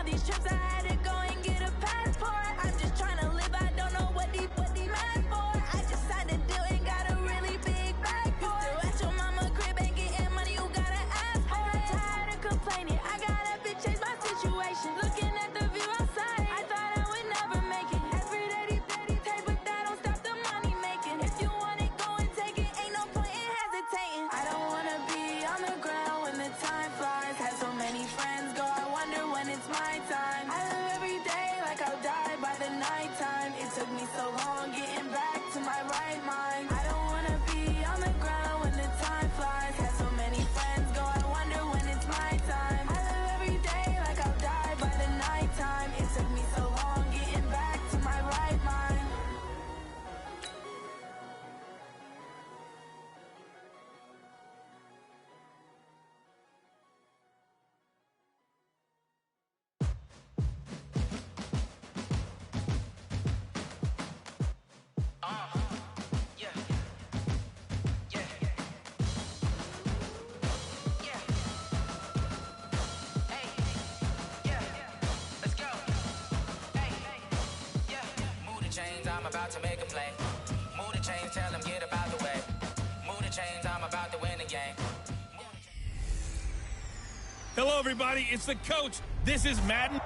these trips, I had to go and get a passport. I'm just trying to live, I don't know what these mad for. I just signed a deal and got a really big bag for it. You still at your mama crib, ain't getting money, you gotta ask for it. I'm tired of complaining, I gotta change my situation. Looking at the view outside, I thought I would never make it. Every day these take, but that don't stop the money making. If you want it, go and take it, ain't no point in hesitating. I don't wanna be on the ground when the time flies. Had so many friends go, I wonder when it's my time. I live every day like I'll die by the nighttime. It took me so long getting back to my right mind. I don't wanna be on the ground when the time flies. Had so many friends go, I wonder when it's my time. I live every day like I'll die by the nighttime. It took me so long getting back to my right mind. I'm about to make a play. Move the chains, tell them get about the way. Move the chains, I'm about to win the game. Hello, everybody. It's the coach. This is Madden.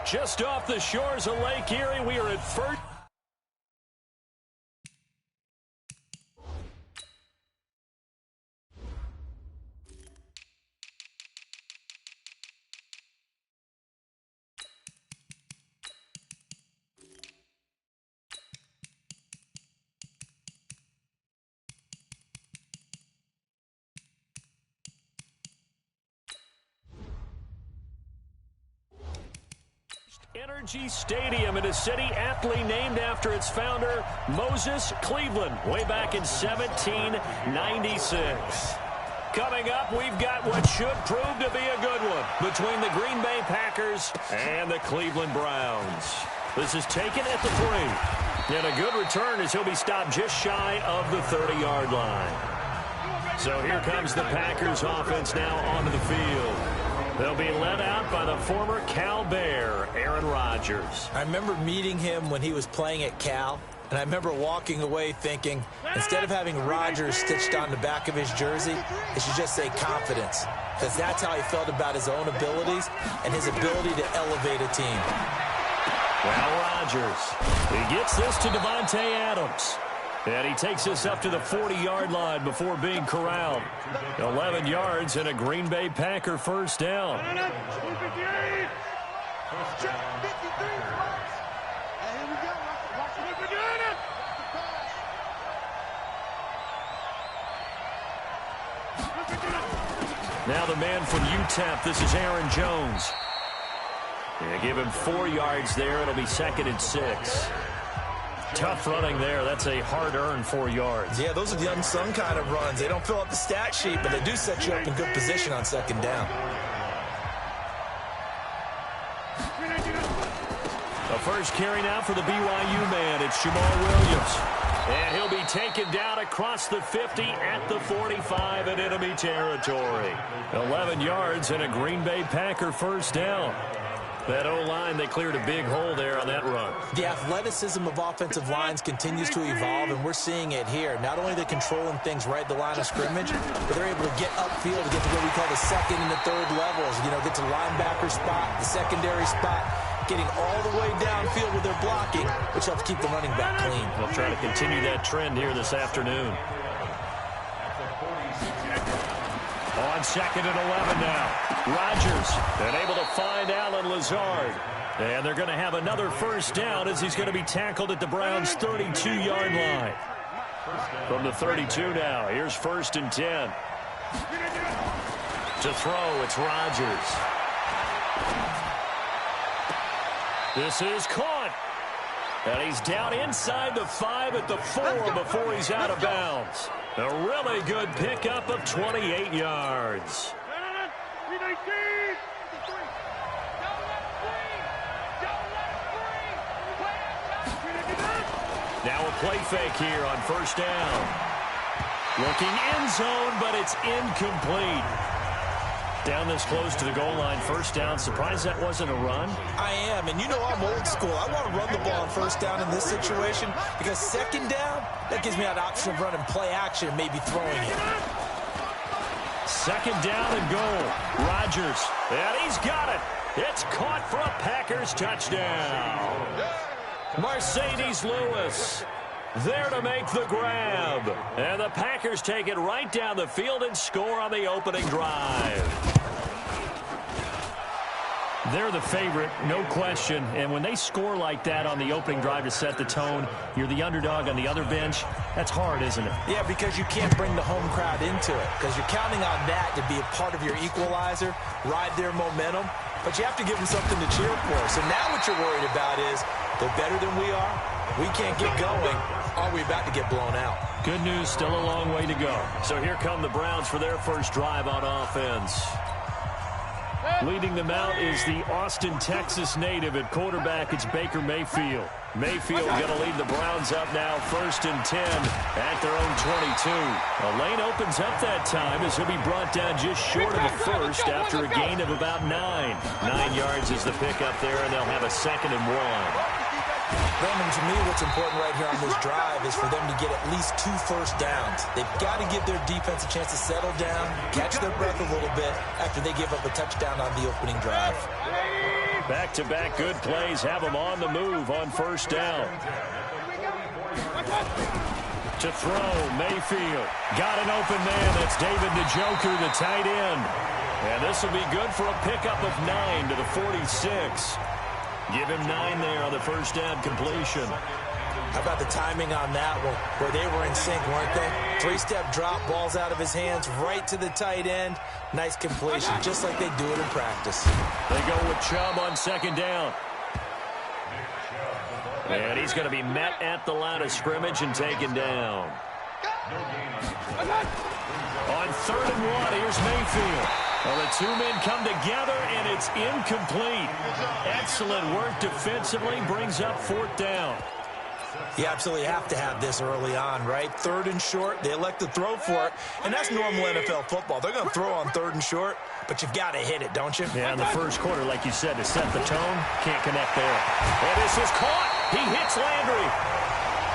Just off the shores of Lake Erie, we are at first. Energy Stadium in a city aptly named after its founder, Moses Cleveland, way back in 1796. Coming up, we've got what should prove to be a good one between the Green Bay Packers and the Cleveland Browns. This is taken at the 3. And a good return as he'll be stopped just shy of the 30-yard line. So here comes the Packers offense now onto the field. They'll be led out by the former Cal Bear, Aaron Rodgers. I remember meeting him when he was playing at Cal, and I remember walking away thinking, instead of having Rodgers stitched on the back of his jersey, it should just say confidence, because that's how he felt about his own abilities and his ability to elevate a team. Well, Rodgers, he gets this to Devontae Adams. And he takes us up to the 40-yard line before being corralled. 11 yards and a Green Bay Packer first down. Now the man from UTEP, this is Aaron Jones. They give him 4 yards there. It'll be 2nd and 6. Tough running there. That's a hard-earned 4 yards. Yeah, those are the unsung kind of runs. They don't fill up the stat sheet, but they do set you up in good position on 2nd down. The first carry now for the BYU man. It's Jamal Williams. And he'll be taken down across the 50 at the 45 in enemy territory. 11 yards and a Green Bay Packer first down. That O-line, they cleared a big hole there on that run. The athleticism of offensive lines continues to evolve, and we're seeing it here. Not only are they controlling things right at the line of scrimmage, but they're able to get upfield to get to what we call the 2nd and the 3rd levels. You know, get to linebacker spot, the secondary spot, getting all the way downfield with their blocking, which helps keep the running back clean. They'll try to continue that trend here this afternoon. On 2nd and 11 now. Rodgers and able to find Alan Lazard. And they're going to have another first down as he's going to be tackled at the Browns' 32-yard line. From the 32 now, here's 1st and 10. To throw, it's Rodgers. This is caught. And he's down inside the 5 at the 4 before he's out of bounds. A really good pickup of 28 yards. Now a play fake here on 1st down. Looking end zone, but it's incomplete. Down this close to the goal line, first down. Surprised that wasn't a run? I am, and you know I'm old school. I want to run the ball on first down in this situation because second down, that gives me an option of running play action and maybe throwing it. Second down and goal. Rodgers, and he's got it. It's caught for a Packers touchdown. Mercedes Lewis there to make the grab. And the Packers take it right down the field and score on the opening drive. They're the favorite, no question. And when they score like that on the opening drive to set the tone, you're the underdog on the other bench. That's hard, isn't it? Yeah, because you can't bring the home crowd into it. Because you're counting on that to be a part of your equalizer, ride their momentum. But you have to give them something to cheer for. So now what you're worried about is they're better than we are. We can't get going. Are we about to get blown out? Good news, still a long way to go. So here come the Browns for their first drive on offense. Leading them out is the Austin, Texas native. At quarterback, it's Baker Mayfield. Mayfield going to lead the Browns up now, 1st and 10 at their own 22. A lane opens up that time as he'll be brought down just short of the first after a gain of about 9. 9 yards is the pickup there, and they'll have a 2nd and 1. Brandon, to me, what's important right here on this drive is for them to get at least 2 first downs. They've got to give their defense a chance to settle down, catch their breath a little bit after they give up a touchdown on the opening drive. Back-to-back good plays have them on the move on first down. To throw, Mayfield. Got an open man. That's David Njoku, the tight end. And this will be good for a pickup of 9 to the 46. Give him 9 there on the first down completion. How about the timing on that one, where they were in sync, weren't they? 3-step drop, balls out of his hands, right to the tight end. Nice completion, just like they do it in practice. They go with Chubb on second down. And he's going to be met at the line of scrimmage and taken down. On 3rd and 1, here's Mayfield. Well, the two men come together, and it's incomplete. Excellent work defensively, brings up 4th down. You absolutely have to have this early on, right? 3rd and short, they elect to throw for it, and that's normal NFL football. They're going to throw on 3rd and short, but you've got to hit it, don't you? Yeah, in the first quarter, like you said, to set the tone, can't connect there. And this is caught. He hits Landry.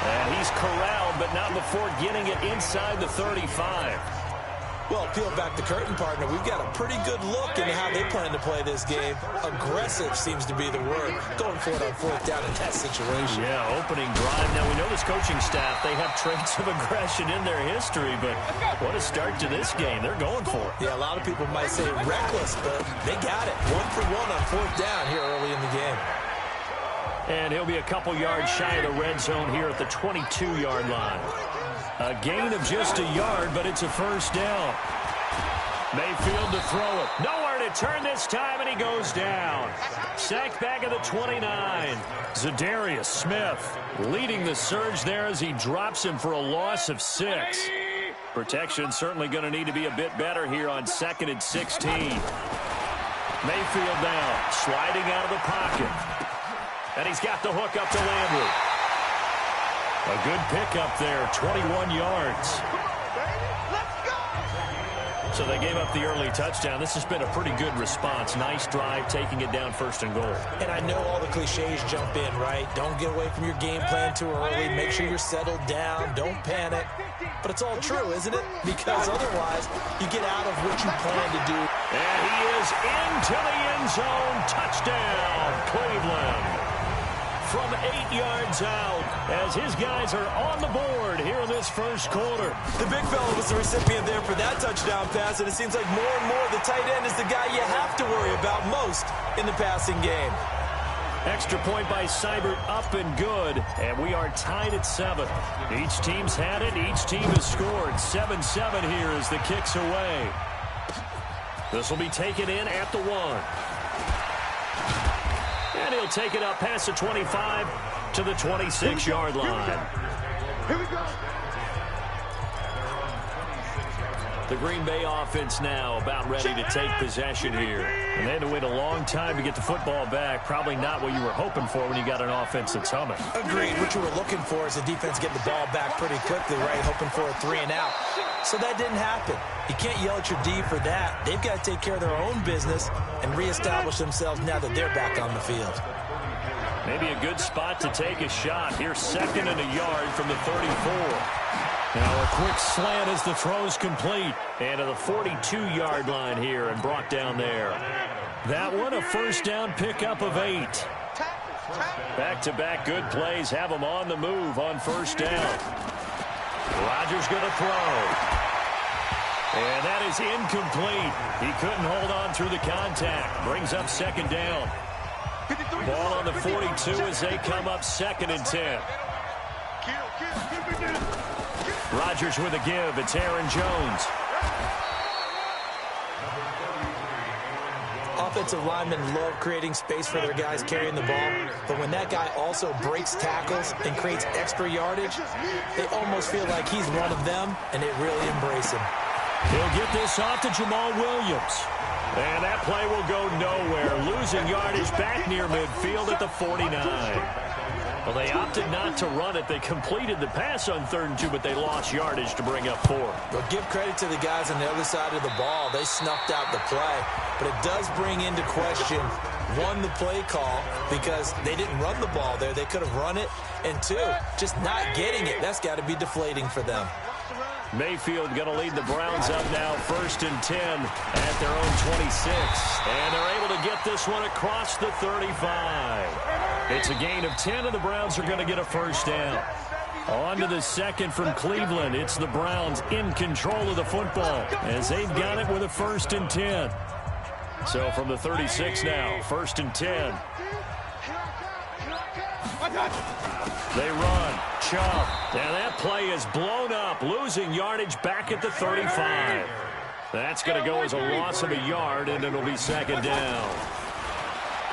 And he's corralled, but not before getting it inside the 35. Well, peel back the curtain, partner. We've got a pretty good look into how they plan to play this game. Aggressive seems to be the word. Going for it on 4th down in that situation. Yeah, opening drive. Now, we know this coaching staff, they have traits of aggression in their history, but what a start to this game. They're going for it. Yeah, a lot of people might say reckless, but they got it. 1 for 1 on 4th down here early in the game. And he'll be a couple yards shy of the red zone here at the 22-yard line. A gain of just a yard, but it's a first down. Mayfield to throw it. Nowhere to turn this time, and he goes down. Sacked back at the 29. Zadarius Smith leading the surge there as he drops him for a loss of 6. Protection certainly going to need to be a bit better here on 2nd and 16. Mayfield now sliding out of the pocket. And he's got the hook up to Landry. A good pickup there, 21 yards. So they gave up the early touchdown. This has been a pretty good response. Nice drive, taking it down 1st and goal. And I know all the cliches jump in, right? Don't get away from your game plan too early. Make sure you're settled down. Don't panic. But it's all true, isn't it? Because otherwise, you get out of what you plan to do. And he is into the end zone. Touchdown, Cleveland. From 8 yards out as his guys are on the board here in this first quarter. The big fella was the recipient there for that touchdown pass, and it seems like more and more the tight end is the guy you have to worry about most in the passing game. Extra point by Seibert, up and good, and we are tied at 7. Each team's had it. Each team has scored. 7-7 here as the kick's away. This will be taken in at the 1. And he'll take it up past the 25 to the 26-yard line. Here we go. The Green Bay offense now about ready to take possession here. And they had to wait a long time to get the football back. Probably not what you were hoping for when you got an offense that's humming. Agreed. What you were looking for is the defense getting the ball back pretty quickly, right? Hoping for a 3-and-out. So that didn't happen. You can't yell at your D for that. They've got to take care of their own business and reestablish themselves now that they're back on the field. Maybe a good spot to take a shot. Here's 2nd and a yard from the 34. Now a quick slant as the throw's complete. And to the 42-yard line here and brought down there. That one a first down pickup of 8. Back-to-back good plays have them on the move on first down. Rodgers going to throw. And that is incomplete. He couldn't hold on through the contact. Brings up 2nd down. Ball on the 42 as they come up 2nd and 10. Rodgers with a give. It's Aaron Jones. Offensive linemen love creating space for their guys carrying the ball, but when that guy also breaks tackles and creates extra yardage, they almost feel like he's one of them, and they really embrace him. He'll get this off to Jamal Williams. And that play will go nowhere. Losing yardage back near midfield at the 49. Well, they opted not to run it. They completed the pass on 3rd and 2, but they lost yardage to bring up 4. Well, give credit to the guys on the other side of the ball. They snuffed out the play. But it does bring into question, 1, the play call, because they didn't run the ball there. They could have run it. And 2, just not getting it. That's got to be deflating for them. Mayfield going to lead the Browns up now 1st and 10 at their own 26. And they're able to get this one across the 35. It's a gain of 10, and the Browns are going to get a first down. On to the 2nd from Cleveland. It's the Browns in control of the football as they've got it with a 1st and 10. So from the 36 now, 1st and 10. They run. Chubb. And that play is blown up. Losing yardage back at the 35. That's going to go as a loss of a yard, and it'll be 2nd down.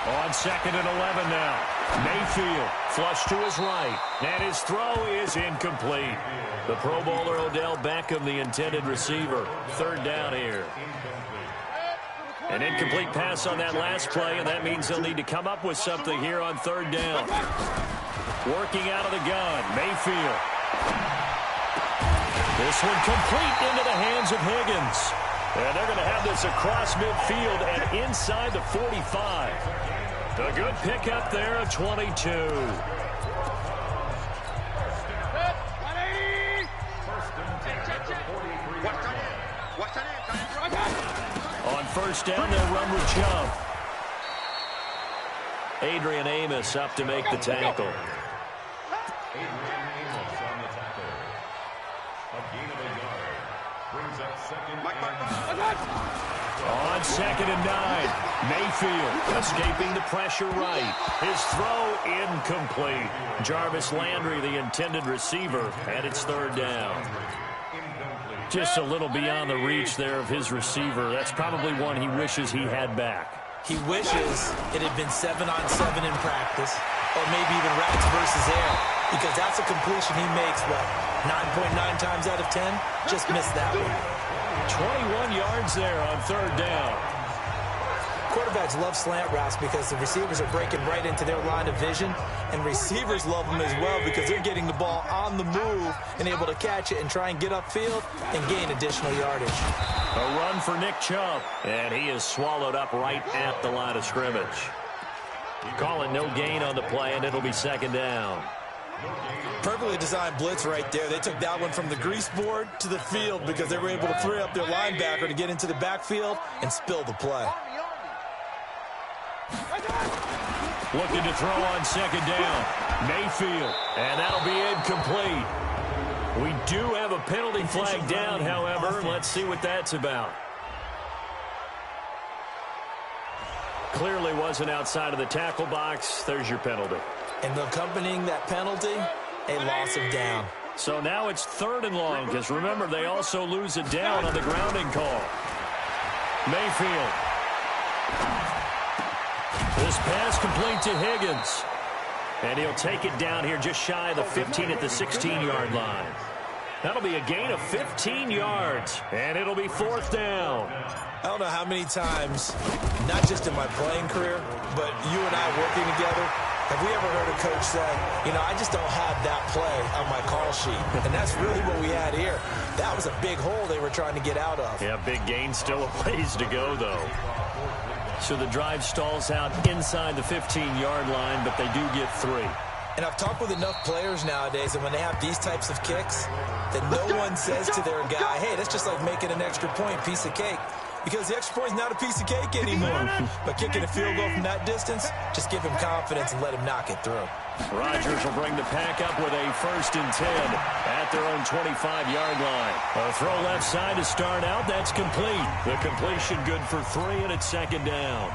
On 2nd and 11 now. Mayfield flush to his right. And his throw is incomplete. The Pro Bowler Odell Beckham, the intended receiver. 3rd down here. An incomplete pass on that last play, and that means they'll need to come up with something here on 3rd down. Working out of the gun, Mayfield. This one complete into the hands of Higgins. And they're going to have this across midfield and inside the 45. A good pickup there of 22. On 1st down, they'll run with Chubb. Adrian Amos up to make the tackle. On 2nd and 9, Mayfield escaping the pressure right. His throw incomplete. Jarvis Landry, the intended receiver, and it's 3rd down. Just a little beyond the reach there of his receiver. That's probably one he wishes he had back. He wishes it had been 7-on-7 in practice, or maybe even routes versus air, because that's a completion he makes, what, 9.9 times out of 10? Just missed that one. 21 yards there on 3rd down. Quarterbacks love slant routes because the receivers are breaking right into their line of vision, and receivers love them as well because they're getting the ball on the move and able to catch it and try and get upfield and gain additional yardage. A run for Nick Chubb, and he is swallowed up right at the line of scrimmage. Calling no gain on the play, and it'll be 2nd down. Perfectly designed blitz right there. They took that one from the grease board to the field because they were able to free up their linebacker to get into the backfield and spill the play. Looking to throw on 2nd down. Mayfield, and that'll be incomplete. We do have a penalty flag down, however. Let's see what that's about. Clearly wasn't outside of the tackle box. There's your penalty. And accompanying that penalty, a loss of down. So now it's 3rd and long, because remember, they also lose a down on the grounding call. Mayfield. This pass complete to Higgins. And he'll take it down here just shy of the 15 at the 16-yard line. That'll be a gain of 15 yards, and it'll be 4th down. I don't know how many times, not just in my playing career, but you and I working together, Have we ever heard a coach say, you know, I just don't have that play on my call sheet? And that's really what we had here. That was a big hole they were trying to get out of. Yeah, big gain, still a ways to go, though. So the drive stalls out inside the 15-yard line, but they do get 3. And I've talked with enough players nowadays, and when they have these types of kicks, that no one says to their guy, hey, that's just like making an extra point, piece of cake. Because the extra point is not a piece of cake anymore. But kicking a field goal from that distance, just give him confidence and let him knock it through. Rodgers will bring the pack up with a 1st and 10 at their own 25-yard line. A throw left side to start out. That's complete. The completion good for 3, and it's 2nd down.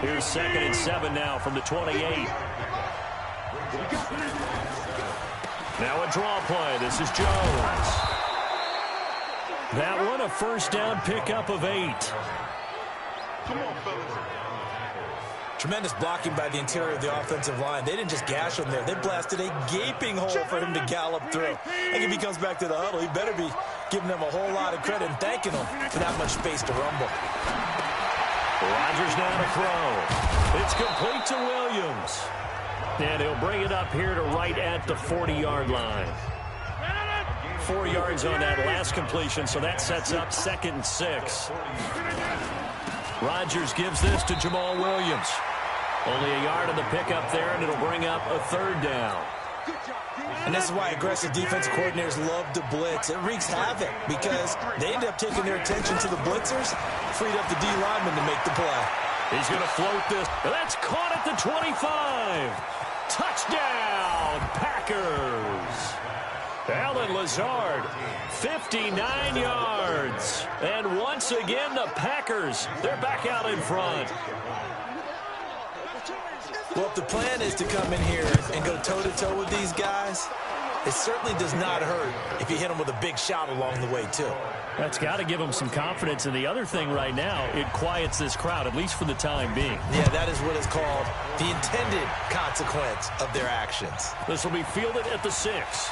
Here's 2nd and 7 now from the 28. Now a draw play. This is Jones. That one a 1st down pickup of 8. Come on, fellas. Tremendous blocking by the interior of the offensive line. They didn't just gash him there. They blasted a gaping hole for him to gallop through. I think if he comes back to the huddle, he better be giving them a whole lot of credit and thanking them for that much space to rumble. Rodgers now to throw. It's complete to Williams. And he'll bring it up here to right at the 40-yard line. 4 yards on that last completion, so that sets up 2nd and 6. Rodgers gives this to Jamal Williams. Only a yard on the pickup there, and it'll bring up a 3rd down. And this is why aggressive defensive coordinators love to blitz. It wreaks havoc because they end up taking their attention to the blitzers, freed up the D lineman to make the play. He's going to float this. That's caught at the 25. Touchdown, Packers. Alan Lazard, 59 yards. And once again, the Packers, they're back out in front. Well, if the plan is to come in here and go toe-to-toe with these guys, it certainly does not hurt if you hit them with a big shot along the way, too. That's got to give them some confidence. And the other thing right now, it quiets this crowd, at least for the time being. Yeah, that is what is called the intended consequence of their actions. This will be fielded at the 6.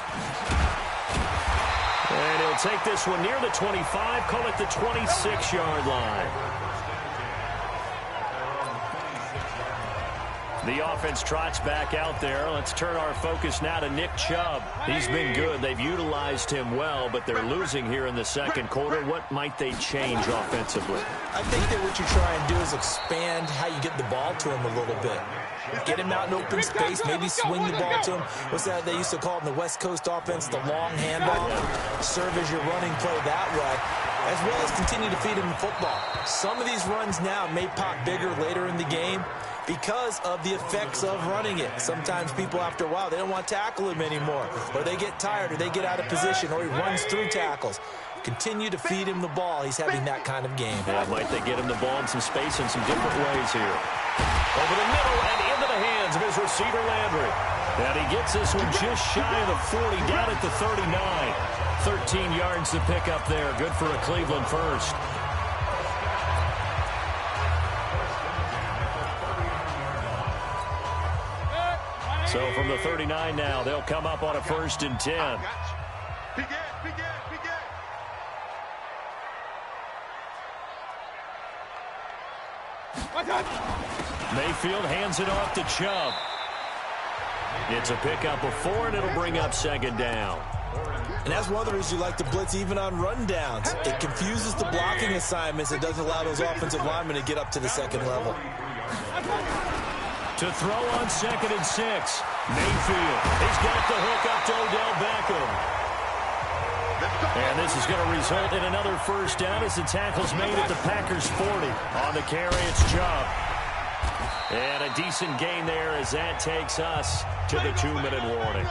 And he'll take this one near the 25, call it the 26-yard line. The offense trots back out there. Let's turn our focus now to Nick Chubb. He's been good. They've utilized him well, but they're losing here in the 2nd quarter. What might they change offensively? I think that what you try and do is expand how you get the ball to him a little bit. Get him out in open space, maybe swing the ball to him. What's that they used to call it in the West Coast offense, the long handoff? Serve as your running play that way, as well as continue to feed him the football. Some of these runs now may pop bigger later in the game because of the effects of running it. Sometimes people, after a while, they don't want to tackle him anymore, or they get tired, or they get out of position, or he runs through tackles. Continue to feed him the ball. He's having that kind of game. Yeah, might they get him the ball in some space in some different ways here. Over the middle and into the hands of his receiver, Landry. And he gets this one just shy of the 40, down at the 39. 13 yards to pick up there. Good for a Cleveland first. So from the 39 now, they'll come up on a 1st and 10. Mayfield hands it off to Chubb. It's a pickup of 4, and it'll bring up 2nd down. And that's one of the reasons you like to blitz even on rundowns. It confuses the blocking assignments. It doesn't allow those offensive linemen to get up to the 2nd level. To throw on 2nd and 6. Mayfield. He's got the hook up to Odell Beckham. And this is going to result in another 1st down as the tackle's made at the Packers' 40. On the carry, it's Chubb. And a decent gain there as that takes us to the 2-minute warning.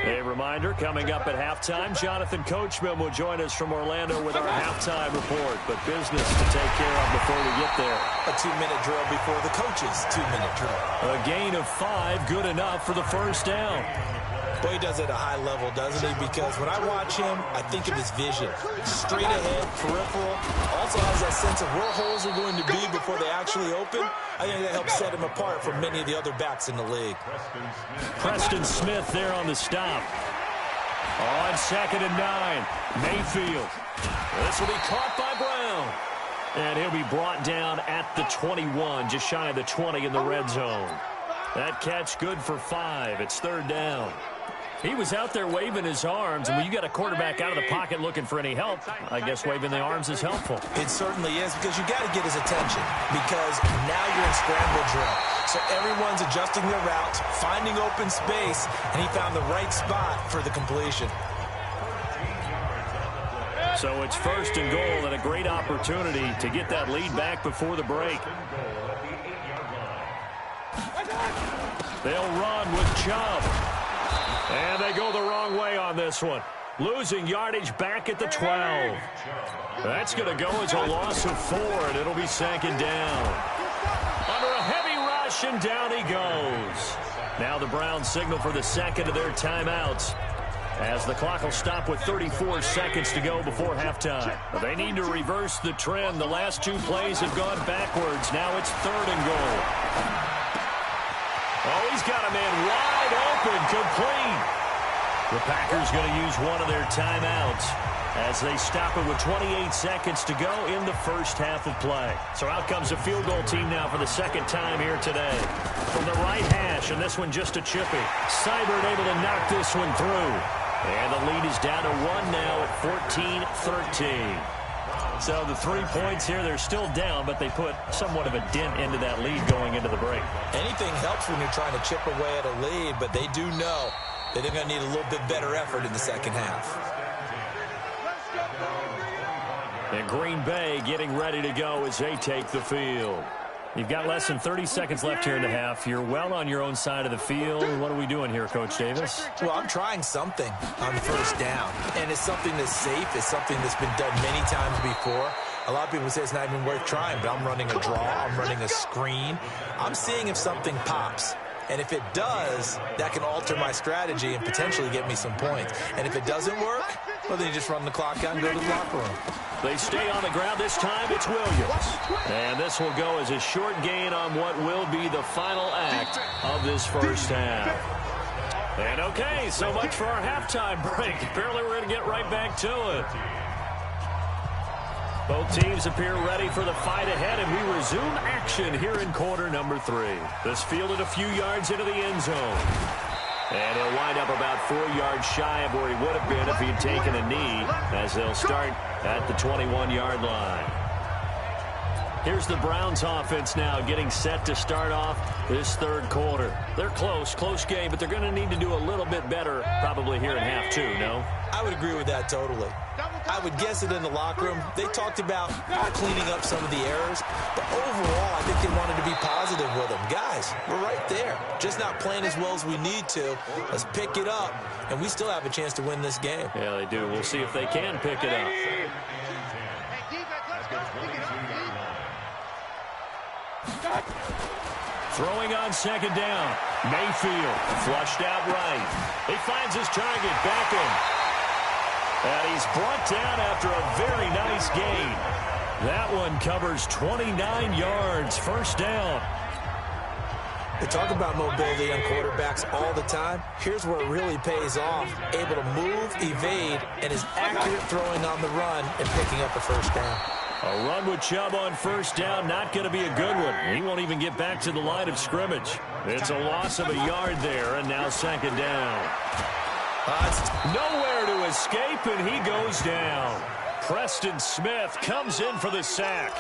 A reminder, coming up at halftime, Jonathan Coachman will join us from Orlando with our halftime report. But business to take care of before we get there. A 2-minute drill before the coach's 2-minute drill. A gain of 5, good enough for the 1st down. Boy, he does it at a high level, doesn't he? Because when I watch him, I think of his vision. Straight ahead, peripheral. Also has that sense of where holes are going to be before they actually open. I think that helps set him apart from many of the other backs in the league. Preston Smith there on the stop. On 2nd and 9, Mayfield. This will be caught by Brown. And he'll be brought down at the 21, just shy of the 20 in the red zone. That catch good for 5. It's 3rd down. He was out there waving his arms, and when you got a quarterback out of the pocket looking for any help, I guess waving the arms is helpful. It certainly is, because you got to get his attention, because now you're in scramble drill. So everyone's adjusting their routes, finding open space, and he found the right spot for the completion. So it's 1st and goal, and a great opportunity to get that lead back before the break. They'll run with Chubb. And they go the wrong way on this one. Losing yardage back at the 12. That's going to go as a loss of 4, and it'll be 2nd down. Under a heavy rush, and down he goes. Now the Browns signal for the 2nd of their timeouts, as the clock will stop with 34 seconds to go before halftime. They need to reverse the trend. The last 2 plays have gone backwards. Now it's 3rd and goal. Oh, he's got a man wide open, complete. The Packers going to use one of their timeouts as they stop it with 28 seconds to go in the first half of play. So out comes a field goal team now for the 2nd time here today. From the right hash, and this one just a chippy. Seibert able to knock this one through. And the lead is down to 1 now at 14-13. So the 3 points here, they're still down, but they put somewhat of a dent into that lead going into the break. Anything helps when you're trying to chip away at a lead, but they do know that they're going to need a little bit better effort in the 2nd half. And Green Bay getting ready to go as they take the field. You've got less than 30 seconds left here in the half. You're well on your own side of the field. What are we doing here, Coach Davis? Well, I'm trying something on 1st down, and it's something that's safe. It's something that's been done many times before. A lot of people say it's not even worth trying, but I'm running a draw. I'm running a screen. I'm seeing if something pops. And if it does, that can alter my strategy and potentially get me some points. And if it doesn't work, well, then you just run the clock out and go to the locker room. They stay on the ground. This time it's Williams. And this will go as a short gain on what will be the final act of this first half. And okay, so much for our halftime break. Apparently we're going to get right back to it. Both teams appear ready for the fight ahead, and we resume action here in quarter number 3. This fielded a few yards into the end zone. And he'll wind up about 4 yards shy of where he would have been if he had taken a knee, as they'll start at the 21-yard line. Here's the Browns offense now getting set to start off this 3rd quarter. They're close game, but they're going to need to do a little bit better probably here in half 2, no? I would agree with that totally. I would guess it in the locker room. They talked about cleaning up some of the errors, but overall, I think they wanted to be positive with them. Guys, we're right there. Just not playing as well as we need to. Let's pick it up, and we still have a chance to win this game. Yeah, they do. We'll see if they can pick it up. Throwing on 2nd down. Mayfield flushed out right. He finds his target back in. And he's brought down after a very nice gain. That one covers 29 yards. 1st down. They talk about mobility on quarterbacks all the time. Here's where it really pays off. Able to move, evade, and is accurate throwing on the run and picking up a 1st down. A run with Chubb on 1st down, not going to be a good one. He won't even get back to the line of scrimmage. It's a loss of a yard there, and now 2nd down. Nowhere to escape, and he goes down. Preston Smith comes in for the sack.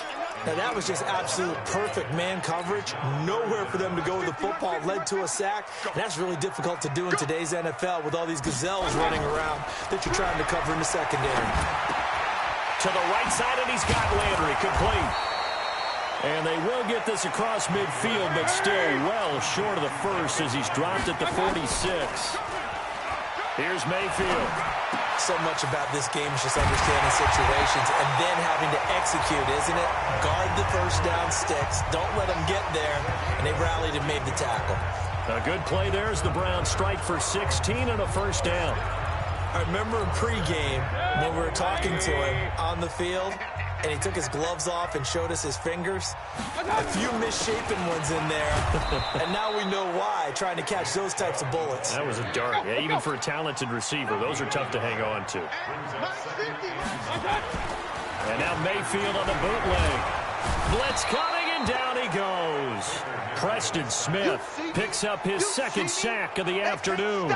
Now, that was just absolute perfect man coverage. Nowhere for them to go with the football. Led to a sack. That's really difficult to do in today's NFL with all these gazelles running around that you're trying to cover in the secondary. To the right side, and he's got Landry complete. And they will get this across midfield, but still well short of the 1st as he's dropped at the 46. Here's Mayfield. So much about this game is just understanding situations and then having to execute, isn't it? Guard the 1st down sticks. Don't let them get there. And they rallied and made the tackle. A good play there as the Browns strike for 16 and a 1st down. I remember in pregame when we were talking to him on the field, and he took his gloves off and showed us his fingers. A few misshapen ones in there, and now we know why, trying to catch those types of bullets. That was a dart. Yeah, even for a talented receiver, those are tough to hang on to. And now Mayfield on the bootleg. Blitz coming, and down he goes. Preston Smith picks up his second sack of the afternoon.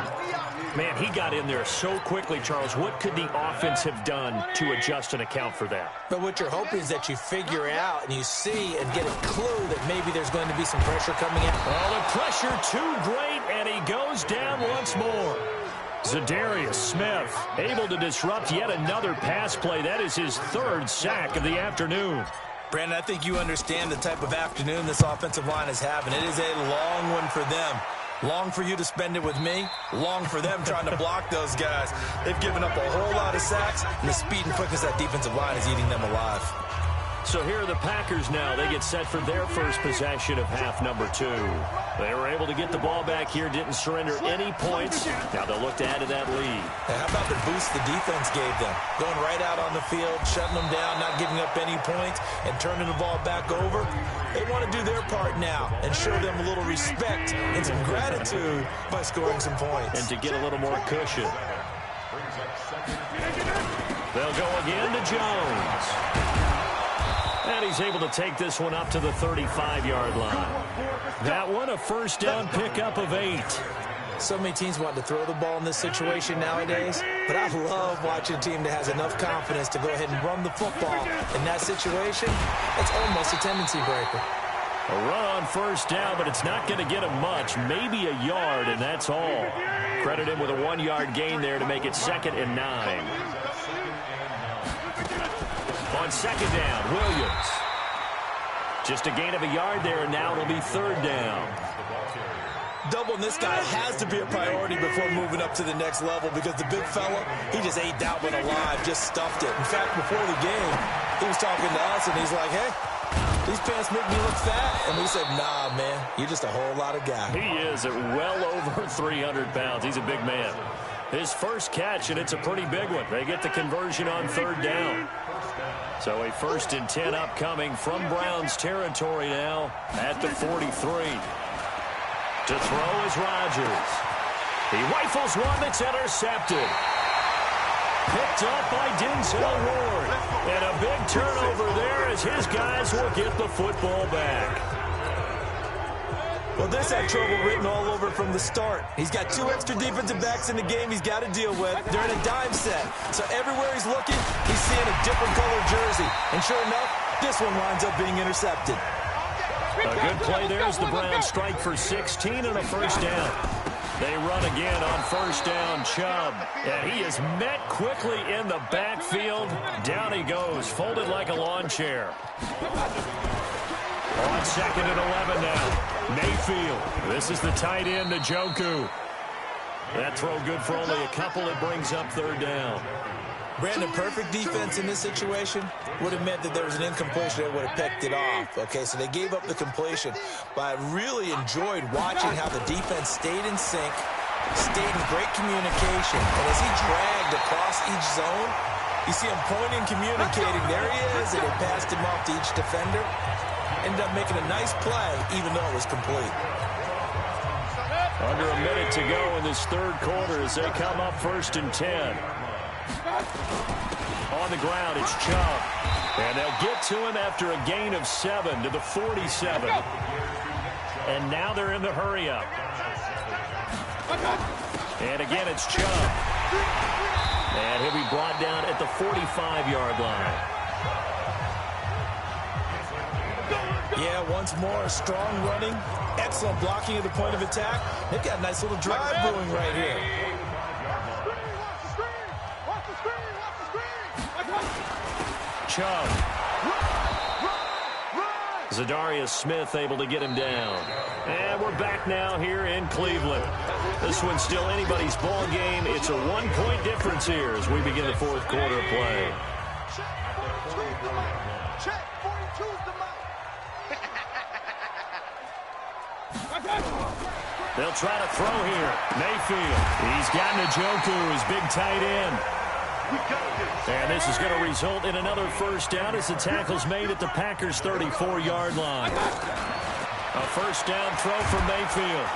Man, he got in there so quickly, Charles. What could the offense have done to adjust and account for that? But what you're hoping is that you figure out and you see and get a clue that maybe there's going to be some pressure coming in. Well, the pressure too great, and he goes down once more. Zadarius Smith able to disrupt yet another pass play. That is his third sack of the afternoon. Brandon, I think you understand the type of afternoon this offensive line is having. It is a long one for them. Long for you to spend it with me. Long for them trying to block those guys. They've given up a whole lot of sacks, and the speed and quickness of that defensive line is eating them alive. So here are the Packers now. They get set for their first possession of half number 2. They were able to get the ball back here, didn't surrender any points. Now they'll look to add to that lead. Hey, how about the boost the defense gave them? Going right out on the field, shutting them down, not giving up any points, and turning the ball back over. They want to do their part now and show them a little respect and some gratitude by scoring some points. And to get a little more cushion. They'll go again to Jones. And he's able to take this one up to the 35-yard line. That one a first down pickup of 8. So many teams want to throw the ball in this situation nowadays, but I love watching a team that has enough confidence to go ahead and run the football. In that situation, it's almost a tendency breaker. A run on first down, but it's not going to get him much. Maybe a yard, and that's all. Credit him with a 1-yard gain there to make it 2nd and 9. On second down, Williams. Just a gain of a yard there, and now it'll be 3rd down. Doubling this guy has to be a priority before moving up to the next level because the big fella, he just ate that one alive, just stuffed it. In fact, before the game, he was talking to us, and he's like, hey, these pants make me look fat. And we said, nah, man, you're just a whole lot of guy. He is at well over 300 pounds. He's a big man. His first catch, and it's a pretty big one. They get the conversion on 3rd down. So a 1st and 10 upcoming from Browns territory now at the 43. To throw is Rodgers. He rifles one that's intercepted. Picked up by Denzel Ward. And a big turnover there as his guys will get the football back. Well, this had trouble written all over from the start. He's got 2 extra defensive backs in the game he's got to deal with. They're in a dime set. So everywhere he's looking, he's seeing a different colored jersey. And sure enough, this one winds up being intercepted. A good play there as the Browns strike for 16 and a first down. They run again on first down, Chubb. And he is met quickly in the backfield. Down he goes, folded like a lawn chair. On 2nd and 11 now. Mayfield. This is the tight end, Njoku. That throw good for only a couple. It brings up 3rd down. Brandon, perfect defense in this situation would have meant that there was an incompletion that would have picked it off. Okay, so they gave up the completion. But I really enjoyed watching how the defense stayed in sync, stayed in great communication. And as he dragged across each zone, you see him pointing, communicating. There he is, and they passed him off to each defender. Ended up making a nice play, even though it was complete. Under a minute to go in this 3rd quarter as they come up 1st and 10. On the ground, it's Chubb. And they'll get to him after a gain of 7 to the 47. And now they're in the hurry-up. And again, it's Chubb. And he'll be brought down at the 45-yard line. Yeah, once more, strong running, excellent blocking at the point of attack. They've got a nice little drive brewing right here. Chubb. Zadarius Smith able to get him down. And we're back now here in Cleveland. This one's still anybody's ball game. It's a 1-point difference here as we begin the 4th quarter of play. They'll try to throw here. Mayfield. He's got Njoku, his big tight end. And this is going to result in another first down as the tackle's made at the Packers' 34-yard line. A first down throw for Mayfield.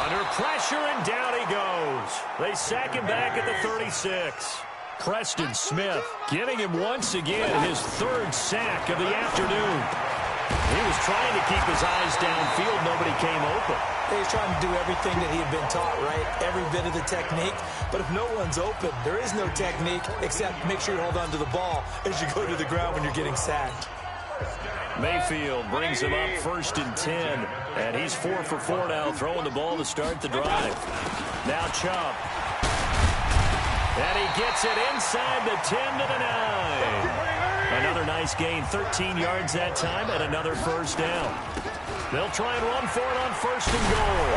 Under pressure, and down he goes. They sack him back at the 36. Preston Smith getting him once again his third sack of the afternoon. He was trying to keep his eyes downfield. Nobody came open. He's trying to do everything that he had been taught, right? Every bit of the technique. But if no one's open, there is no technique except make sure you hold on to the ball as you go to the ground when you're getting sacked. Mayfield brings him up 1st and 10. And he's 4 for 4 now, throwing the ball to start the drive. Now Chubb. And he gets it inside the 10 to the 9. Another nice gain, 13 yards that time, and another first down. They'll try and run for it on 1st and goal.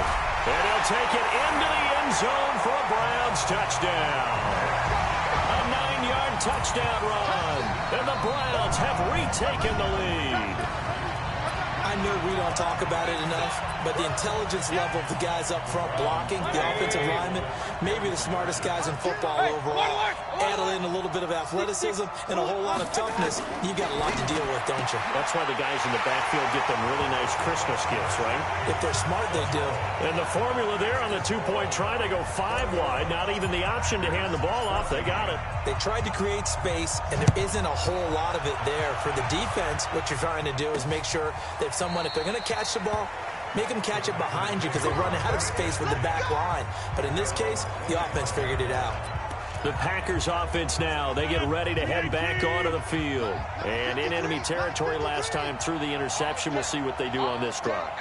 And he'll take it into the end zone for a Browns touchdown. A 9-yard touchdown run. And the Browns have retaken the lead. I know we don't talk about it enough, but the intelligence level of the guys up front blocking, the offensive linemen, maybe the smartest guys in football overall. Add in a little bit of athleticism and a whole lot of toughness, you've got a lot to deal with, don't you? That's why the guys in the backfield get them really nice Christmas gifts, right? If they're smart, they do. And the formula there on the two-point try, they go 5 wide. Not even the option to hand the ball off. They got it. They tried to create space, and there isn't a whole lot of it there. For the defense, what you're trying to do is make sure that if they're going to catch the ball, make them catch it behind you because they run out of space with the back line. But in this case, the offense figured it out. The Packers offense now, they get ready to head back onto the field. And in enemy territory last time through the interception. We'll see what they do on this drive.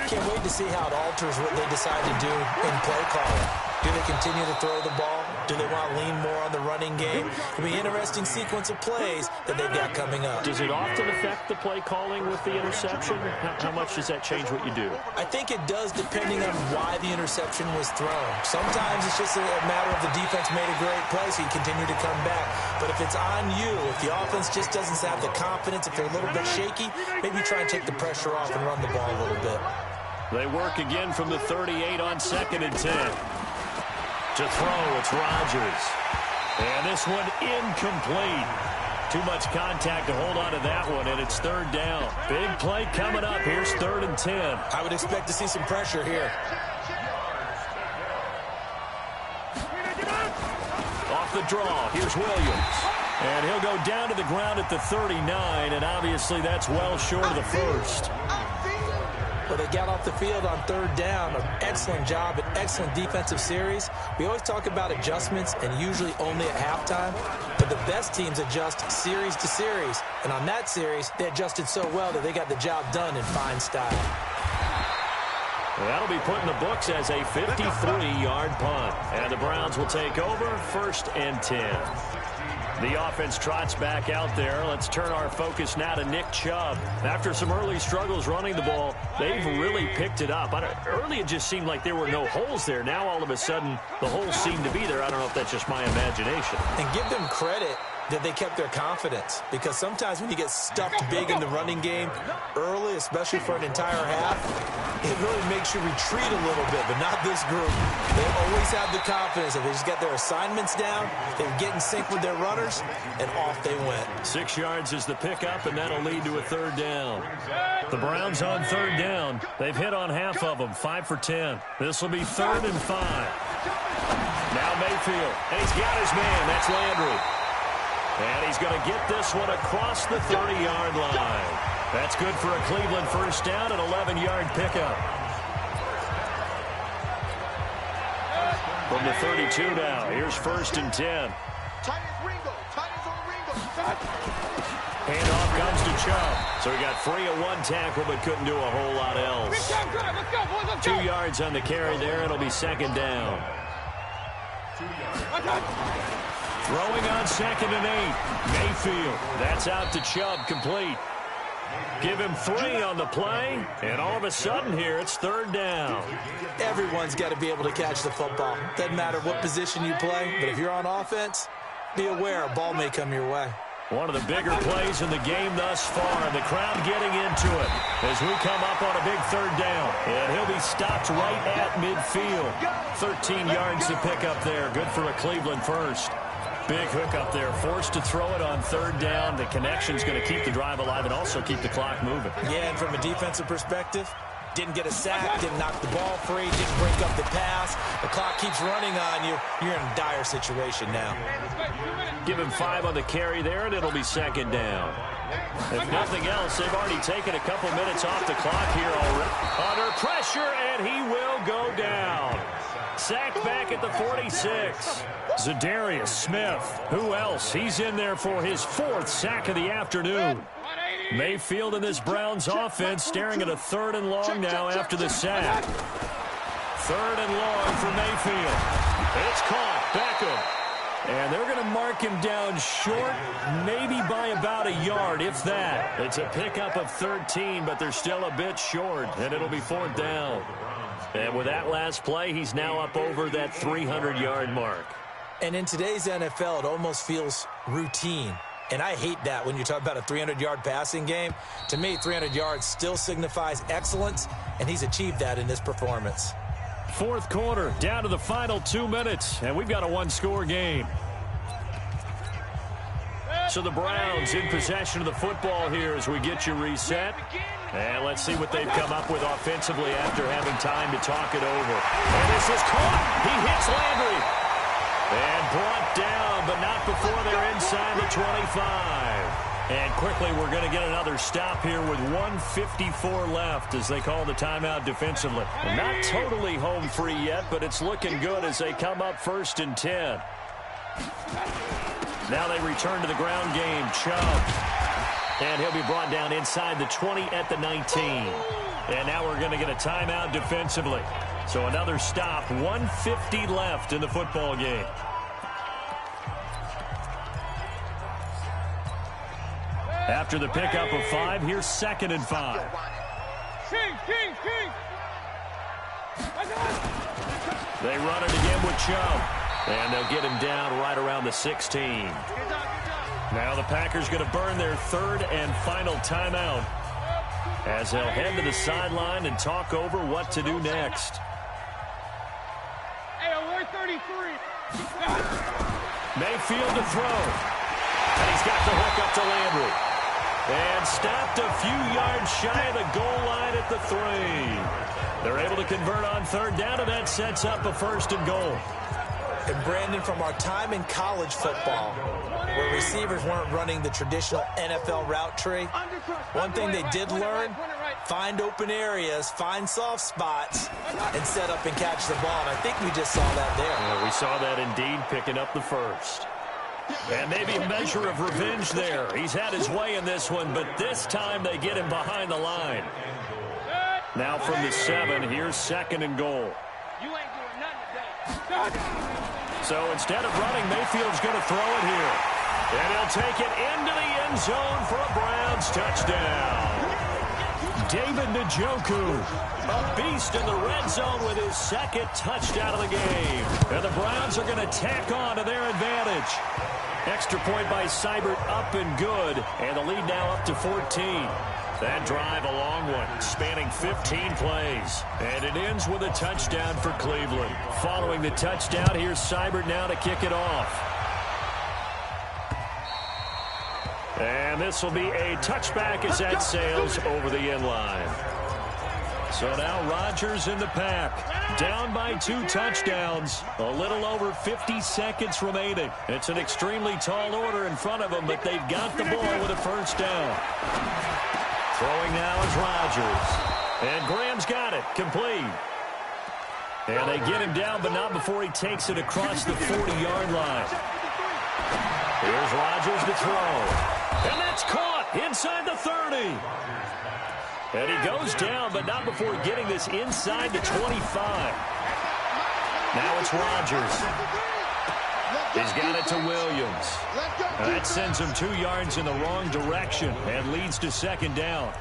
Can't wait to see how it alters what they decide to do in play calling. Do they continue to throw the ball? Do they want to lean more on the running game? It'll be an interesting sequence of plays that they've got coming up. Does it often affect the play calling with the interception? How much does that change what you do? I think it does depending on why the interception was thrown. Sometimes it's just a matter of the defense made a great play, so you continue to come back. But if it's on you, if the offense just doesn't have the confidence, if they're a little bit shaky, maybe try and take the pressure off and run the ball a little bit. They work again from the 38 on 2nd and 10. To throw, it's Rodgers. And this one incomplete. Too much contact to hold on to that one, and it's 3rd down. Big play coming up. Here's 3rd and 10. I would expect to see some pressure here. Off the draw, here's Williams. And he'll go down to the ground at the 39, and obviously that's well short of the first. Well, they got off the field on 3rd down. An excellent job, an excellent defensive series. We always talk about adjustments and usually only at halftime, but the best teams adjust series to series. And on that series, they adjusted so well that they got the job done in fine style. That'll be put in the books as a 53-yard punt. And the Browns will take over 1st and 10. The offense trots back out there. Let's turn our focus now to Nick Chubb. After some early struggles running the ball, they've really picked it up. Early it just seemed like there were no holes there. Now all of a sudden the holes seem to be there. I don't know if that's just my imagination. And give them credit that they kept their confidence, because sometimes when you get stuffed big in the running game early, especially for an entire half, it really makes you retreat a little bit, but not this group. They always have the confidence that they just got their assignments down, they get in sync with their runners, and off they went. 6 yards is the pickup, and that'll lead to a 3rd down. The Browns on 3rd down. They've hit on half of them, 5 for 10. This will be 3rd and 5. Now Mayfield, and he's got his man. That's Landry. And he's going to get this one across the 30-yard line. That's good for a Cleveland first down, an 11-yard pickup. From the 32 now, here's 1st and 10. Handoff comes to Chubb. So he got free of one tackle but couldn't do a whole lot else. 2 yards on the carry there. It'll be 2nd down. Throwing on 2nd and 8. Mayfield. That's out to Chubb, complete. Give him 3 on the play, and all of a sudden here it's 3rd down. Everyone's got to be able to catch the football. Doesn't matter what position you play, but if you're on offense, be aware a ball may come your way. One of the bigger plays in the game thus far, and the crowd getting into it as we come up on a big 3rd down. And he'll be stopped right at midfield. 13 yards to pick up there. Good for a Cleveland first. Big hook up there, forced to throw it on third down. The connection's going to keep the drive alive and also keep the clock moving. Yeah, and from a defensive perspective, didn't get a sack, didn't knock the ball free, didn't break up the pass. The clock keeps running on you. You're in a dire situation now. Give him 5 on the carry there, and it'll be second down. If nothing else, they've already taken a couple minutes off the clock here already. Under pressure, and he will go down. Sacked back at the 46. Zadarius Smith. Who else? He's in there for his 4th sack of the afternoon. Mayfield in this Browns offense staring at a 3rd and long now after the sack. 3rd and long for Mayfield. It's caught. Beckham. And they're going to mark him down short, maybe by about a yard, if that. It's a pickup of 13, but they're still a bit short, and it'll be 4th down. And with that last play, he's now up over that 300-yard mark. And in today's NFL, it almost feels routine. And I hate that when you talk about a 300-yard passing game. To me, 300 yards still signifies excellence, and he's achieved that in this performance. 4th quarter, down to the final 2 minutes, and we've got a 1-score game. So the Browns in possession of the football here as we get you reset. And let's see what they've come up with offensively after having time to talk it over. And this is caught. He hits Landry. And brought down, but not before they're inside the 25. And quickly, we're going to get another stop here with 1:54 left as they call the timeout defensively. Not totally home free yet, but it's looking good as they come up 1st and 10. Now they return to the ground game. Chubb. And he'll be brought down inside the 20 at the 19. And now we're going to get a timeout defensively. So another stop, 1:50 left in the football game. After the pickup of 5, here's 2nd and 5. They run it again with Chubb. And they'll get him down right around the 16. Now the Packers going to burn their 3rd and final timeout as they'll head to the sideline and talk over what to do next. Hey, we're 33. Mayfield to throw. And he's got the hook up to Landry. And stopped a few yards shy of the goal line at the 3. They're able to convert on 3rd down, and that sets up a 1st and goal. And Brandon, from our time in college football, where receivers weren't running the traditional NFL route tree, one thing they did learn, find open areas, find soft spots, and set up and catch the ball. And I think we just saw that there. Yeah, we saw that indeed, picking up the 1st. And maybe a measure of revenge there. He's had his way in this one, but this time they get him behind the line. Now from the 7, here's 2nd and goal. You ain't doing nothing today. So instead of running, Mayfield's going to throw it here. And he'll take it into the end zone for a Browns touchdown. David Njoku, a beast in the red zone with his 2nd touchdown of the game. And the Browns are going to tack on to their advantage. Extra point by Seibert, up and good. And the lead now up to 14. That drive a long one, spanning 15 plays. And it ends with a touchdown for Cleveland. Following the touchdown, here's Seibert now to kick it off. And this will be a touchback as that sails over the end line. So now Rodgers in the pack, down by 2 touchdowns, a little over 50 seconds remaining. It's an extremely tall order in front of them, but they've got the ball with a 1st down. Throwing now is Rodgers. And Graham's got it, complete. And they get him down, but not before he takes it across the 40-yard line. Here's Rodgers to throw. And that's caught inside the 30. And he goes down, but not before getting this inside the 25. Now it's Rodgers. He's got it to Williams. That sends him 2 yards in the wrong direction and leads to 2nd down.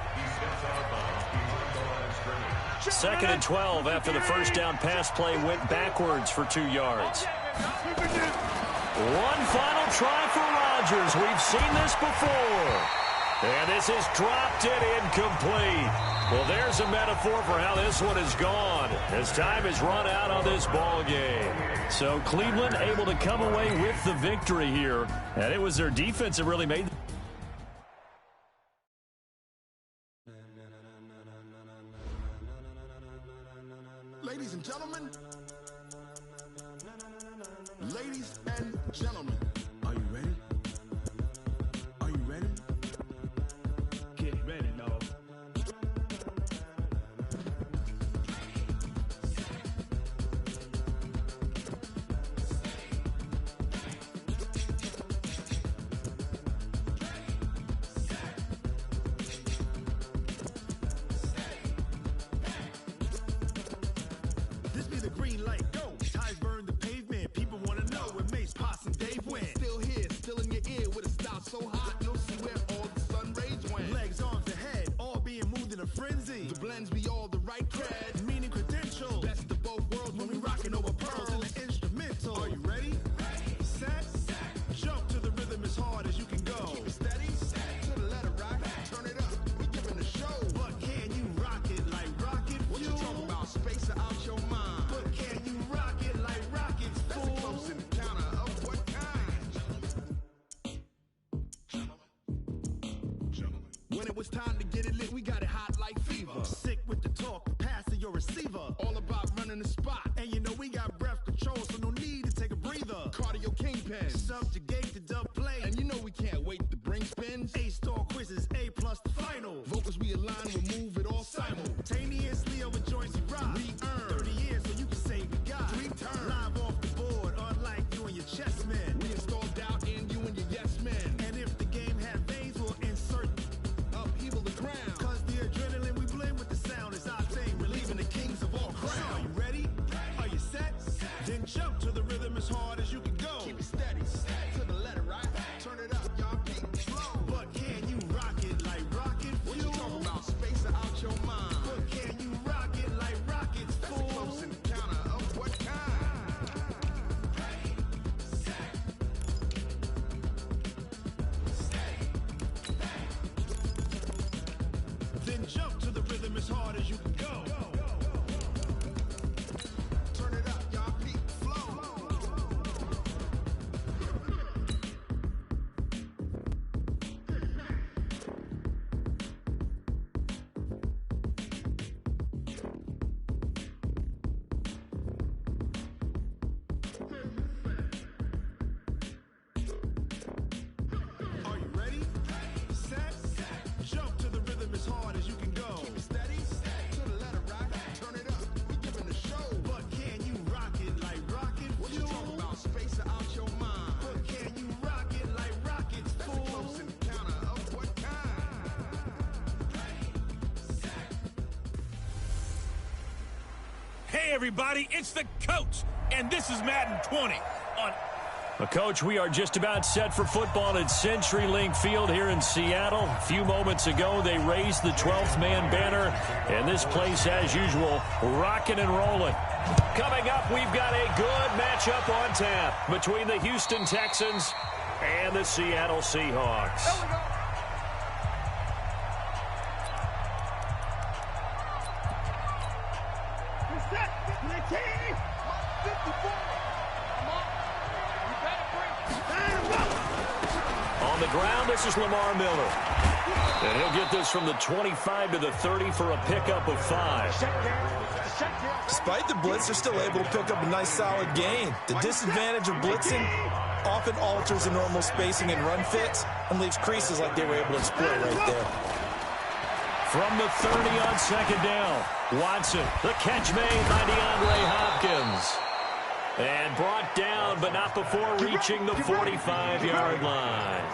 2nd and 12 after the 1st down pass play went backwards for 2 yards. One final try for Rodgers. We've seen this before. And this is dropped it incomplete. Well, there's a metaphor for how this one is gone as time has run out on this ball game. So Cleveland able to come away with the victory here. And it was their defense that really made Ladies and gentlemen, are you ready? Are you ready? Get ready, dog. This be the green light, go. Ties burn the pavement. People want to know where Mace, Potts, and Dave went. Still here, still in your ear with a style so hot, you'll see where all the sun rays went. Legs, arms, ahead, all being moved in a frenzy. The blends be all the right cred, meaning credentials. Best of both worlds when we rockin' over pearls and the instrumental. Are you ready? Set, jump to the rhythm as hard as you can go. Keep it steady, to the letter right, turn it up, we giving the show. But can you rock it like rocket fuel? What you talking about, space out your mind? But can you rock it like rockets, fool? That's a close encounter of what kind? When it was time to get it lit, we got it hot like fever. Sick with the talk, pass to your receiver. All about running the spot. And you know we got breath control, so no need to take a breather. Cardio kingpin, subjugate the dub play. And you know we can't wait to bring spins. A-star quizzes, A+ the final. Vocals we align, we'll move it all simultaneously over joints we rock. We earn 30 years so you can say we got 3 turns. Live off the board, unlike you and your chess men. We install doubt in you and your yes men. And if the game had veins, we'll insert upheaval the ground. Cause the adrenaline we blend with the sound is our thing, relieving the kings of all crowns. So are you ready? Are you set? Then jump to the rhythm as hard as you can go. Keep it steady, to the letter right. Turn it up, y'all keep it slow. But can you rock it like rocket fuel? What you talking about, space out your mind? But can you rock it like rockets, fool? That's a close encounter of what kind? Then jump to the rhythm as hard as you can go. Turn it up, y'all keep flow. Are you ready? Set, jump to the rhythm as hard as you can go. Keep it steady, to the letter right. Turn it up, we giving the show. But can you rock it like rocket fuel? What you talking about, space out your mind? But can you rock it like rockets, fool? That's a close encounter of what kind? Hey, everybody, it's the coach, and this is Madden 20 on... Coach, we are just about set for football at CenturyLink Field here in Seattle. A few moments ago, they raised the 12th man banner, and this place, as usual, rocking and rolling. Coming up, we've got a good matchup on tap between the Houston Texans and the Seattle Seahawks. On the ground, this is Lamar Miller. And he'll get this from the 25 to the 30 for a pickup of 5. Despite the blitz, they're still able to pick up a nice, solid gain. The disadvantage of blitzing often alters the normal spacing and run fits and leaves creases like they were able to exploit right there. From the 30 on second down, Watson, the catch made by DeAndre Hopkins. And brought down, but not before reaching the 45-yard line.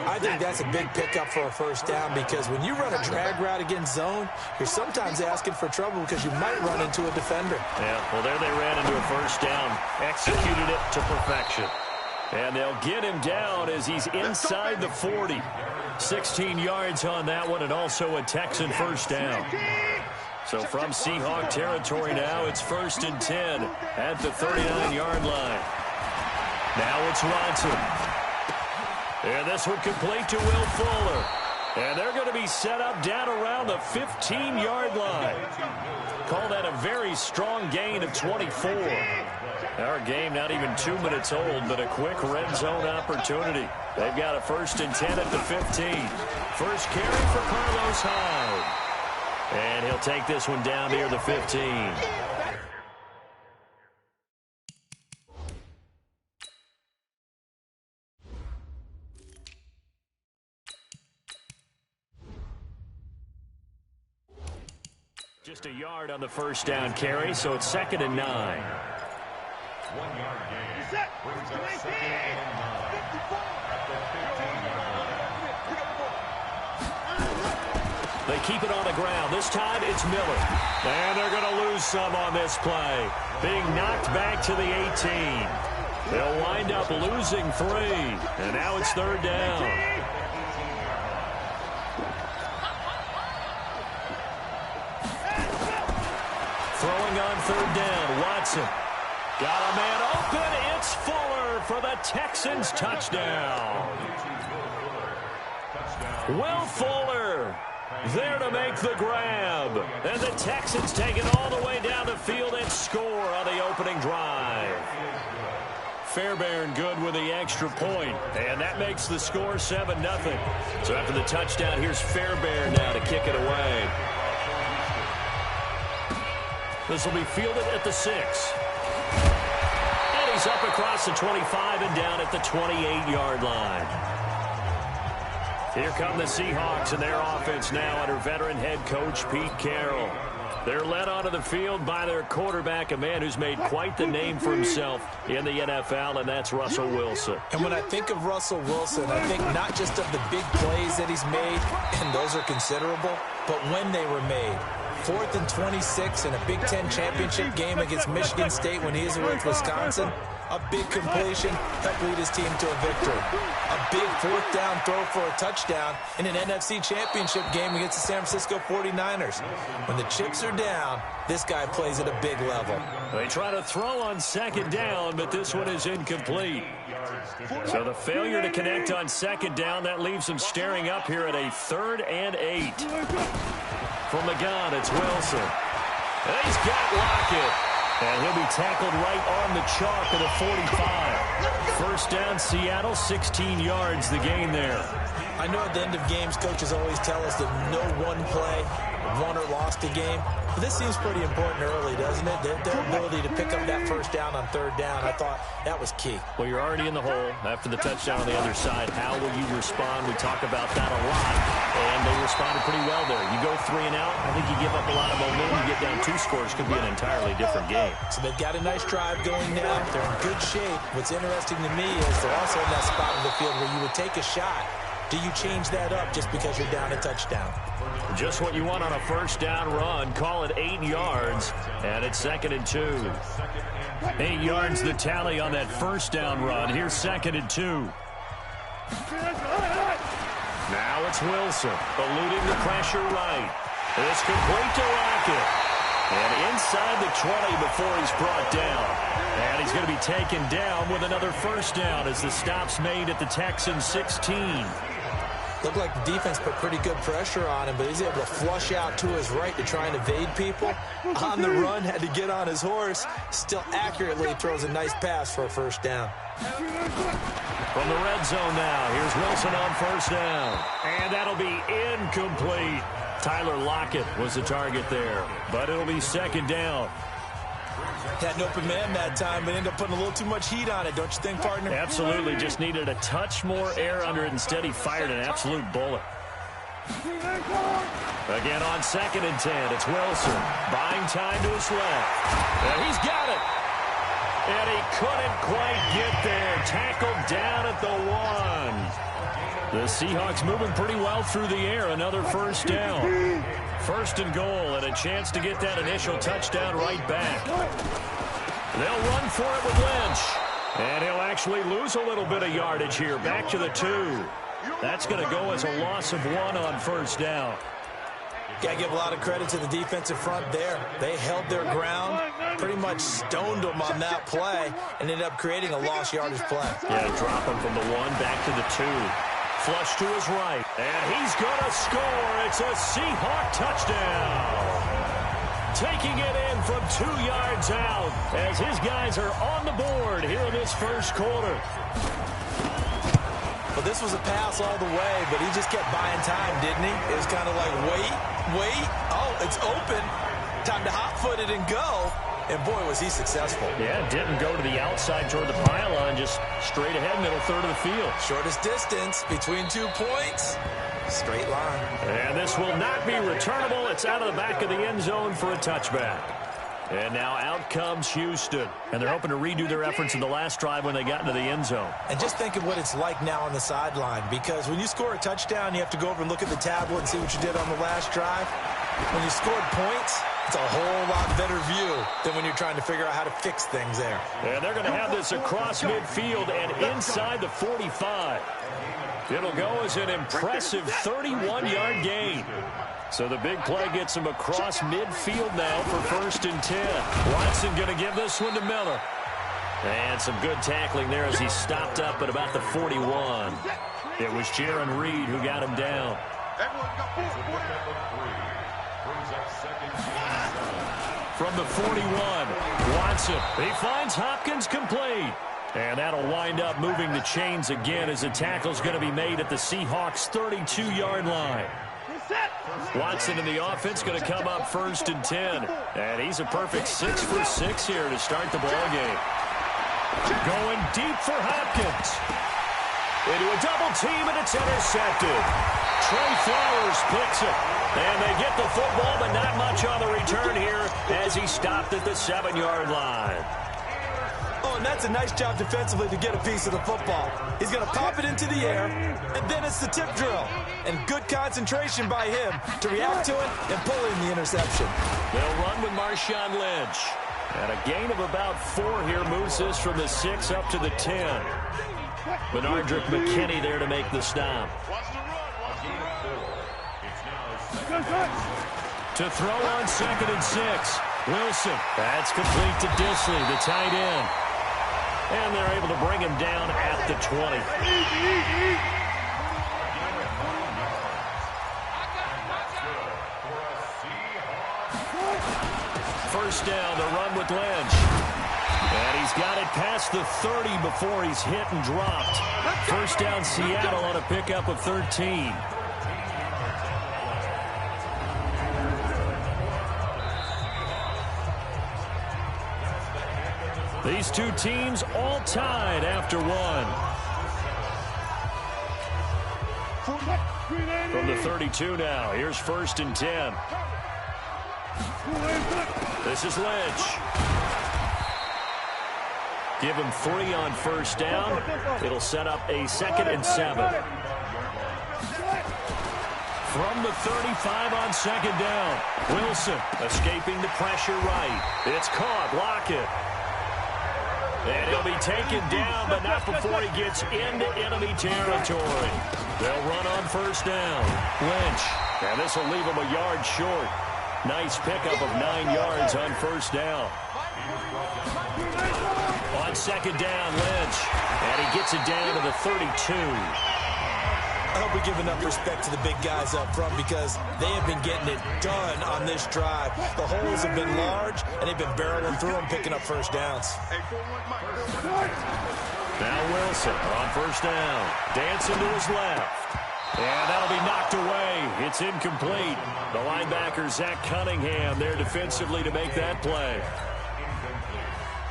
I think that's a big pickup for a first down because when you run a drag route against zone, you're sometimes asking for trouble because you might run into a defender. Yeah, well, there they ran into a first down, executed it to perfection. And they'll get him down as he's inside the 40. 16 yards on that one, and also a Texan first down. So from Seahawk territory now, it's 1st and 10 at the 39-yard line. Now it's Watson. And this one complete to Will Fuller. And they're going to be set up down around the 15-yard line. Call that a very strong gain of 24. Our game not even 2 minutes old, but a quick red zone opportunity. They've got a 1st and 10 at the 15. First carry for Carlos Hyde. And he'll take this one down near the 15. Just a yard on the first down carry, so it's 2nd and 9. 1 yard gain. Brings up 2nd and 9. They keep it on the ground. This time it's Miller. And they're going to lose some on this play. Being knocked back to the 18. They'll wind up losing 3. And now it's 3rd down. Throwing on 3rd down, Watson. Got a man open. It's Fuller for the Texans touchdown. Will Fuller there to make the grab. And the Texans take it all the way down the field and score on the opening drive. Fairbairn good with the extra point. And that makes the score 7-0. So after the touchdown, here's Fairbairn now to kick it away. This will be fielded at the 6. And he's up across the 25 and down at the 28-yard line. Here come the Seahawks and their offense now under veteran head coach Pete Carroll. They're led onto the field by their quarterback, a man who's made quite the name for himself in the NFL, and that's Russell Wilson. And when I think of Russell Wilson, I think not just of the big plays that he's made, and those are considerable, but when they were made. 4th and 26 in a Big Ten championship game against Michigan State when he was with Wisconsin. A big completion helped lead his team to a victory. A big 4th down throw for a touchdown in an NFC championship game against the San Francisco 49ers. When the chips are down, this guy plays at a big level. They try to throw on 2nd down, but this one is incomplete. So the failure to connect on 2nd down, that leaves them staring up here at a 3rd and 8. From the gun, it's Wilson. And he's got Lockett. And he'll be tackled right on the chalk at a 45. 1st down, Seattle, 16 yards, the gain there. I know at the end of games, coaches always tell us that no one play won or lost a game. But this seems pretty important early, doesn't it? Their ability to pick up that 1st down on 3rd down, I thought that was key. Well, you're already in the hole after the touchdown on the other side. How will you respond? We talk about that a lot, and they responded pretty well there. You go 3 and out, I think you give up a lot of momentum. You get down 2 scores, could be an entirely different game. So they've got a nice drive going now. They're in good shape. What's interesting to me is they're also in that spot of the field where you would take a shot. Do you change that up just because you're down a touchdown? Just what you want on a 1st down run. Call it 8 yards, and it's 2nd and 2. 8 yards the tally on that 1st down run. Here's 2nd and 2. Now it's Wilson, eluding the pressure right. It's complete to Lockett. And inside the 20 before he's brought down. And he's going to be taken down with another 1st down as the stop's made at the Texans 16. Looked like the defense put pretty good pressure on him, but he's able to flush out to his right to try and evade people. On the run, had to get on his horse. Still accurately throws a nice pass for a 1st down. From the red zone now, here's Wilson on 1st down. And that'll be incomplete. Tyler Lockett was the target there, but it'll be 2nd down. Had an open man that time, but ended up putting a little too much heat on it, don't you think, partner? Absolutely. Just needed a touch more air under it. Instead, he fired an absolute bullet. Again on 2nd and 10. It's Wilson. Buying time to his left. And he's got it. And he couldn't quite get there. Tackled down at the 1. The Seahawks moving pretty well through the air. Another 1st down. 1st and goal, and a chance to get that initial touchdown right back. They'll run for it with Lynch. And he'll actually lose a little bit of yardage here. Back to the 2. That's going to go as a loss of 1 on 1st down. Got to give a lot of credit to the defensive front there. They held their ground, pretty much stoned them on that play, and ended up creating a lost yardage play. Yeah, drop him from the 1 back to the 2. Flush to his right, and he's going to score. It's a Seahawk touchdown. Taking it in from 2 yards out as his guys are on the board here in this first quarter. Well, this was a pass all the way, but he just kept buying time, didn't he? It was kind of like, wait. Oh, it's open. Time to hot-foot it and go. And, boy, was he successful. Yeah, didn't go to the outside toward the pylon, just straight ahead, middle third of the field. Shortest distance between 2 points. Straight line. And this will not be returnable. It's out of the back of the end zone for a touchback. And now out comes Houston. And they're hoping to redo their efforts in the last drive when they got into the end zone. And just think of what it's like now on the sideline, because when you score a touchdown, you have to go over and look at the tablet and see what you did on the last drive. When you scored points, it's a whole lot better view than when you're trying to figure out how to fix things there. And they're going to have this across midfield and inside the 45. It'll go as an impressive 31-yard gain. So the big play gets him across midfield now for 1st and 10. Watson going to give this one to Miller. And some good tackling there as he stopped up at about the 41. It was Jaron Reed who got him down. From the 41, Watson. He finds Hopkins complete. And that'll wind up moving the chains again as the tackle's going to be made at the Seahawks' 32-yard line. Watson in the offense going to come up 1st and 10. And he's a perfect 6 for 6 here to start the ball game. Going deep for Hopkins. Into a double team, and it's intercepted. Trey Flowers picks it. And they get the football, but not much on the return here as he stopped at the 7-yard line. Oh, and that's a nice job defensively to get a piece of the football. He's going to pop it into the air, and then it's the tip drill. And good concentration by him to react to it and pull in the interception. They'll run with Marshawn Lynch. And a gain of about 4 here moves this from the 6 up to the 10. Benardrick McKinney there to make the stop. To throw on 2nd and 6. Wilson. That's complete to Disley, the tight end. And they're able to bring him down at the 20. First down, the run with Lynch. And he's got it past the 30 before he's hit and dropped. First down, Seattle on a pickup of 13. These two teams all tied after 1. From the 32 now, here's 1st and 10. This is Lynch. Give him 3 on first down. It'll set up a 2nd and 7. From the 35 on 2nd down. Wilson escaping the pressure right. It's caught. Lockett. And he'll be taken down, but not before he gets into enemy territory. They'll run on first down. Lynch. And this will leave him a yard short. Nice pickup of 9 yards on first down. On 2nd down, Lynch. And he gets it down to the 32. I hope we give enough respect to the big guys up front because they have been getting it done on this drive. The holes have been large, and they've been barreling through them, picking up first downs. Now Wilson on first down. Dancing to his left. And that'll be knocked away. It's incomplete. The linebacker, Zach Cunningham, there defensively to make that play.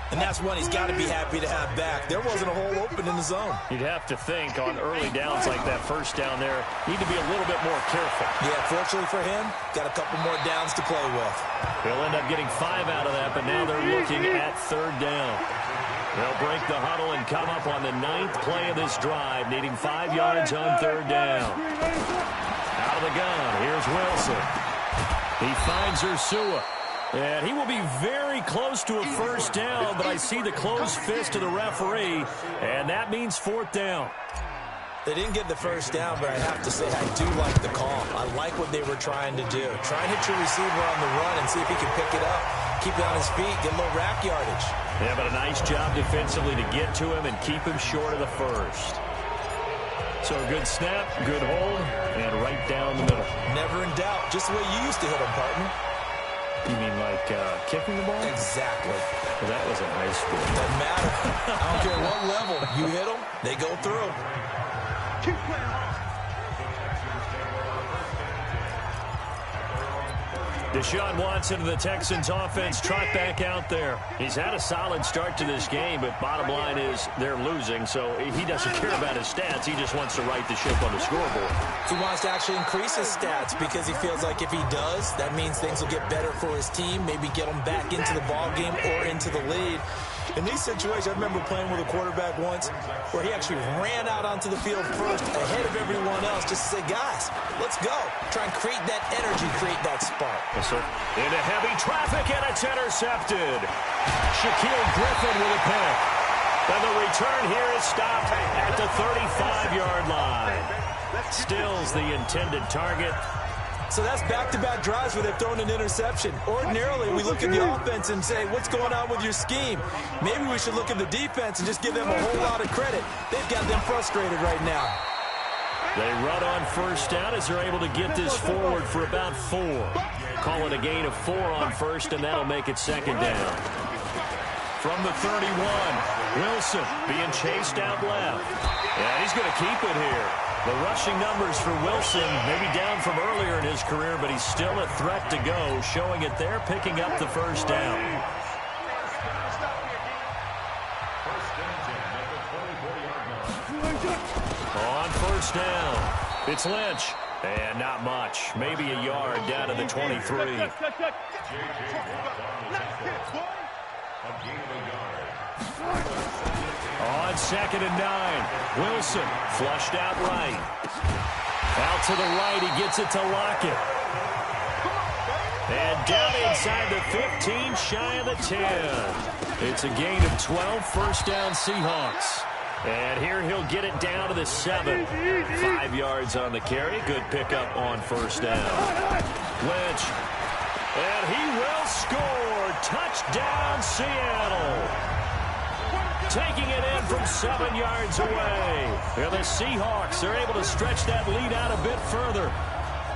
And that's one he's got to be happy to have back. There wasn't a hole open in the zone. You'd have to think on early downs like that first down there, need to be a little bit more careful. Yeah, fortunately for him, got a couple more downs to play with. They'll end up getting 5 out of that, but now they're looking at 3rd down. They'll break the huddle and come up on the 9th play of this drive, needing 5 yards on 3rd down. Out of the gun, here's Wilson. He finds Ursua. And he will be very close to a first down, but I see the closed fist of the referee, and that means 4th down. They didn't get the first down, but I have to say I do like the call. I like what they were trying to do. Try and hit your receiver on the run and see if he can pick it up, keep it on his feet, get a little rack yardage. Yeah, but a nice job defensively to get to him and keep him short of the first. So a good snap, good hold, and right down the middle. Never in doubt. Just the way you used to hit them, partner. You mean like kicking the ball? Exactly. Well, that was in high school. Doesn't matter. I don't care what level. You hit them, they go through. Deshaun Watson of the Texans offense trot back out there. He's had a solid start to this game, but bottom line is they're losing, so he doesn't care about his stats. He just wants to right the ship on the scoreboard. He wants to actually increase his stats because he feels like if he does, that means things will get better for his team, maybe get them back into the ball game or into the lead. In these situations, I remember playing with a quarterback once where he actually ran out onto the field first ahead of everyone else just to say, guys, let's go. Try and create that energy, create that spark. Yes, sir. Into heavy traffic, and it's intercepted. Shaquille Griffin with a pick. And the return here is stopped at the 35-yard line. Stills the intended target. So that's back-to-back drives where they've thrown an interception. Ordinarily, we look at the offense and say, what's going on with your scheme? Maybe we should look at the defense and just give them a whole lot of credit. They've got them frustrated right now. They run on first down as they're able to get this forward for about 4. Call it a gain of 4 on first, and that'll make it second down. From the 31, Wilson being chased out left. Yeah, he's going to keep it here. The rushing numbers for Wilson, maybe down from earlier in his career, but he's still a threat to go, showing it there, picking up the first down. On first down, it's Lynch. And not much, maybe a yard down to the 23. On 2nd and 9, Wilson flushed out right. Out to the right, he gets it to Lockett. And down inside the 15, shy of the 10. It's a gain of 12, first down Seahawks. And here he'll get it down to the 7. 5 yards on the carry. Good pickup on first down. Lynch. And he will score. Touchdown, Seattle. Taking it in from 7 yards away. And the Seahawks are able to stretch that lead out a bit further.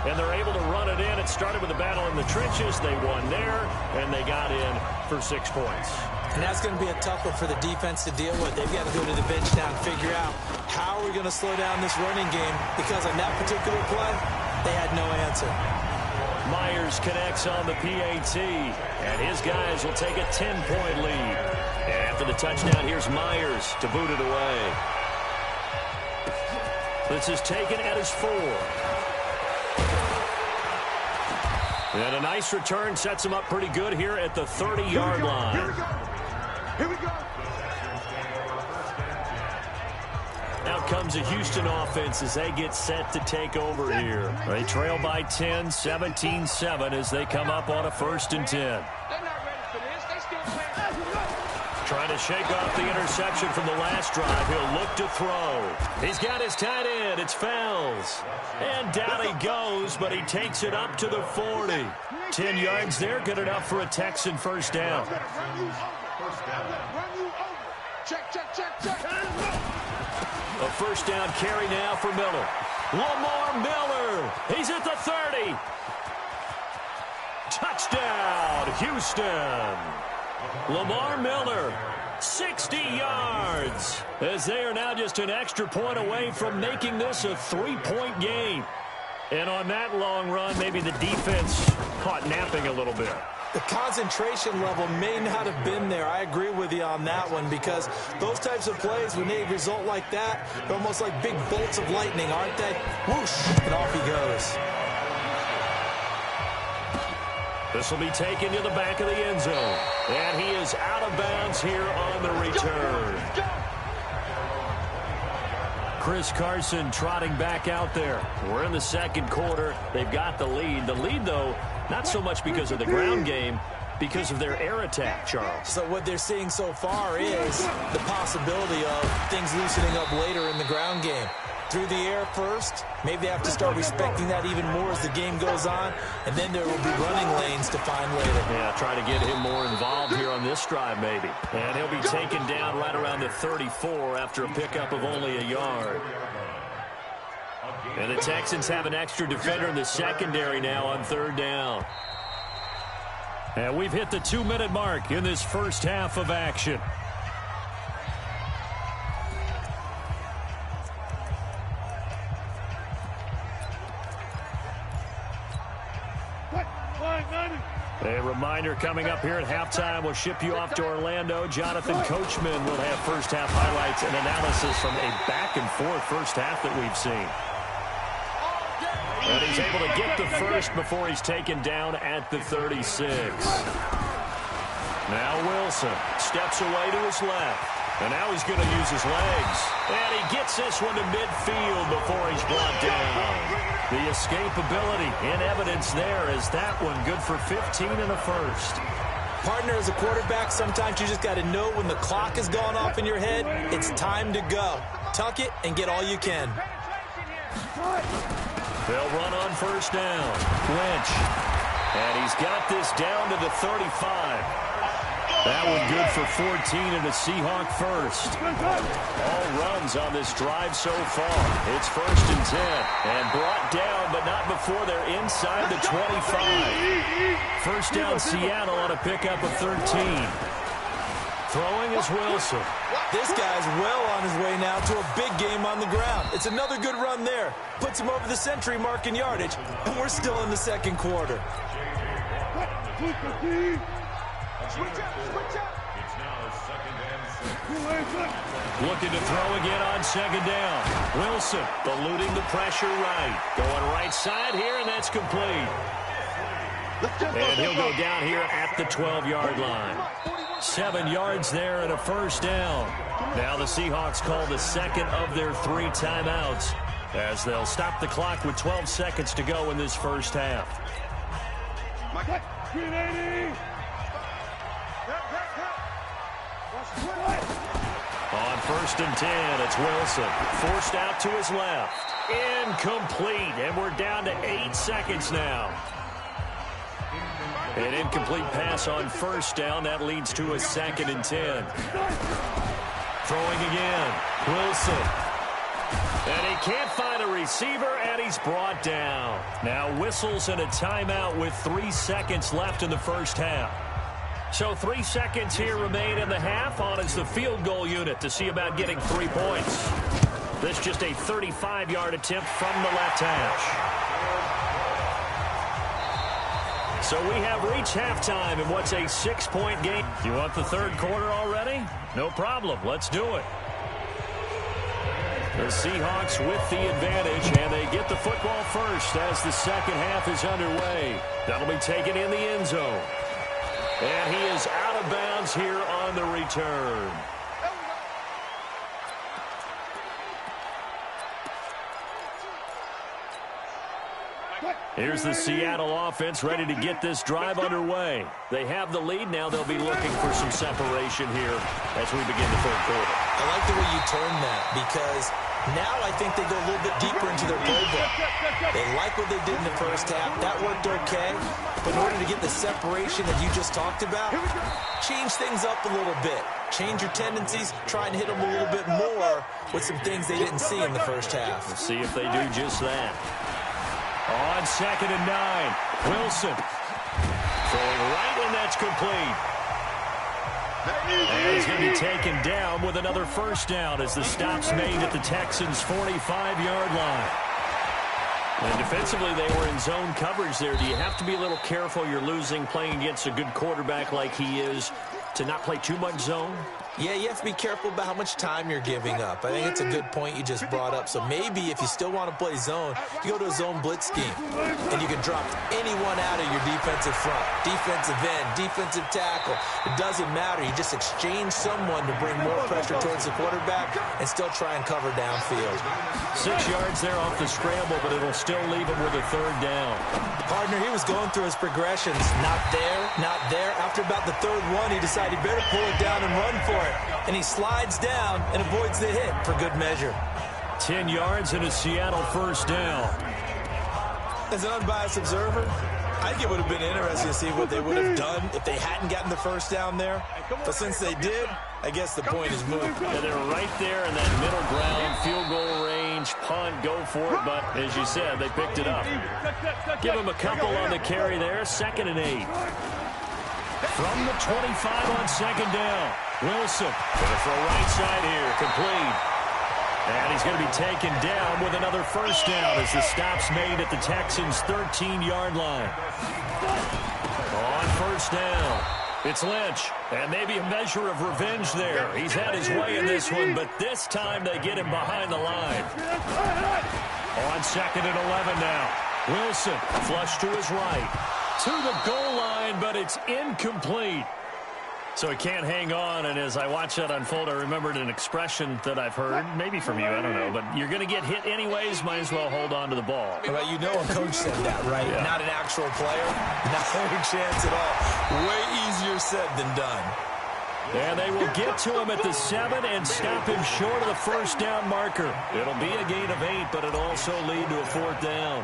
And they're able to run it in. It started with a battle in the trenches. They won there, and they got in for 6 points. And that's going to be a tough one for the defense to deal with. They've got to go to the bench now and figure out how are we going to slow down this running game, because on that particular play, they had no answer. Myers connects on the PAT, and his guys will take a 10-point lead. And after the touchdown, here's Myers to boot it away. This is taken at his 4. And a nice return sets him up pretty good here at the 30-yard line. Here we go. Here we go. Out comes the Houston offense as they get set to take over here. They trail by 10, 17-7 as they come up on a 1st and 10. They're not ready for this. They still playing. Trying to shake off the interception from the last drive. He'll look to throw. He's got his tight end. It's Fells. And down he goes, but he takes it up to the 40. 10 yards there, good enough for a Texan first down. Check, check, check, check. A first down carry now for Miller. Lamar Miller. He's at the 30. Touchdown, Houston. Lamar Miller, 60 yards, as they are now just an extra point away from making this a 3-point game. And on that long run, maybe the defense caught napping a little bit. The concentration level may not have been there. I agree with you on that one, because those types of plays, when they result like that, they're almost like big bolts of lightning, aren't they? Whoosh, and off he goes. This will be taken to the back of the end zone. And he is out of bounds here on the return. Chris Carson trotting back out there. We're in the 2nd quarter. They've got the lead. The lead, though, not so much because of the ground game, because of their air attack, Charles. So what they're seeing so far is the possibility of things loosening up later in the ground game. Through the air first, maybe they have to start respecting that even more as the game goes on, and then there will be running lanes to find later. Yeah, try to get him more involved here on this drive maybe. And he'll be taken down right around the 34 after a pickup of only a yard. And the Texans have an extra defender in the secondary now on third down. And we've hit the 2-minute mark in this first half of action. A reminder coming up here at halftime, we'll ship you off to Orlando. Jonathan Coachman will have first half highlights and analysis from a back-and-forth first half that we've seen. And he's able to get the first before he's taken down at the 36. Now Wilson steps away to his left. And now he's going to use his legs. And he gets this one to midfield before he's brought down. The escapability in evidence there as that one good for 15 and a first. Partner, as a quarterback, sometimes you just got to know when the clock has gone off in your head, it's time to go. Tuck it and get all you can. They'll run on first down. Lynch. And he's got this down to the 35. That one good for 14 and a Seahawk first. All runs on this drive so far. It's 1st and 10. And brought down, but not before they're inside the 25. First down Seattle on a pickup of 13. Throwing is Wilson. This guy's well on his way now to a big game on the ground. It's another good run there. Puts him over the century mark in yardage, and we're still in the second quarter. It's now 2nd and 6. Looking to throw again on second down. Wilson eluding the pressure right. Going right side here, and that's complete. And he'll go down here at the 12-yard line. 7 yards there and a first down. Now the Seahawks call the second of their 3 timeouts as they'll stop the clock with 12 seconds to go in this first half. On 1st and 10, it's Wilson. Forced out to his left. Incomplete, and we're down to 8 seconds now. An incomplete pass on first down. That leads to a 2nd and 10. Throwing again. Wilson. And he can't find a receiver, and he's brought down. Now whistles and a timeout with 3 seconds left in the first half. So 3 seconds here remain in the half. On is the field goal unit to see about getting 3 points. This just a 35-yard attempt from the left hash. So we have reached halftime in what's a 6-point game. You want the third quarter already? No problem. Let's do it. The Seahawks with the advantage, and they get the football first as the second half is underway. That'll be taken in the end zone. And he is out of bounds here on the return. Here's the Seattle offense ready to get this drive underway. They have the lead. Now they'll be looking for some separation here as we begin the third quarter. I like the way you turn that because now I think they go a little bit deeper into their playbook. They like what they did in the first half. That worked okay. But in order to get the separation that you just talked about, change things up a little bit. Change your tendencies. Try and hit them a little bit more with some things they didn't see in the first half. Let's see if they do just that. On 2nd and 9, Wilson throwing right, and that's complete. And he's going to be taken down with another first down as the stop's made at the Texans' 45-yard line. And defensively, they were in zone coverage there. Do you have to be a little careful? You're losing playing against a good quarterback like he is to not play too much zone? Yeah, you have to be careful about how much time you're giving up. I think it's a good point you just brought up. So maybe if you still want to play zone, you go to a zone blitz scheme, and you can drop anyone out of your defensive front, defensive end, defensive tackle. It doesn't matter. You just exchange someone to bring more pressure towards the quarterback and still try and cover downfield. 6 yards there off the scramble, but it'll still leave him with a 3rd down. Partner, he was going through his progressions. Not there, not there. After about the 3rd one, he decided he better pull it down and run for it. And he slides down and avoids the hit for good measure. 10 yards and a Seattle 1st down. As an unbiased observer, I think it would have been interesting to see what they would have done if they hadn't gotten the 1st down there. But since they did, I guess the point is moved. Yeah, they're right there in that middle ground, field goal range, punt, go for it. But as you said, they picked it up. Give them a couple on the carry there, 2nd and 8. From the 25 on 2nd down. Wilson going to throw right side here, complete. And he's going to be taken down with another 1st down as the stop's made at the Texans' 13-yard line. On 1st down, it's Lynch. And maybe a measure of revenge there. He's had his way in this one, but this time they get him behind the line. On 2nd and 11 now. Wilson flush to his right. To the goal line, but it's incomplete. So he can't hang on, and as I watch that unfold, I remembered an expression that I've heard, maybe from you, I don't know, but you're going to get hit anyways, might as well hold on to the ball. Well, you know a coach said that, right? Yeah. Not an actual player. Not a chance at all. Way easier said than done. And they will get to him at the 7 and stop him short of the 1st down marker. It'll be a gain of 8, but it'll also lead to a 4th down.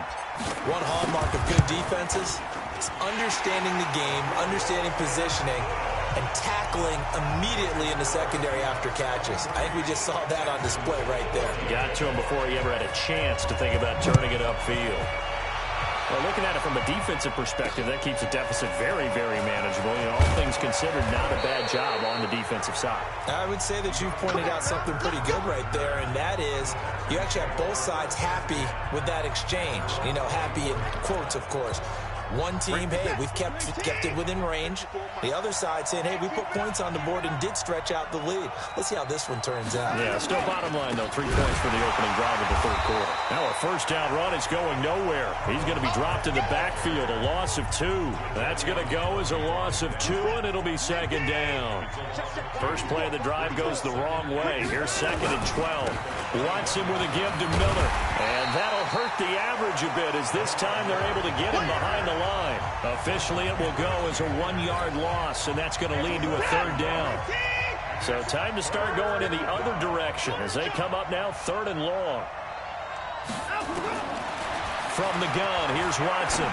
One hallmark of good defenses is understanding the game, understanding positioning, and tackling immediately in the secondary after catches. I think we just saw that on display right there. Got to him before he ever had a chance to think about turning it upfield. Well, looking at it from a defensive perspective, that keeps the deficit very, very manageable. You know, all things considered, not a bad job on the defensive side. I would say that you've pointed out something pretty good right there, and that is you actually have both sides happy with that exchange. You know, happy in quotes, of course. One team, hey, we've kept it within range. The other side saying, hey, we put points on the board and did stretch out the lead. Let's see how this one turns out. Yeah, still bottom line, though. 3 points for the opening drive of the 3rd quarter. Now a 1st down run is going nowhere. He's going to be dropped in the backfield, a loss of 2. That's going to go as a loss of 2, and it'll be 2nd down. First play of the drive goes the wrong way. Here's 2nd and 12. Watson with a give to Miller. And that'll hurt the average a bit as this time they're able to get him behind the line. Officially, it will go as a 1-yard loss, and that's going to lead to a 3rd down. So time to start going in the other direction as they come up now 3rd and long. From the gun, here's Watson.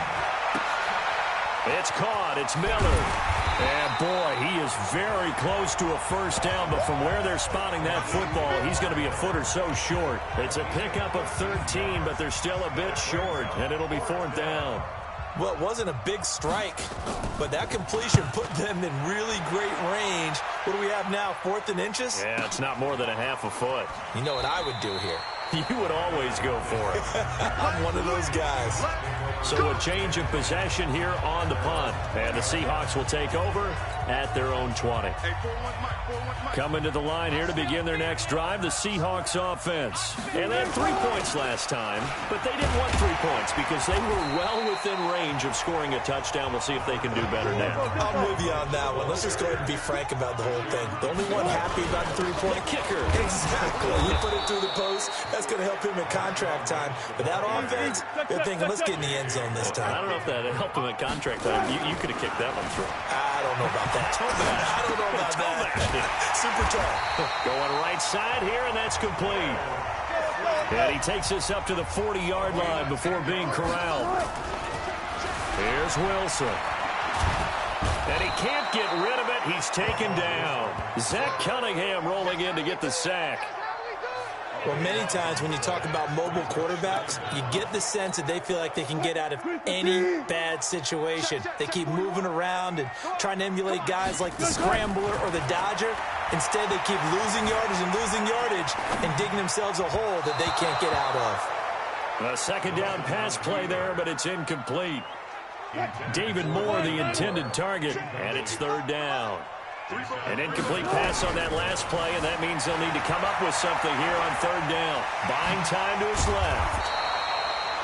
It's caught. It's Miller. And, boy, he is very close to a 1st down, but from where they're spotting that football, he's going to be a foot or so short. It's a pickup of 13, but they're still a bit short, and it'll be 4th down. Well, it wasn't a big strike, but that completion put them in really great range. What do we have now, 4th and inches? Yeah, it's not more than a half a foot. You know what I would do here? You would always go for it. I'm one of those guys. So a change of possession here on the punt. And the Seahawks will take over at their own 20. Coming to the line here to begin their next drive, the Seahawks offense. And they had 3 points last time, but they didn't want 3 points because they were well within range of scoring a touchdown. We'll see if they can do better now. I'm with you on that one. Let's just go ahead and be frank about the whole thing. The only one happy about the 3-point kicker. Exactly. You put it through the post. That's going to help him in contract time. But that offense, they're thinking, let's get in the end zone this time. I don't know if that helped him in contract time. You could have kicked that one through. I don't know about that. I don't know about that. Super tall. Going right side here, and that's complete. And he takes us up to the 40-yard line before being corralled. Here's Wilson. And he can't get rid of it. He's taken down. Zach Cunningham rolling in to get the sack. Well, many times when you talk about mobile quarterbacks, you get the sense that they feel like they can get out of any bad situation. They keep moving around and trying to emulate guys like the Scrambler or the Dodger. Instead, they keep losing yardage and digging themselves a hole that they can't get out of. A 2nd down pass play there, but it's incomplete. David Moore, the intended target, and it's 3rd down. An incomplete pass on that last play, and that means they'll need to come up with something here on third down. Buying time to his left.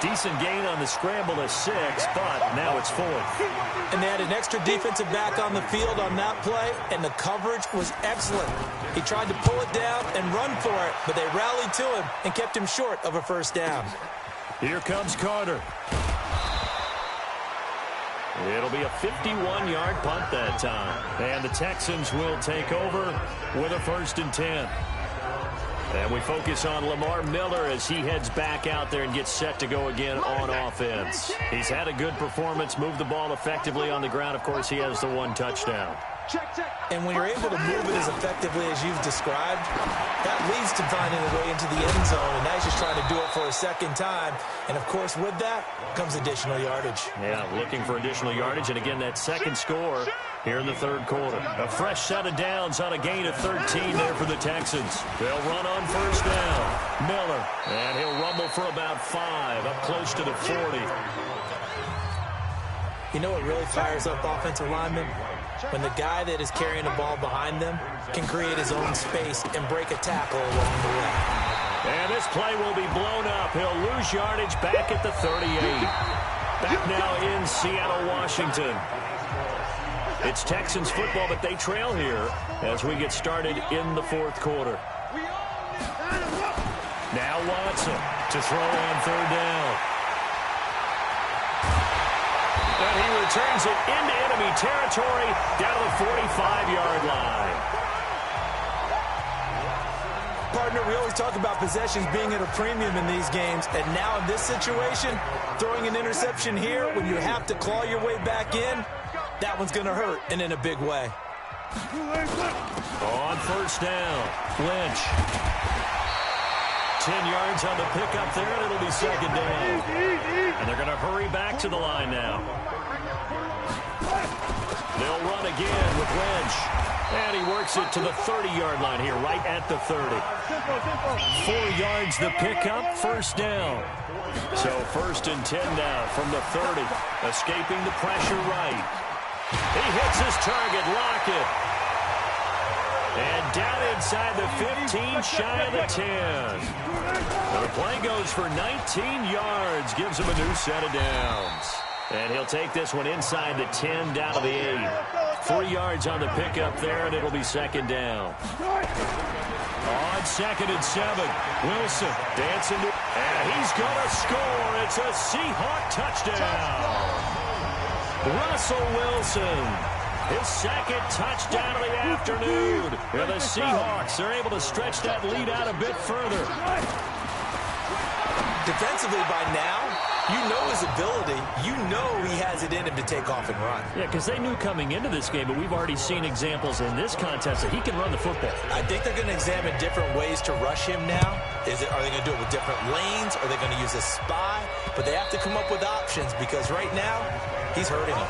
Decent gain on the scramble to 6, but now it's 4th. And they had an extra defensive back on the field on that play, and the coverage was excellent. He tried to pull it down and run for it, but they rallied to him and kept him short of a first down. Here comes Carter. It'll be a 51-yard punt that time. And the Texans will take over with a 1st and 10. And we focus on Lamar Miller as he heads back out there and gets set to go again on offense. He's had a good performance, moved the ball effectively on the ground. Of course, he has the 1 touchdown. And when you're able to move it as effectively as you've described, that leads to finding a way into the end zone, and now he's just trying to do it for a second time. And, of course, with that comes additional yardage. Yeah, looking for additional yardage, and again, that second score here in the third quarter. A fresh set of downs on a gain of 13 there for the Texans. They'll run on first down. Miller, and he'll rumble for about 5, up close to the 40. You know what really fires up offensive linemen? When the guy that is carrying the ball behind them can create his own space and break a tackle along the way. And this play will be blown up. He'll lose yardage back at the 38. Back now in Seattle, Washington. It's Texans football, but they trail here as we get started in the fourth quarter. Now Watson to throw on third down. And he returns it into enemy territory down to the 45-yard line. Partner, we always talk about possessions being at a premium in these games, and now in this situation, throwing an interception here when you have to claw your way back in, that one's going to hurt, and in a big way. On first down, Lynch. 10 yards on the pickup there, and it'll be second down. And they're going to hurry back to the line now. They'll run again with Lynch. And he works it to the 30-yard line here, right at the 30. 4 yards the pickup, first down. So 1st and 10 now from the 30. Escaping the pressure right. He hits his target, Lockett. And down inside the 15, shy of the 10. Now the play goes for 19 yards, gives him a new set of downs. And he'll take this one inside the 10, down to the 8. 3 yards on the pickup there, and it'll be second down. On 2nd and 7, Wilson dancing to, and he's going to score. It's a Seahawk touchdown. Russell Wilson, his 2nd touchdown of the afternoon. And the Seahawks are able to stretch that lead out a bit further. Defensively by now, you know his ability. You know he has it in him to take off and run. Yeah, because they knew coming into this game, but we've already seen examples in this contest that he can run the football. I think they're going to examine different ways to rush him now. Are they going to do it with different lanes? Are they going to use a spy? But they have to come up with options because right now, he's hurting them.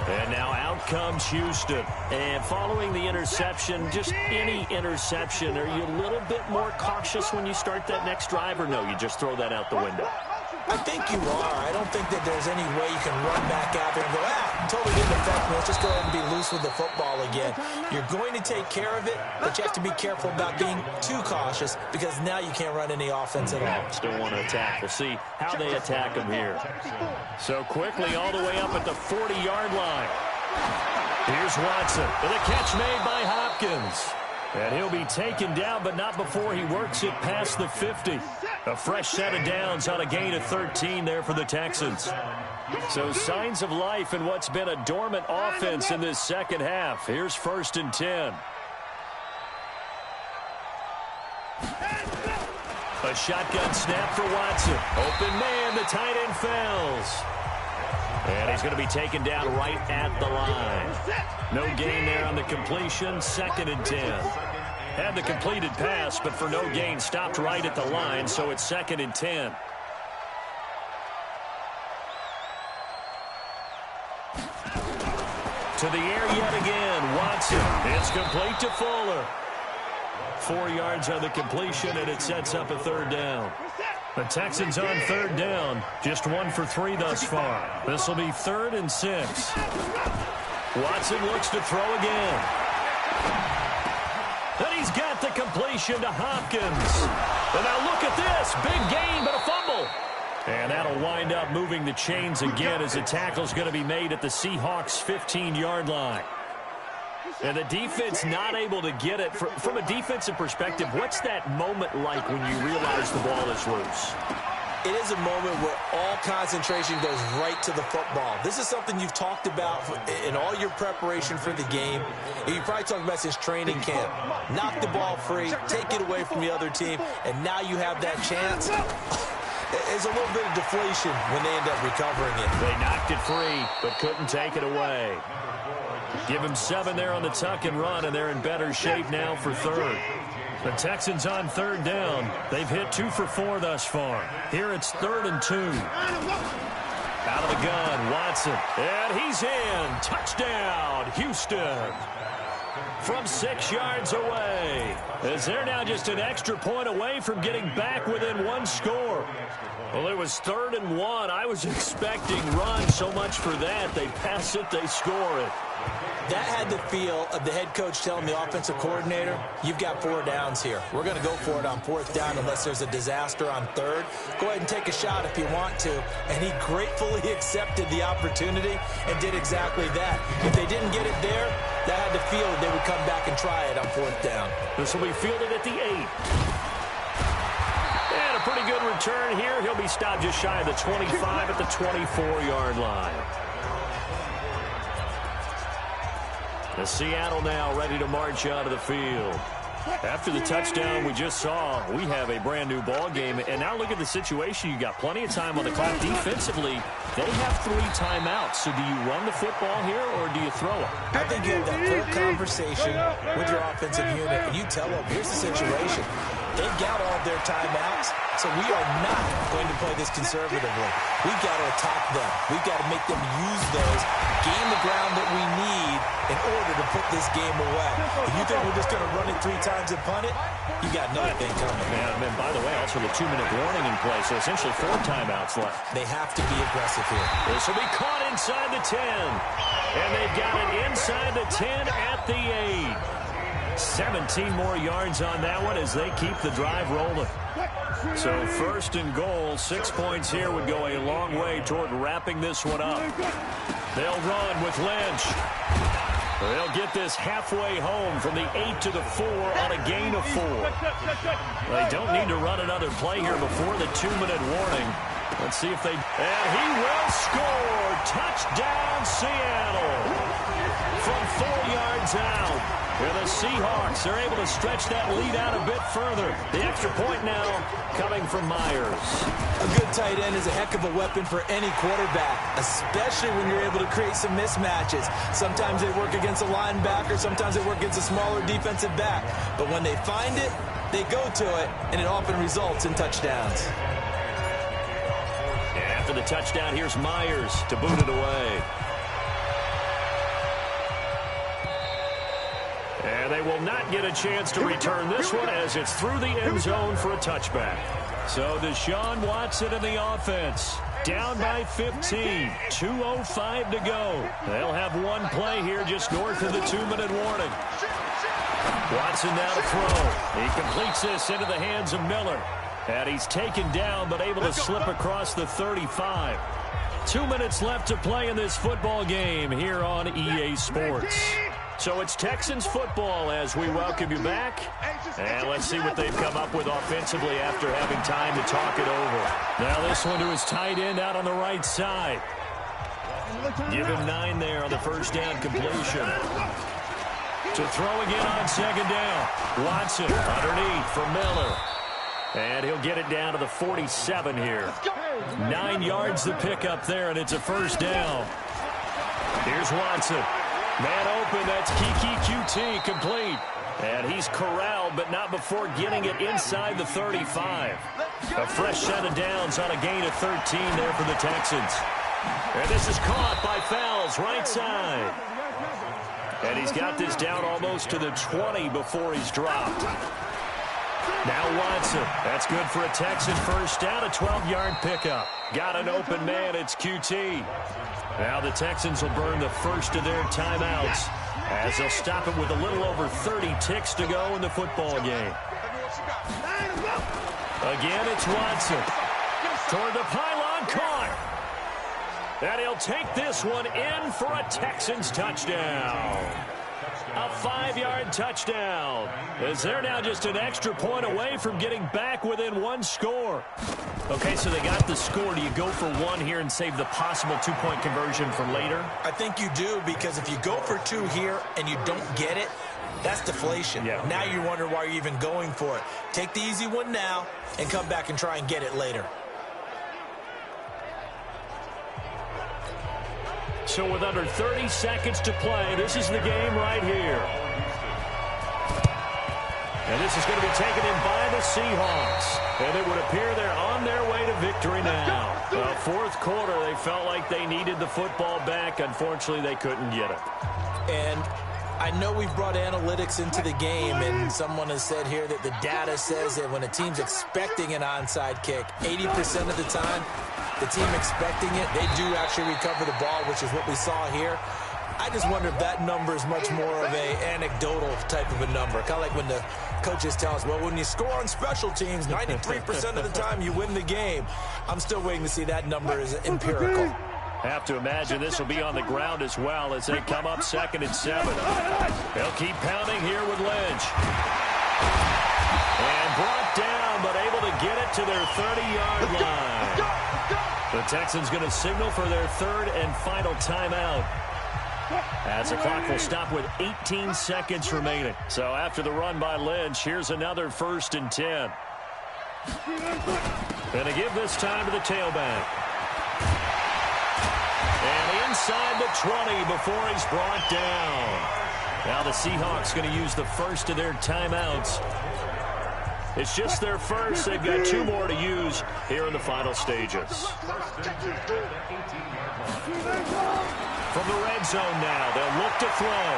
And now out comes Houston. And following the interception, just any interception, are you a little bit more cautious when you start that next drive, or no, you just throw that out the window? I think you are. I don't think that there's any way you can run back out there and go, totally didn't affect me. Let's just go ahead and be loose with the football again. You're going to take care of it, but you have to be careful about being too cautious because now you can't run any offense at all. Still want to attack. We'll see how they attack them here. So quickly all the way up at the 40-yard line. Here's Watson with a catch made by Hopkins. And he'll be taken down, but not before he works it past the 50. A fresh set of downs on a gain of 13 there for the Texans. So signs of life in what's been a dormant offense in this second half. Here's 1st and 10. A shotgun snap for Watson. Open man, the tight end fails. And he's going to be taken down right at the line. No gain there on the completion. 2nd and 10. Had the completed pass, but for no gain, stopped right at the line, so it's 2nd and 10. To the air yet again, Watson. It's complete to Fuller. 4 yards on the completion, and it sets up a 3rd down. The Texans on 3rd down, just 1 for 3 thus far. This will be 3rd and 6. Watson looks to throw again. And he's got the completion to Hopkins. And now look at this. Big gain, but a fumble. And that'll wind up moving the chains again as the tackle's going to be made at the Seahawks' 15-yard line. And the defense not able to get it. From a defensive perspective, what's that moment like when you realize the ball is loose? It is a moment where all concentration goes right to the football. This is something you've talked about in all your preparation for the game. You probably talked about since training camp. Knock the ball free, take it away from the other team, and now you have that chance. There's a little bit of deflation when they end up recovering it. They knocked it free, but couldn't take it away. Give him 7 there on the tuck and run, and they're in better shape now for third. The Texans on third down. They've hit 2 for 4 thus far. Here it's 3rd and 2. Out of the gun, Watson. And he's in. Touchdown, Houston. From 6 yards away. As they're now just an extra point away from getting back within 1 score. Well, it was 3rd and 1. I was expecting run, so much for that. They pass it, they score it. That had the feel of the head coach telling the offensive coordinator, you've got 4 downs here. We're going to go for it on 4th down unless there's a disaster on 3rd. Go ahead and take a shot if you want to. And he gratefully accepted the opportunity and did exactly that. If they didn't get it there, that had the feel that they would come back and try it on 4th down. This will be fielded at the 8. And a pretty good return here. He'll be stopped just shy of the 25 at the 24-yard line. The Seattle now ready to march out of the field. After the touchdown we just saw, we have a brand-new ball game. And now look at the situation. You got plenty of time on the clock. Defensively, they have 3 timeouts. So do you run the football here or do you throw it? I think you have that full conversation with your offensive unit, and you tell them, here's the situation. They've got all of their timeouts, so we are not going to play this conservatively. We've got to attack them. We've got to make them use those, gain the ground that we need in order to put this game away. If you think we're just going to run it 3 times and punt it, you got another thing coming. And by the way, also the 2-minute warning in play, so essentially 4 timeouts left. They have to be aggressive here. This will be caught inside the 10. And they've got it inside the 10 at the 8. 17 more yards on that one as they keep the drive rolling. So 1st and goal, 6 points here would go a long way toward wrapping this one up. They'll run with Lynch. They'll get this halfway home from the 8 to the 4 on a gain of 4. They don't need to run another play here before the 2-minute warning. Let's see if they... And he will score! Touchdown, Seattle! From 4 yards out. And the Seahawks are able to stretch that lead out a bit further. The extra point now coming from Myers. A good tight end is a heck of a weapon for any quarterback, especially when you're able to create some mismatches. Sometimes they work against a linebacker, sometimes they work against a smaller defensive back. But when they find it, they go to it, and it often results in touchdowns. After the touchdown, here's Myers to boot it away. And they will not get a chance to return this one as it's through the end zone for a touchback. So Deshaun Watson in the offense. Down by 15. 2:05 to go. They'll have one play here just north of the 2-minute warning. Watson now to throw. He completes this into the hands of Miller. And he's taken down but able to slip across the 35. 2 minutes left to play in this football game here on EA Sports. So it's Texans football as we welcome you back. And let's see what they've come up with offensively after having time to talk it over. Now this one to his tight end out on the right side. Give him 9 there on the 1st down completion. To throw again on 2nd down. Watson underneath for Miller. And he'll get it down to the 47 here. 9 yards to pick up there, and it's a 1st down. Here's Watson. Man open, that's Kiki QT complete. And he's corralled, but not before getting it inside the 35. A fresh set of downs on a gain of 13 there for the Texans. And this is caught by Fowles, right side. And he's got this down almost to the 20 before he's dropped. Now Watson. That's good for a Texan first down, a 12-yard pickup. Got an open man. It's QT. Now the Texans will burn the first of their timeouts as they'll stop it with a little over 30 ticks to go in the football game. Again, it's Watson. Toward the pylon, caught. And he'll take this one in for a Texans touchdown. A 5-yard touchdown, as they're now just an extra point away from getting back within one score. Okay, so they got the score. Do you go for one here and save the possible two-point conversion for later? I think you do, because if you go for two here and you don't get it, that's deflation. Yeah. Now you wonder why you're even going for it. Take the easy one now and come back and try and get it later. So with under 30 seconds to play, this is the game right here. And this is going to be taken in by the Seahawks. And it would appear they're on their way to victory now. Fourth quarter, they felt like they needed the football back. Unfortunately, they couldn't get it. And I know we've brought analytics into the game, and someone has said here that the data says that when a team's expecting an onside kick, 80% of the time, the team expecting it, they do actually recover the ball, which is what we saw here. I just wonder if that number is much more of a anecdotal type of a number. Kind of like when the coaches tell us, well, when you score on special teams, 93% of the time you win the game. I'm still waiting to see that number is empirical. Have to imagine this will be on the ground as well as they come up 2nd and 7. They'll keep pounding here with Lynch. And brought down, but able to get it to their 30-yard line. The Texans going to signal for their third and final timeout, as the clock will stop with 18 seconds remaining. So after the run by Lynch, here's another 1st and 10. And to give this time to the tailback. And inside the 20 before he's brought down. Now the Seahawks going to use the first of their timeouts. It's just their first. They've got 2 more to use here in the final stages. From the red zone now, they'll look to throw.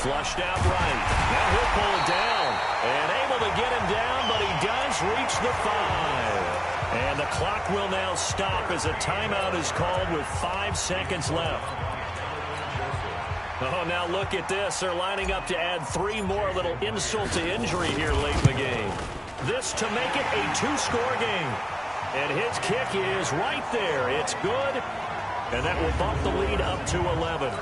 Flushed out right. Now he'll pull it down. And able to get him down, but he does reach the 5. And the clock will now stop as a timeout is called with 5 seconds left. Oh, now look at this. They're lining up to add 3 more, little insult to injury here late in the game. This to make it a 2-score game. And his kick is right there. It's good. And that will bump the lead up to 11.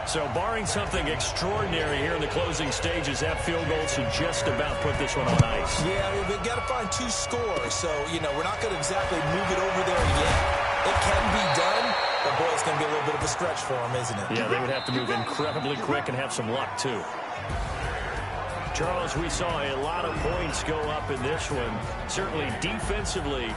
So barring something extraordinary here in the closing stages, that field goal should just about put this one on ice. Yeah, we've got to find 2 scores. So, we're not going to exactly move it over there yet. It can be done, but boy, it's going to be a little bit of a stretch for them, isn't it? Yeah, they would have to move incredibly quick and have some luck, too. Charles, we saw a lot of points go up in this one. Certainly defensively,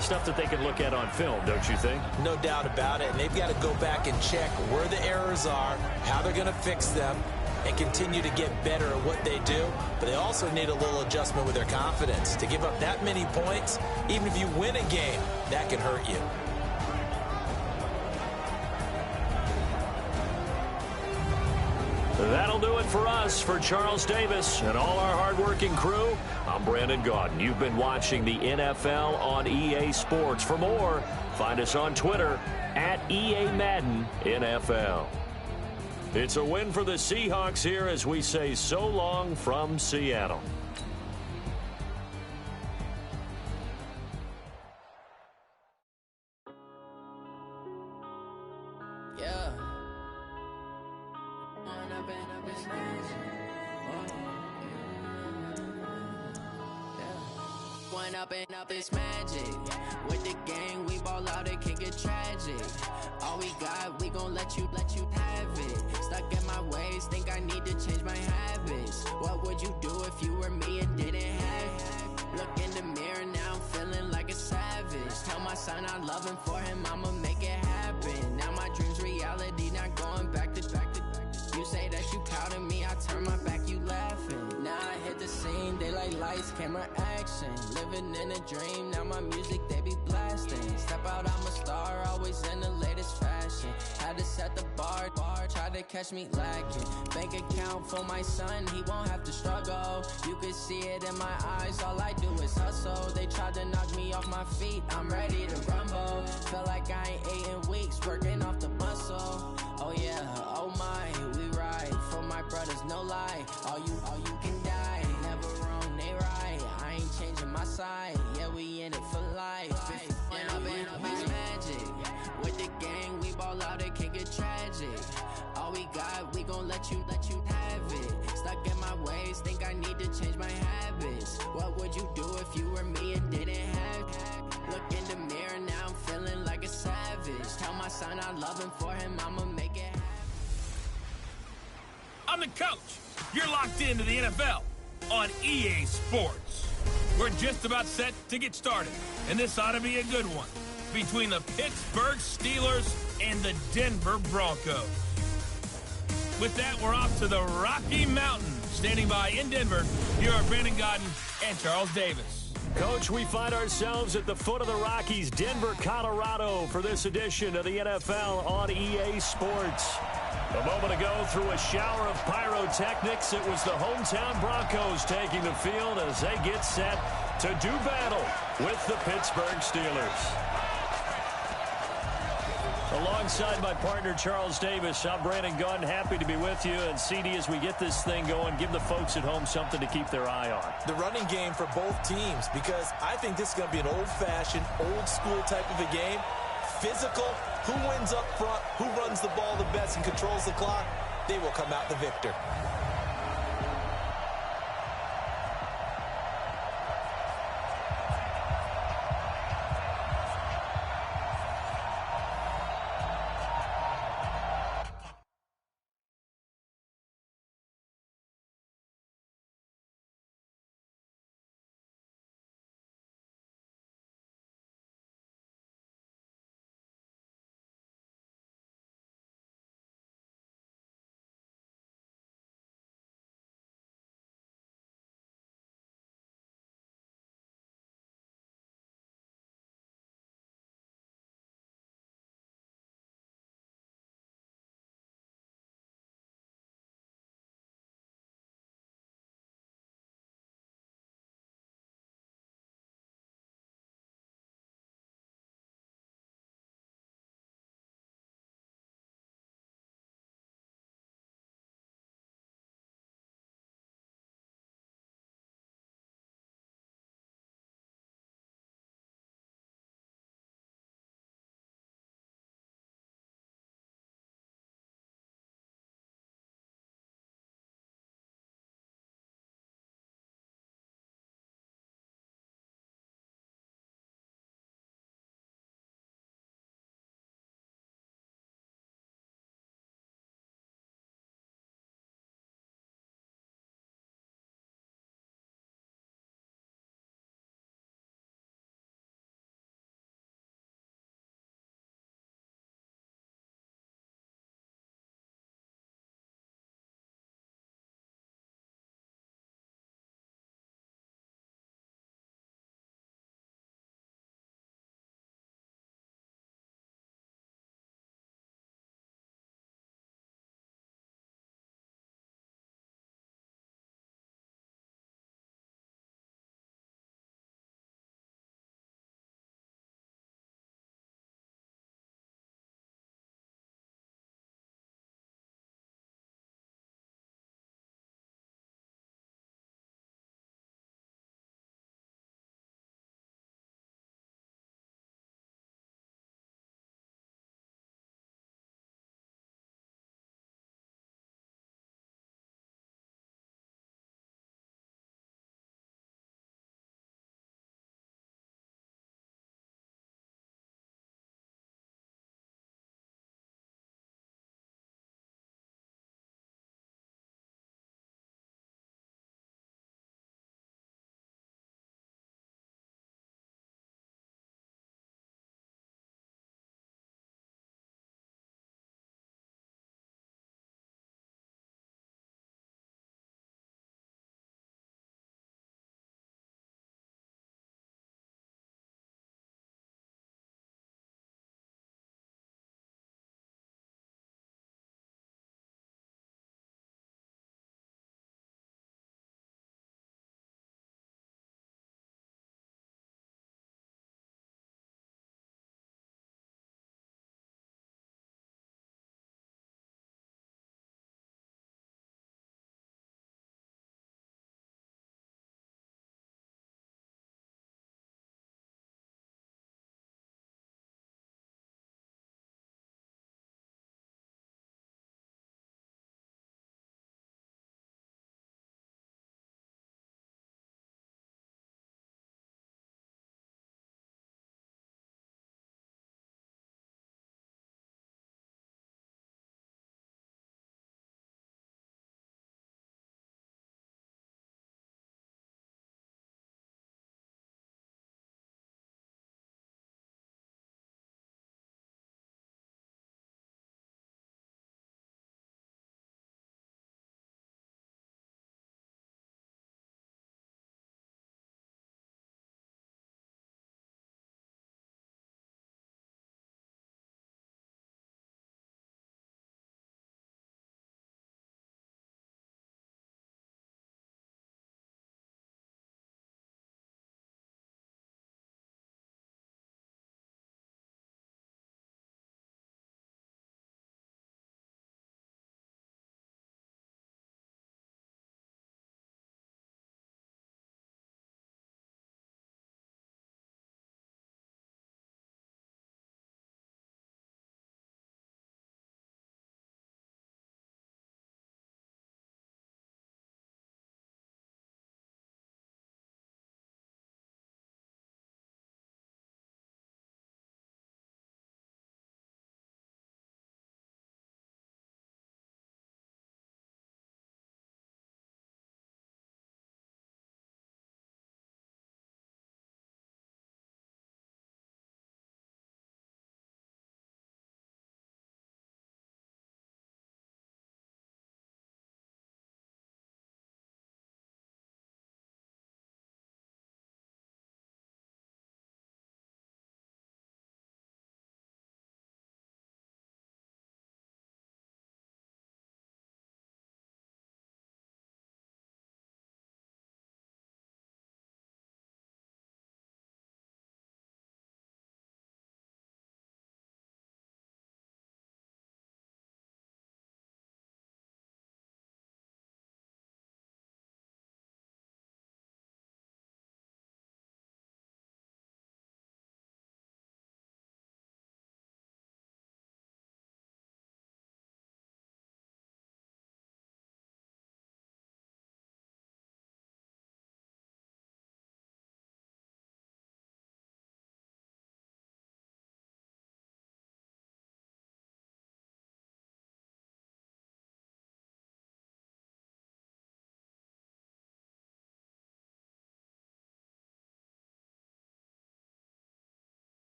stuff that they can look at on film, don't you think? No doubt about it. And they've got to go back and check where the errors are, how they're going to fix them, and continue to get better at what they do. But they also need a little adjustment with their confidence. To give up that many points, even if you win a game, that can hurt you. That'll do it for us. For Charles Davis and all our hardworking crew, I'm Brandon Gaudin. You've been watching the NFL on EA Sports. For more, find us on Twitter at EA Madden NFL. It's a win for the Seahawks here as we say so long from Seattle. Yeah. Up this magic. With the gang, we ball out, it can get tragic. All we got, we gon' let you have it. Stuck in my ways, think I need to change my habits. What would you do if you were me and didn't have it? Look in the mirror, now I'm feeling like a savage. Tell my son I love him, for him I'ma make it happen. Now my dream's reality, not going back to. You say that you proud of me, I turn my back, you laughing. Now I hit the scene, they like lights, camera, action. Living in a dream, now my music, they be blasting. Step out, I'm a star, always in the latest fashion. Had to set the bar, try to to catch me lacking. Bank account for my son, he won't have to struggle. You can see it in my eyes, all I do is hustle. They tried to knock me off my feet, I'm ready to rumble. Feel like I ain't ate in weeks, working off the muscle. Oh yeah, oh my, we ride for my brothers, no lie. All you can die, never wrong, they right. I ain't changing my side, yeah, we in it for life. I've been magic. With the gang, we ball out, it can get tragic. All we got, we gon' let you have it. Stuck in my ways, think I need to change my habits. What would you do if you were me and didn't have it? Look in the mirror, now I'm feeling like a savage. Tell my son I love him, for him I'ma make it happen. I'm the coach. You're locked into the NFL on EA Sports. We're just about set to get started, and this ought to be a good one between the Pittsburgh Steelers and the Denver Broncos. With that, we're off to the Rocky Mountains. Standing by in Denver, here are Brandon Godden and Charles Davis. Coach, we find ourselves at the foot of the Rockies, Denver, Colorado, for this edition of the NFL on EA Sports. A moment ago, through a shower of pyrotechnics, it was the hometown Broncos taking the field as they get set to do battle with the Pittsburgh Steelers. Alongside my partner, Charles Davis, I'm Brandon Gunn, happy to be with you. And CD, as we get this thing going, give the folks at home something to keep their eye on. The running game for both teams, because I think this is going to be an old-fashioned, old-school type of a game. Physical, who wins up front, who runs the ball the best and controls the clock, they will come out the victor.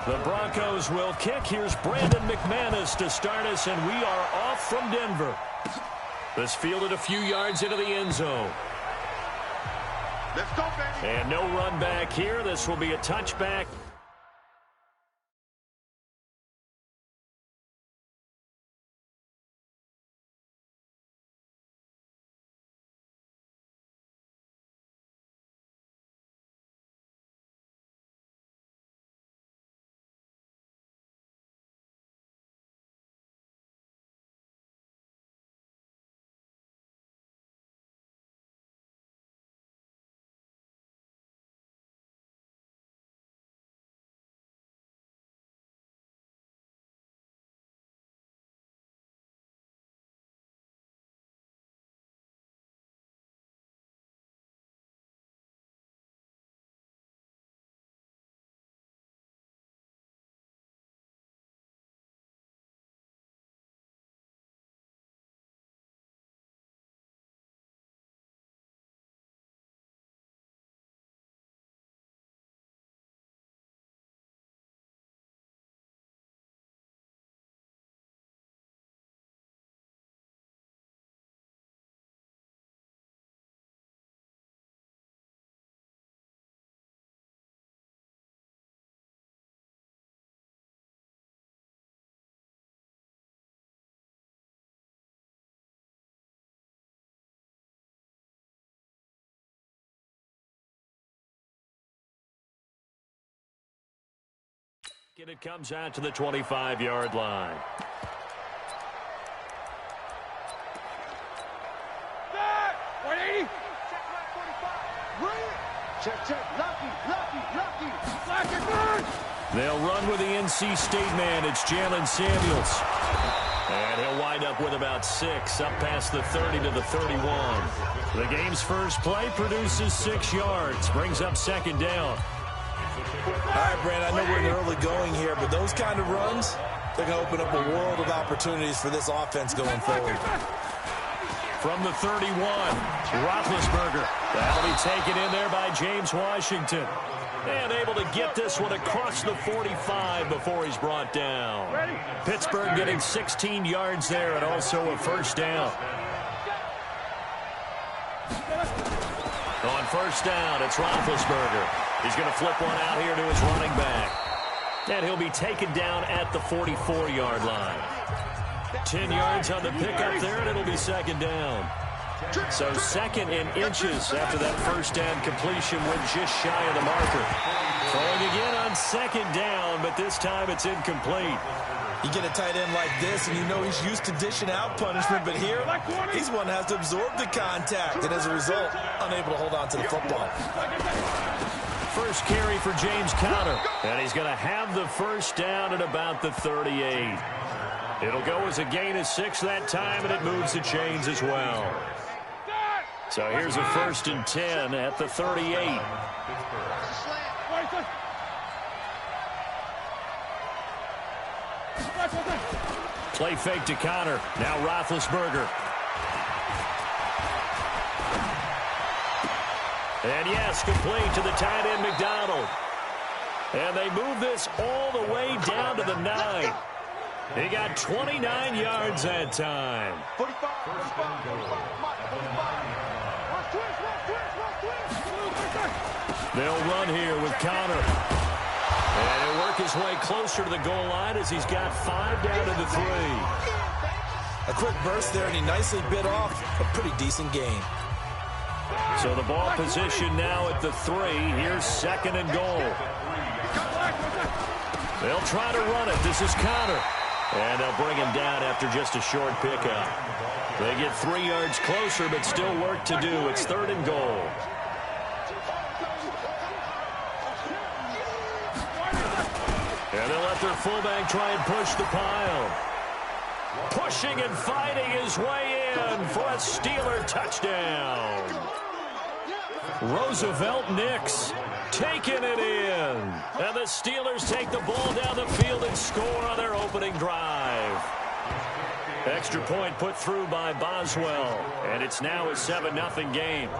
The Broncos will kick. Here's Brandon McManus to start us, and we are off from Denver. This fielded a few yards into the end zone. Let's go, baby. And no run back here. This will be a touchback. And it comes out to the 25-yard line. That 180. Check. Lucky. They'll run with the NC State man. It's Jalen Samuels. And he'll wind up with about 6, up past the 30 to the 31. The game's first play produces 6 yards, brings up second down. All right, Brandon, I know we're in early going here, but those kind of runs, they're going to open up a world of opportunities for this offense going forward. From the 31, Roethlisberger. That'll be taken in there by James Washington. And able to get this one across the 45 before he's brought down. Pittsburgh getting 16 yards there and also a first down. On first down, it's Roethlisberger. He's going to flip one out here to his running back. And he'll be taken down at the 44-yard line. 10 yards on the pickup there, and it'll be second down. So second in inches after that first down completion went just shy of the marker. Throwing again on second down, but this time it's incomplete. You get a tight end like this, and you know he's used to dishing out punishment, but here, he's one that has to absorb the contact, and as a result, unable to hold on to the football. First carry for James Conner, and he's going to have the first down at about the 38. It'll go as a gain of 6 that time, and it moves the chains as well. So here's a 1st and 10 at the 38. Play fake to Conner. Now Roethlisberger. And yes, complete to the tight end McDonald. And they move this all the way down to the 9. He got 29 yards that time. They'll run here with Conner. And he'll work his way closer to the goal line as he's got 5 down to the 3. A quick burst there, and he nicely bit off a pretty decent gain. So the ball position now at the 3. Here's second and goal. They'll try to run it. This is Conner. And they'll bring him down after just a short pickup. They get 3 yards closer, but still work to do. It's 3rd and goal. And they'll let their fullback try and push the pile. Pushing and fighting his way in for a Steeler touchdown. Roosevelt Nix taking it in. And the Steelers take the ball down the field and score on their opening drive. Extra point put through by Boswell. And it's now a 7-0 game.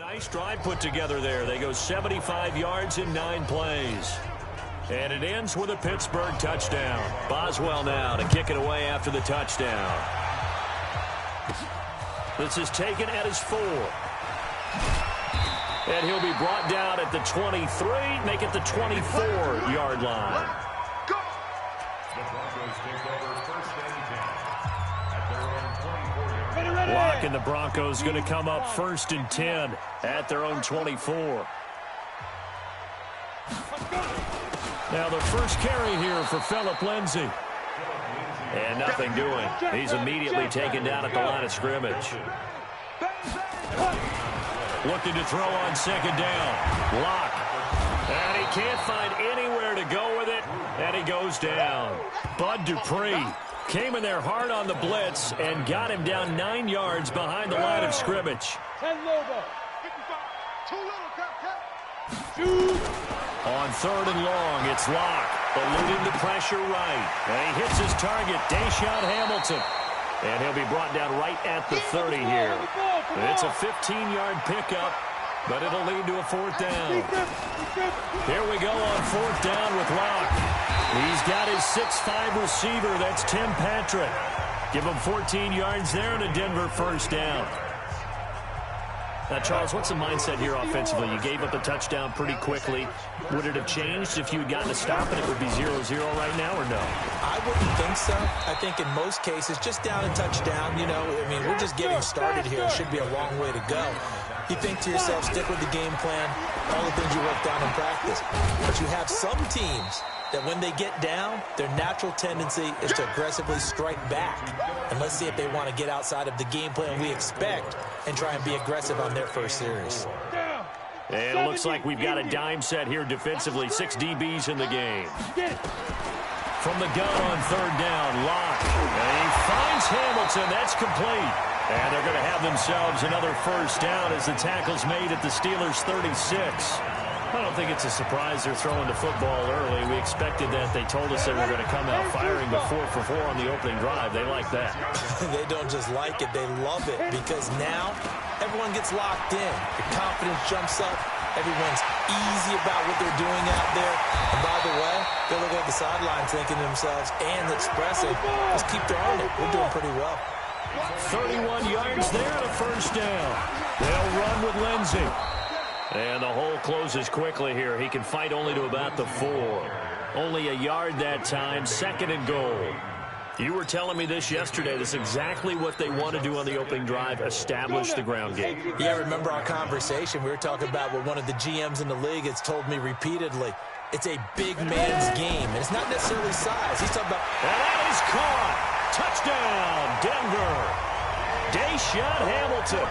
Nice drive put together there. They go 75 yards in 9 plays. And it ends with a Pittsburgh touchdown. Boswell now to kick it away after the touchdown. This is taken at his 4. And he'll be brought down at the 23, make it the 24-yard line. The Broncos take over first and 10 at their own 24-yard line. Lock and the Broncos going to come up first and 10 at their own 24. Now the first carry here for Phillip Lindsay. And nothing doing. He's immediately taken down at the line of scrimmage. Looking to throw on second down. Lock. And he can't find anywhere to go with it. And he goes down. Bud Dupree came in there hard on the blitz and got him down 9 yards behind the line of scrimmage. 10 logo. 55. 2 little. On third and long, it's Locke, eluding the pressure right. And he hits his target, Deshaun Hamilton. And he'll be brought down right at the 30 here. It's a 15-yard pickup, but it'll lead to a 4th down. Here we go on 4th down with Locke. He's got his 6'5 receiver, that's Tim Patrick. Give him 14 yards there and a Denver first down. Now, Charles, what's the mindset here offensively? You gave up a touchdown pretty quickly. Would it have changed if you had gotten a stop and it would be 0-0 right now, or no? I wouldn't think so. I think in most cases, just down a touchdown, you know, I mean, we're just getting started here. It should be a long way to go. You think to yourself, stick with the game plan, all the things you worked out in practice. But you have some teams that when they get down, their natural tendency is to aggressively strike back. And let's see if they want to get outside of the game plan we expect and try and be aggressive on their first series. And it looks like we've got a dime set here defensively. 6 DBs in the game. From the gun on third down, Locke. And he finds Hamilton. That's complete. And they're going to have themselves another first down as the tackle's made at the Steelers' 36. I don't think it's a surprise they're throwing the football early. We expected that. They told us they were going to come out firing with 4 for 4 on the opening drive. They like that. They don't just like it, they love it, because now everyone gets locked in. The confidence jumps up. Everyone's easy about what they're doing out there. And by the way, they're looking at the sidelines thinking to themselves and expressing, let's keep throwing it. We're doing pretty well. 31 yards there and a first down. They'll run with Lindsay. And the hole closes quickly here. He can fight only to about the 4. Only a yard that time, 2nd and goal. You were telling me this yesterday. This is exactly what they want to do on the opening drive, establish the ground game. Yeah, remember our conversation. We were talking about what one of the GMs in the league has told me repeatedly. It's a big man's game, and it's not necessarily size. He's talking about... And that is caught. Touchdown, Denver. Deshaun Hamilton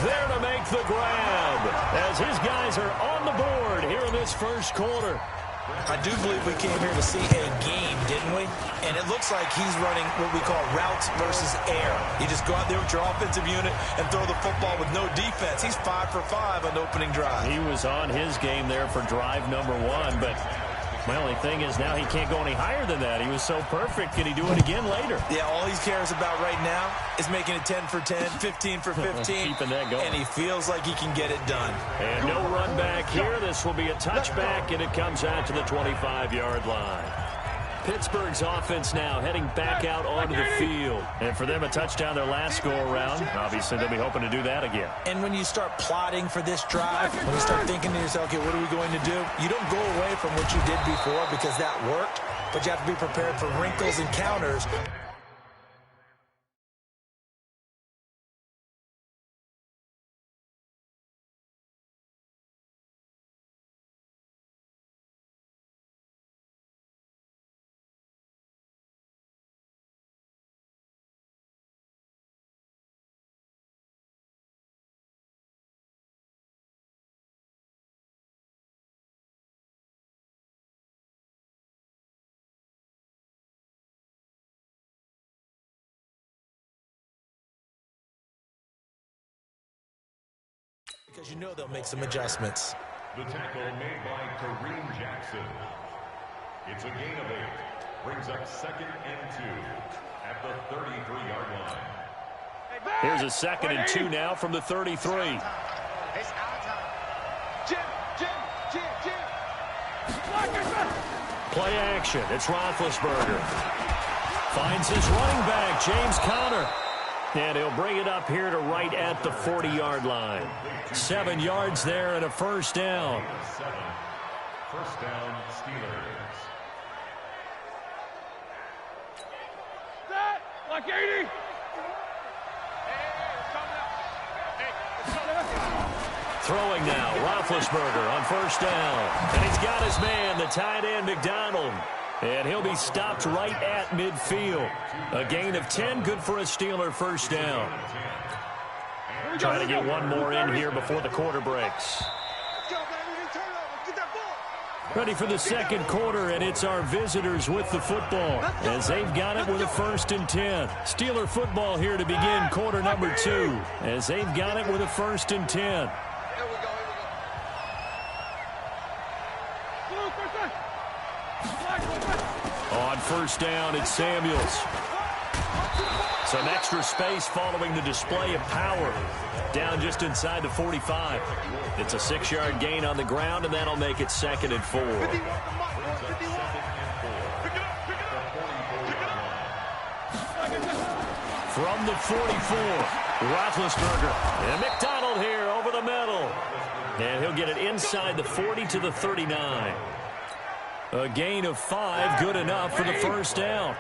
there to make the grab as his guys are on the board here in this first quarter. I do believe we came here to see a game, didn't we? And it looks like he's running what we call routes versus air. You just go out there with your offensive unit and throw the football with no defense. He's 5 for 5 on the opening drive. He was on his game there for drive number 1, but my only thing is now he can't go any higher than that. He was so perfect. Can he do it again later? Yeah, all he cares about right now is making it 10 for 10, 15 for 15. Keeping that going. And he feels like he can get it done. And no run back here. This will be a touchback, and it comes out to the 25-yard line. Pittsburgh's offense now heading back out onto the field. And for them, a touchdown their last go-around. Obviously, they'll be hoping to do that again. And when you start plotting for this drive, when you start thinking to yourself, okay, what are we going to do? You don't go away from what you did before because that worked, but you have to be prepared for wrinkles and counters. Because you know they'll make some adjustments. The tackle made by Kareem Jackson. It's a gain of 8. Brings up 2nd and 2 at the 33-yard line. Here's a 2nd and 2 now from the 33. Play action. It's Roethlisberger. Finds his running back, James Conner. And he'll bring it up here to right at the 40-yard line. 7 yards there and a first down. First down, Steelers. Like 80. Throwing now, Roethlisberger on first down. And he's got his man, the tight end, McDonald. And he'll be stopped right at midfield. A gain of 10, good for a Steeler first down. Trying to get one more in here before the quarter breaks. Ready for the second quarter, and it's our visitors with the football as they've got it with a 1st and 10. Steeler football here to begin quarter number 2 as they've got it with a 1st and 10. On first down, it's Samuels. Some extra space following the display of power. Down just inside the 45. It's a 6-yard gain on the ground, and that'll make it 2nd and 4. From the 44, Roethlisberger. And McDonald here over the middle. And he'll get it inside the 40 to the 39. A gain of 5, good enough for the first down.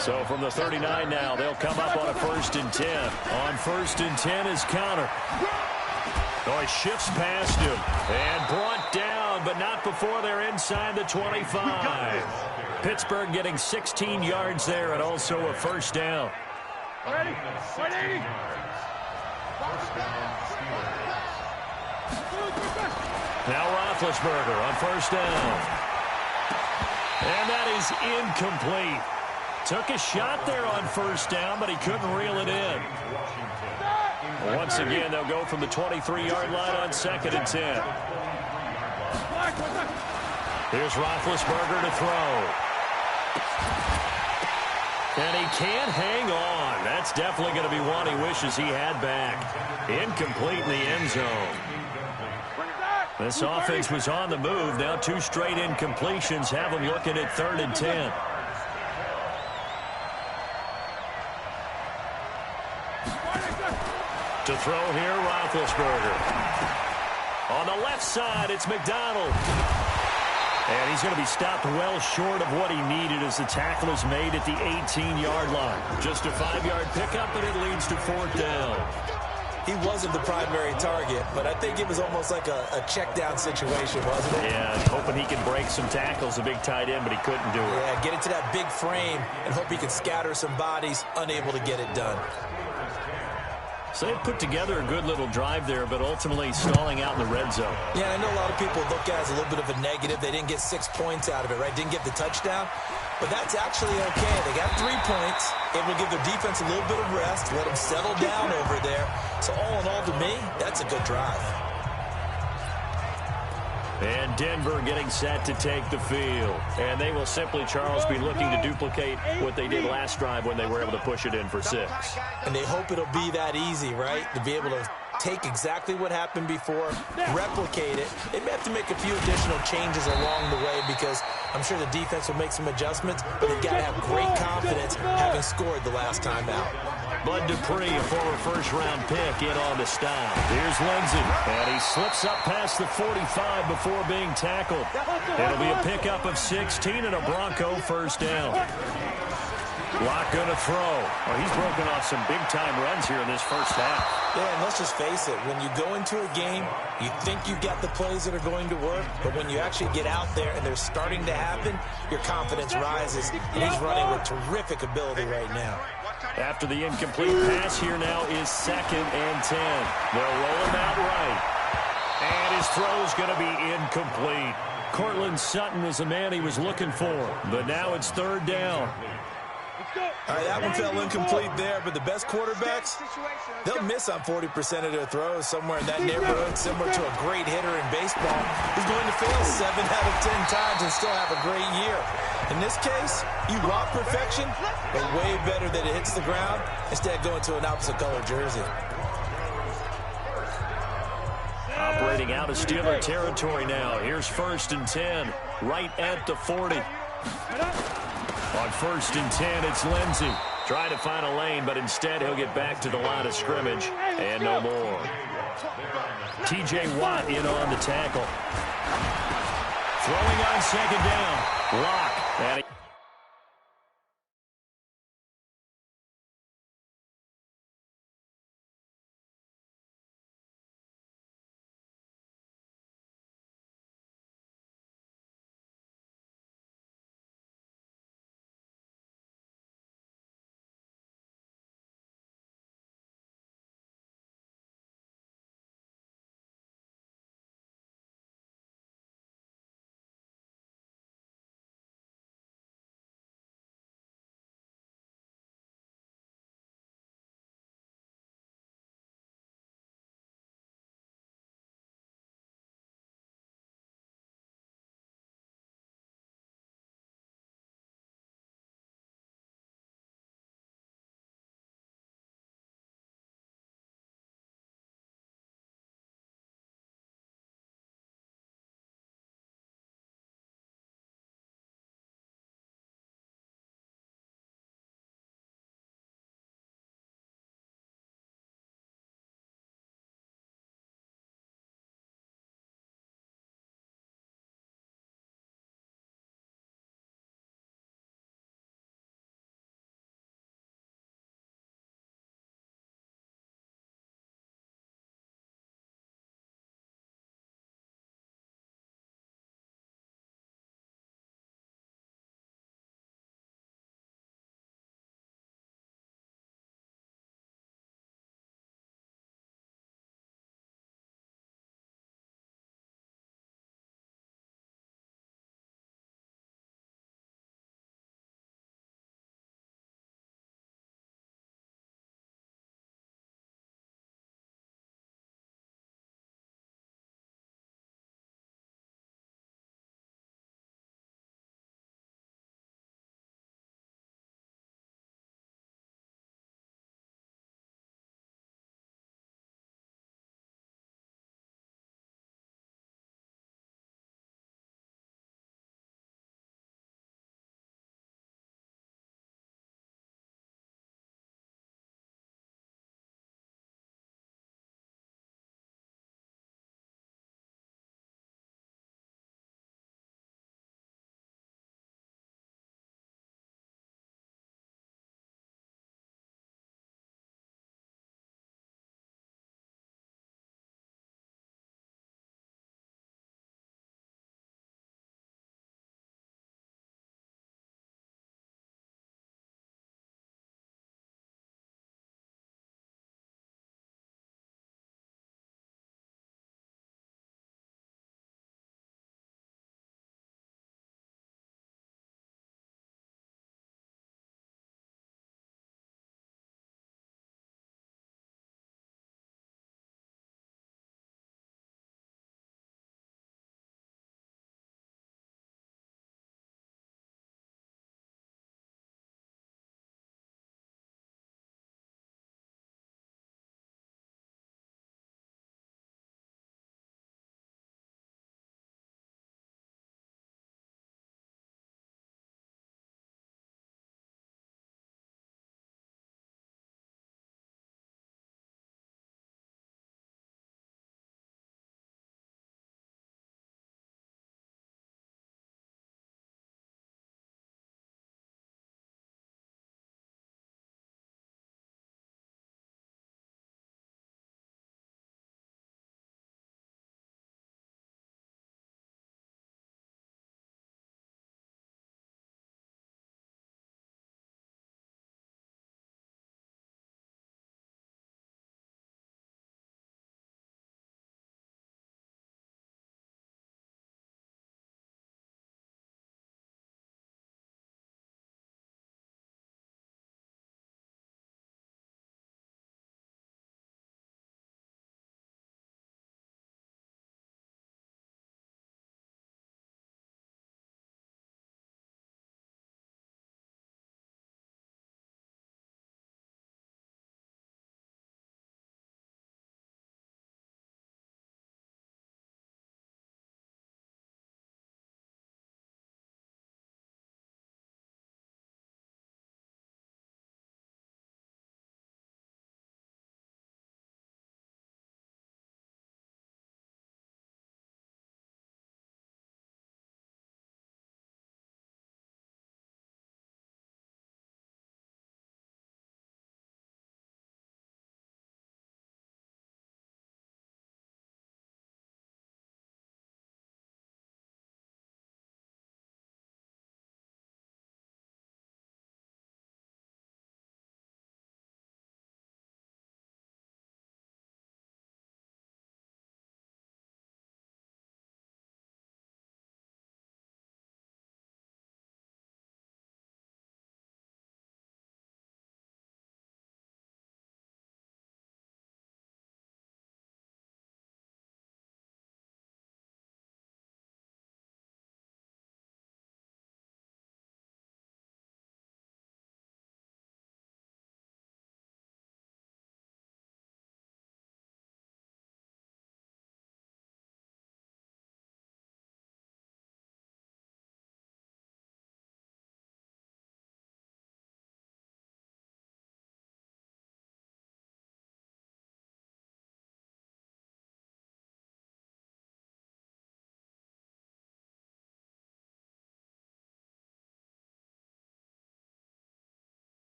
So from the 39 now, they'll come up on a 1st and 10. On 1st and 10 is Conner. Oh, he shifts past him and brought down, but not before they're inside the 25. Pittsburgh getting 16 yards there and also a first down. Ready? 180. Now Roethlisberger on first down. And that is incomplete. Took a shot there on first down, but he couldn't reel it in. Once again, they'll go from the 23-yard line on 2nd and 10. Here's Roethlisberger to throw. And he can't hang on. That's definitely going to be one he wishes he had back. Incomplete in the end zone. This offense was on the move. Now 2 straight incompletions have them looking at 3rd and 10. To throw here, Roethlisberger. On the left side, it's McDonald. And he's going to be stopped well short of what he needed as the tackle is made at the 18-yard line. Just a 5-yard pickup, but it leads to 4th down. He wasn't the primary target, but I think it was almost like a check-down situation, wasn't it? Yeah, hoping he could break some tackles, a big tight end, but he couldn't do it. Yeah, get into that big frame and hope he could scatter some bodies, unable to get it done. So they put together a good little drive there, but ultimately stalling out in the red zone. Yeah, I know a lot of people look at it as a little bit of a negative. They didn't get 6 points out of it, right? Didn't get the touchdown. But that's actually okay. They got 3 points. Able to give their defense a little bit of rest, let them settle down over there. So all in all, to me, that's a good drive. And Denver getting set to take the field. And they will simply, Charles, be looking to duplicate what they did last drive when they were able to push it in for 6. And they hope it'll be that easy, right? To be able to take exactly what happened before, replicate it. They may have to make a few additional changes along the way because I'm sure the defense will make some adjustments, but they've got to have great confidence having scored the last time out. Bud Dupree, a former first-round pick, in on the stop. Here's Lindsey, and he slips up past the 45 before being tackled. It'll be a pickup of 16 and a Bronco first down. Locke going to throw. Oh, he's broken off some big-time runs here in this first half. Yeah, and let's just face it. When you go into a game, you think you've got the plays that are going to work, but when you actually get out there and they're starting to happen, your confidence rises, and he's running with terrific ability right now. After the incomplete pass here now is 2nd and 10. They'll roll him out right. And his throw's going to be incomplete. Cortland Sutton was the man he was looking for, but now it's 3rd down. All right, that one fell incomplete there, but the best quarterbacks, they'll miss on 40% of their throws somewhere in that neighborhood, similar to a great hitter in baseball who's going to fail 7 out of 10 times and still have a great year. In this case, you want perfection, but way better that it hits the ground instead of going to an opposite color jersey. Operating heading out of Steeler territory now. Here's 1st and 10, right at the 40. On 1st and 10, it's Lindsey. Trying to find a lane, but instead he'll get back to the line of scrimmage and no more. T.J. Watt in on the tackle. Throwing on 2nd down. Lock. And he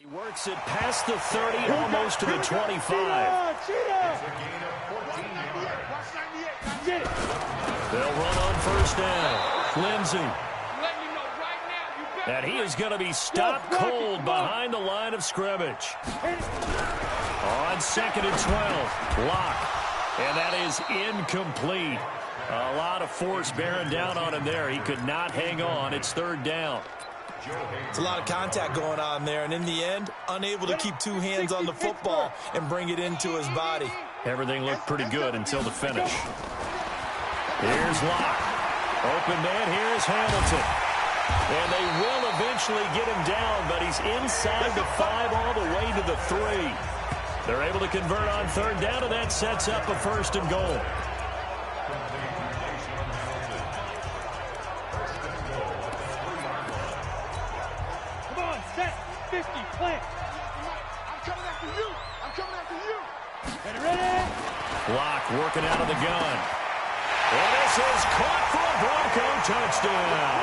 He works it past the 30, almost to the 25. It's a gain of 14 yards. They'll run on first down. Lindsey. And he is going to be stopped cold behind the line of scrimmage. On 2nd and 12, Locke. And that is incomplete. A lot of force bearing down on him there. He could not hang on. It's 3rd down. It's a lot of contact going on there, and in the end, unable to keep 2 hands on the football and bring it into his body. Everything looked pretty good until the finish. Here's Locke. Open man, here's Hamilton. And they will eventually get him down, but he's inside the 5 all the way to the 3. They're able to convert on 3rd down, and that sets up a 1st and goal. Come on, set, 50, plant. I'm coming after you. I'm coming after you. Ready? Locke working out of the gun. And this is caught for a Bronco touchdown.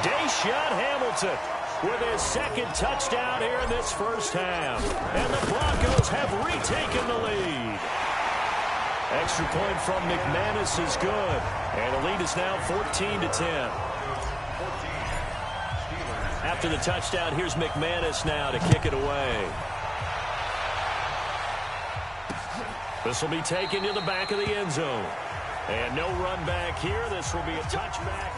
Deshaun Hamilton with his 2nd touchdown here in this first half. And the Broncos have retaken the lead. Extra point from McManus is good. And the lead is now 14-10. After the touchdown, here's McManus now to kick it away. This will be taken to the back of the end zone. And no run back here. This will be a touchback.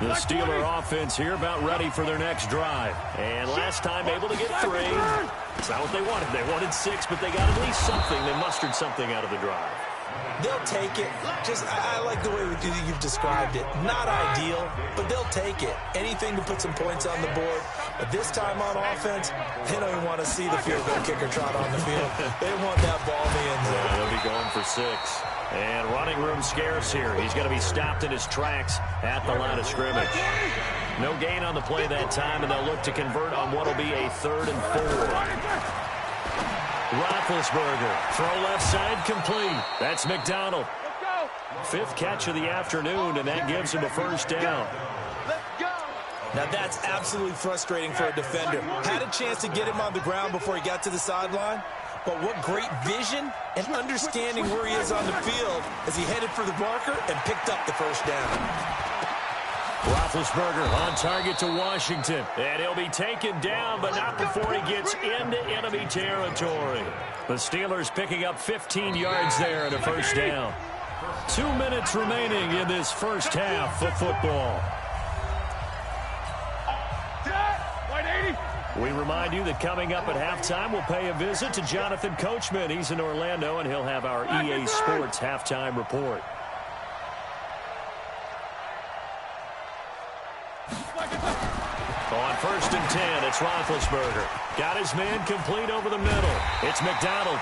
The Steeler offense here about ready for their next drive. And last time able to get 3. It's not what they wanted. They wanted 6, but they got at least something. They mustered something out of the drive. They'll take it. I like the way you've described it. Not ideal, but they'll take it. Anything to put some points on the board. But this time on offense, they don't even want to see the field goal kicker trot on the field. They want that ball in the end zone. Yeah, they'll be going for 6. And running room scarce here. He's going to be stopped in his tracks at the line of scrimmage. No gain on the play that time, and they'll look to convert on what will be a 3rd and 4. Roethlisberger, throw left side complete. That's McDonald. 5th catch of the afternoon, and that gives him a 1st down. Now that's absolutely frustrating for a defender. Had a chance to get him on the ground before he got to the sideline, but what great vision and understanding where he is on the field as he headed for the marker and picked up the 1st down. Roethlisberger on target to Washington. And he'll be taken down, but not before he gets into enemy territory. The Steelers picking up 15 yards there and a 1st down. 2 minutes remaining in this first half of football. We remind you that coming up at halftime, we'll pay a visit to Jonathan Coachman. He's in Orlando, and he'll have our EA Sports halftime report. On 1st and 10, it's Roethlisberger. Got his man complete over the middle. It's McDonald.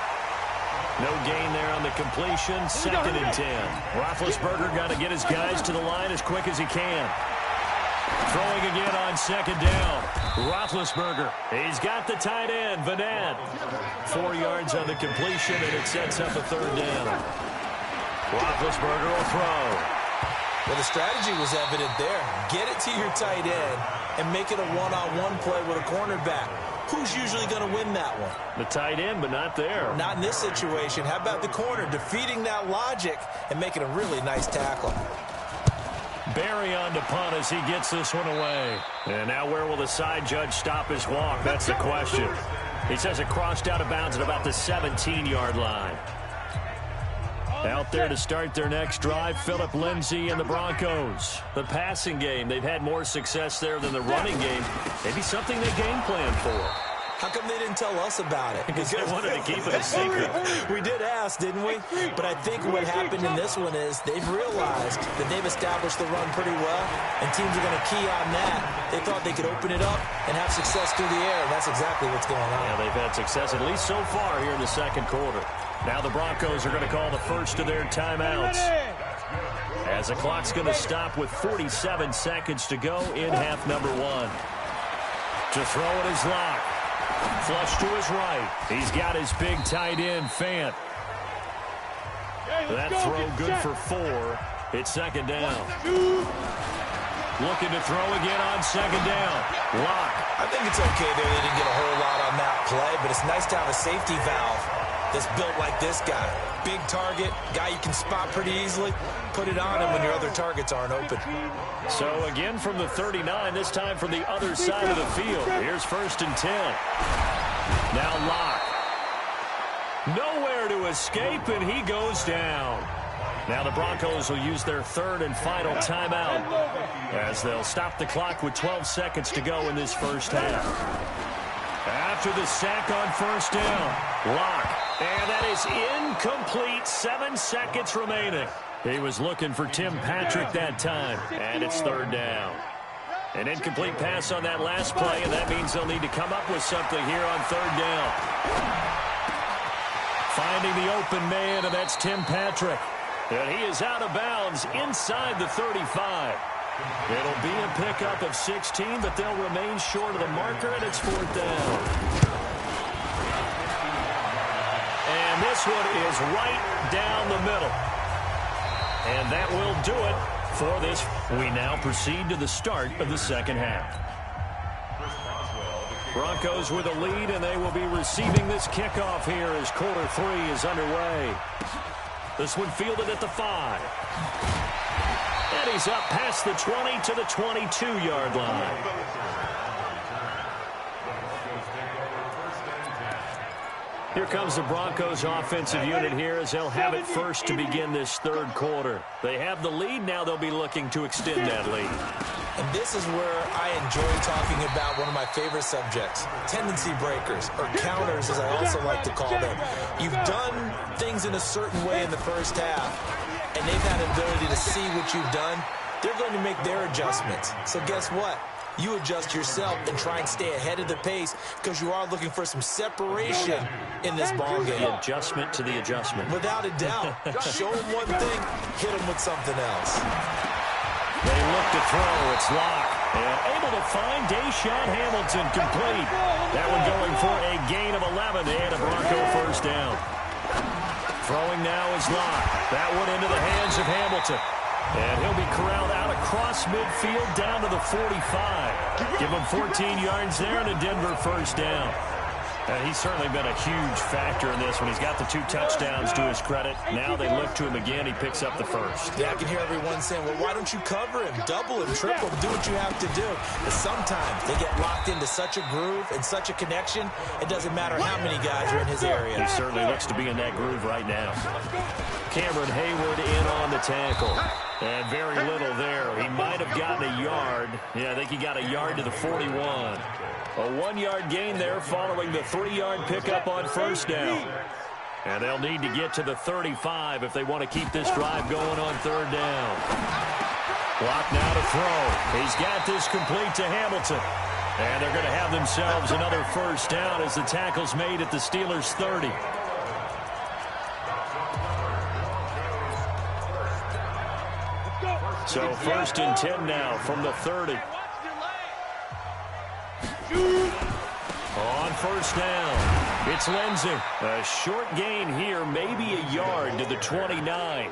No gain there on the completion. 2nd and 10. Roethlisberger got to get his guys to the line as quick as he can. Throwing again on 2nd down. Roethlisberger. He's got the tight end, Vanette. 4 yards on the completion, and it sets up a 3rd down. Roethlisberger will throw. Well, the strategy was evident there. Get it to your tight end and make it a one-on-one play with a cornerback. Who's usually going to win that one? The tight end, but not there. Not in this situation. How about the corner defeating that logic and making a really nice tackle? Barry on to punt as he gets this one away. And now where will the side judge stop his walk? That's the question. He says it crossed out of bounds at about the 17-yard line. Out there to start their next drive, Phillip Lindsay and the Broncos. The passing game, they've had more success there than the running game. Maybe something they game plan for. How come they didn't tell us about it? Because they wanted to keep it a secret. We did ask, didn't we? But I think what happened in this one is they've realized that they've established the run pretty well, and teams are going to key on that. They thought they could open it up and have success through the air, and that's exactly what's going on. Yeah, they've had success, at least so far here in the 2nd quarter. Now the Broncos are going to call the first of their timeouts. As the clock's going to stop with 47 seconds to go in half number 1. To throw it is Locke. Flush to his right. He's got his big tight end, Fant. That throw good for 4. It's 2nd down. looking to throw again on second down. Lock. I think it's okay there. They didn't get a whole lot on that play, but it's nice to have a safety valve that's built like this guy. Big target, guy you can spot pretty easily. Put it on him when your other targets aren't open. So again from the 39, this time from the other side of the field. Here's 1st and 10. Now Lock. Nowhere to escape, and he goes down. Now the Broncos will use their 3rd and final timeout as they'll stop the clock with 12 seconds to go in this first half. After the sack on 1st down, Lock. And that is incomplete. 7 seconds remaining. He was looking for Tim Patrick that time, and it's 3rd down. An incomplete pass on that last play, and that means they'll need to come up with something here on 3rd down. Finding the open man, and that's Tim Patrick. And he is out of bounds inside the 35. It'll be a pickup of 16, but they'll remain short of the marker, and it's 4th down. And this one is right down the middle. And that will do it for this. We now proceed to the start of the second half. Broncos with a lead, and they will be receiving this kickoff here as quarter 3 is underway. This one fielded at the 5. And he's up past the 20 to the 22-yard line. Here comes the Broncos offensive unit here as they'll have it first to begin this 3rd quarter. They have the lead. Now they'll be looking to extend that lead. And this is where I enjoy talking about one of my favorite subjects, tendency breakers, or counters as I also like to call them. You've done things in a certain way in the first half, and they've had an ability to see what you've done. They're going to make their adjustments. So guess what? You adjust yourself and try and stay ahead of the pace because you are looking for some separation in this ball game. The adjustment to the adjustment. Without a doubt. Show them one thing, hit them with something else. They look to throw. It's Lock. And able to find Deshaun Hamilton complete. That one going for a gain of 11 and a Bronco 1st down. Throwing now is Lock. That one into the hands of Hamilton. And he'll be corralled out across midfield down to the 45. Give him 14 yards there and a Denver 1st down. And he's certainly been a huge factor in this one. He's got the 2 touchdowns to his credit. Now they look to him again. He picks up the 1st. Yeah, I can hear everyone saying, well, why don't you cover him? Double him, triple him, do what you have to do. But sometimes they get locked into such a groove and such a connection, it doesn't matter how many guys are in his area. He certainly looks to be in that groove right now. Cameron Hayward in on the tackle. And very little there. He might have gotten a yard. Yeah, I think he got a yard to the 41. A 1-yard gain there following the 3-yard pickup on 1st down. And they'll need to get to the 35 if they want to keep this drive going on 3rd down. Lock now to throw. He's got this complete to Hamilton. And they're going to have themselves another 1st down as the tackle's made at the Steelers' 30. So 1st and 10 now from the 30. On 1st down, it's Lindsey. A short gain here, maybe a yard to the 29.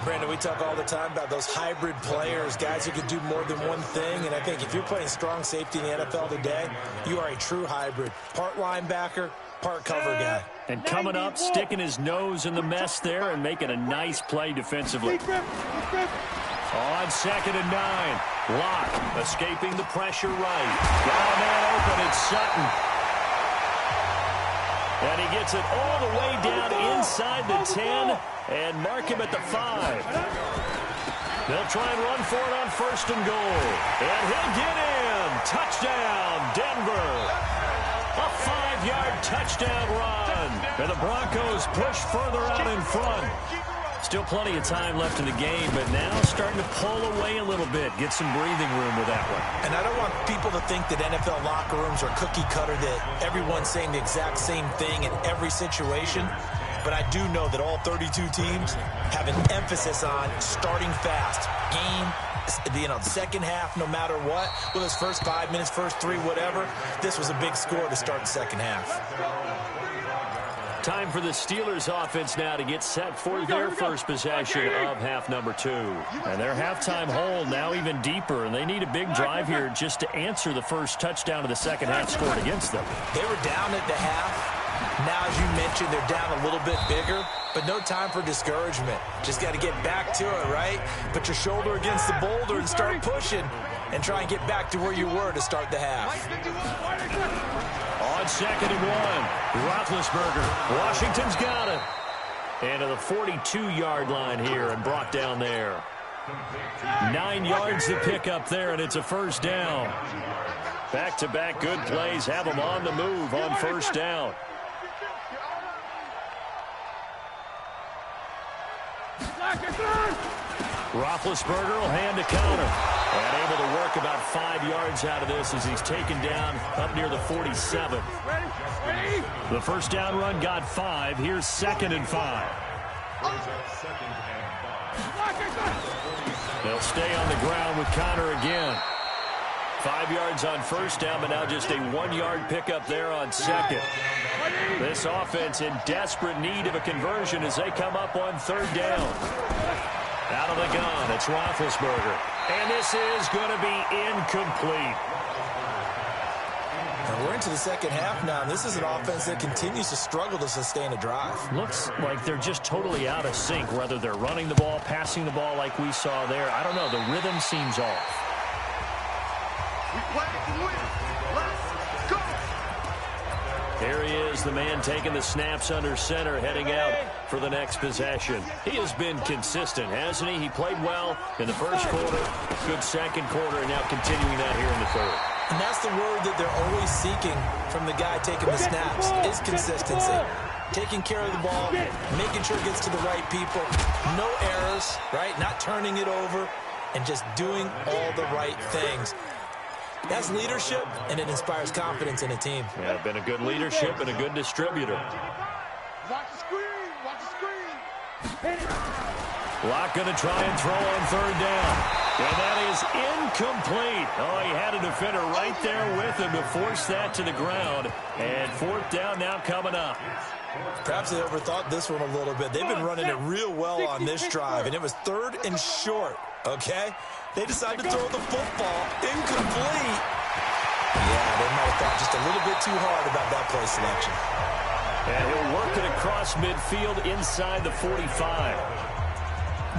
Brandon, we talk all the time about those hybrid players, guys who can do more than one thing. And I think if you're playing strong safety in the NFL today, you are a true hybrid. Part linebacker, part cover guy. And coming up, sticking his nose in the mess there and making a nice play defensively. On 2nd and 9, Lock escaping the pressure right. Got a man open, it's Sutton. And he gets it all the way down inside the 10 and mark him at the 5. They'll try and run for it on 1st and goal. And he'll get in. Touchdown, Denver. A 5-yard touchdown run. And the Broncos push further out in front. Still plenty of time left in the game, but now starting to pull away a little bit. Get some breathing room with that one. And I don't want people to think that NFL locker rooms are cookie cutter, that everyone's saying the exact same thing in every situation. But I do know that all 32 teams have an emphasis on starting fast. Game, the second half, no matter what. Well, those first 5 minutes, first 3, whatever. This was a big score to start the second half. Time for the Steelers offense now to get set for their first possession of half number 2. And their halftime hole now even deeper, and they need a big drive here just to answer the first touchdown of the second half scored against them. They were down at the half. Now, as you mentioned, they're down a little bit bigger, but no time for discouragement. Just got to get back to it, right? Put your shoulder against the boulder and start pushing and try and get back to where you were to start the half. On 2nd and 1, Roethlisberger. Washington's got it. And to the 42-yard line here and brought down there. 9 yards to pick up there, and it's a first down. Back-to-back good plays have them on the move on first down. Roethlisberger will hand a counter. And able to work about 5 yards out of this as he's taken down up near the 47. The first down run got 5. Here's 2nd and 5. They'll stay on the ground with Connor again. 5 yards on first down, but now just a 1-yard pickup there on second. This offense in desperate need of a conversion as they come up on third down. Out of the gun, it's Roethlisberger. And this is going to be incomplete. And we're into the second half now. This is an offense that continues to struggle to sustain a drive. Looks like they're just totally out of sync, whether they're running the ball, passing the ball like we saw there. I don't know. The rhythm seems off. We play to win. Let's go. Here he is, the man taking the snaps under center, heading out for the next possession. He has been consistent, hasn't he? He played well in the first quarter, good second quarter, and now continuing that here in the third. And that's the word that they're always seeking from the guy taking the snaps, is consistency. Taking care of the ball, making sure it gets to the right people. No errors, right? Not turning it over, and just doing all the right things. That's leadership, and it inspires confidence in a team. Yeah, been a good leadership and a good distributor. Watch the screen. Watch the screen. Locke going to try and throw on third down. And that is incomplete. Oh, he had a defender right there with him to force that to the ground. And fourth down now coming up. Perhaps they overthought this one a little bit. They've been running it real well on this drive, and it was 3rd and short, okay? They decided to throw the football incomplete. Yeah, they might have thought just a little bit too hard about that play selection. And he'll work it across midfield inside the 45.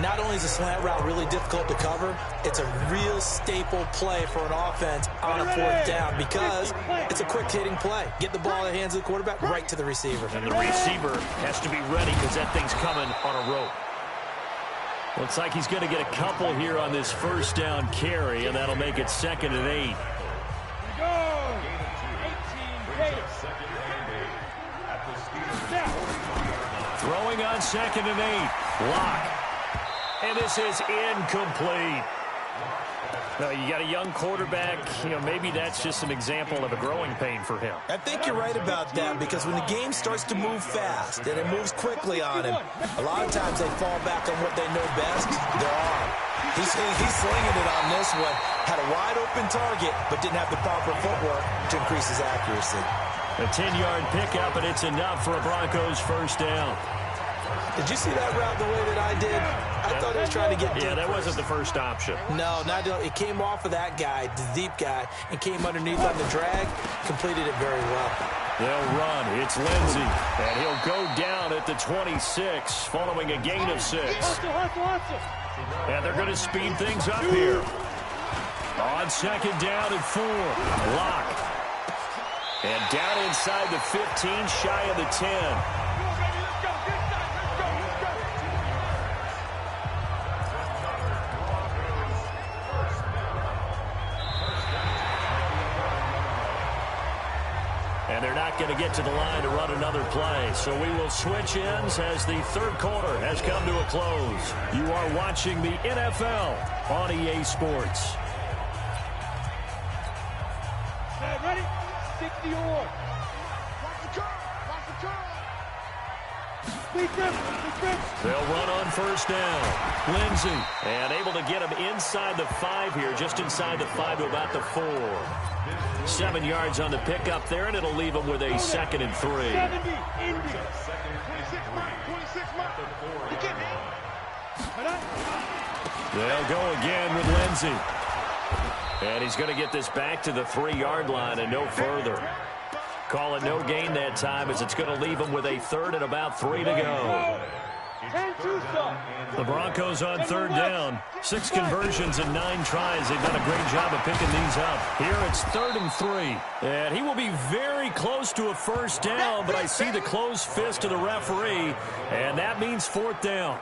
Not only is a slant route really difficult to cover, it's a real staple play for an offense on a 4th down because it's a quick-hitting play. Get the ball in the hands of the quarterback, right to the receiver. And the receiver has to be ready because that thing's coming on a rope. Looks like he's going to get a couple here on this first down carry, and that'll make it 2nd and 8. Throwing on 2nd and 8. Locke. And this is incomplete. Now, you got a young quarterback. You know, maybe that's just an example of a growing pain for him. I think you're right about that because when the game starts to move fast and it moves quickly on him, a lot of times they fall back on what they know best, their arm. He's slinging it on this one. Had a wide-open target, but didn't have the proper footwork to increase his accuracy. A 10-yard pickup, and it's enough for a Broncos first down. Did you see that route the way that I did? I thought he was trying to get deep. Yeah, that wasn't the first option. No, it came off of that guy, the deep guy, and came underneath on the drag, completed it very well. They'll run. It's Lindsey, and he'll go down at the 26 following a gain of 6. And they're going to speed things up here. On 2nd down and 4, Locke. And down inside the 15, shy of the 10. And they're not going to get to the line to run another play. So we will switch ends as the third quarter has come to a close. You are watching the NFL on EA Sports. Ready? 60 or. They'll run on first down. Lindsey, and able to get him inside the 5 here, just inside the 5 to about the 4. 7 yards on the pickup there, and it'll leave them with a 2nd and 3. 26 mark. You can't They'll go again with Lindsey. And he's going to get this back to the 3-yard line and no further. Call it no gain that time as it's going to leave them with a 3rd and about 3 to go. The Broncos on 3rd down. 6 conversions and 9 tries. They've done a great job of picking these up. Here it's 3rd and 3. And he will be very close to a 1st down, but I see the closed fist of the referee, and that means 4th down.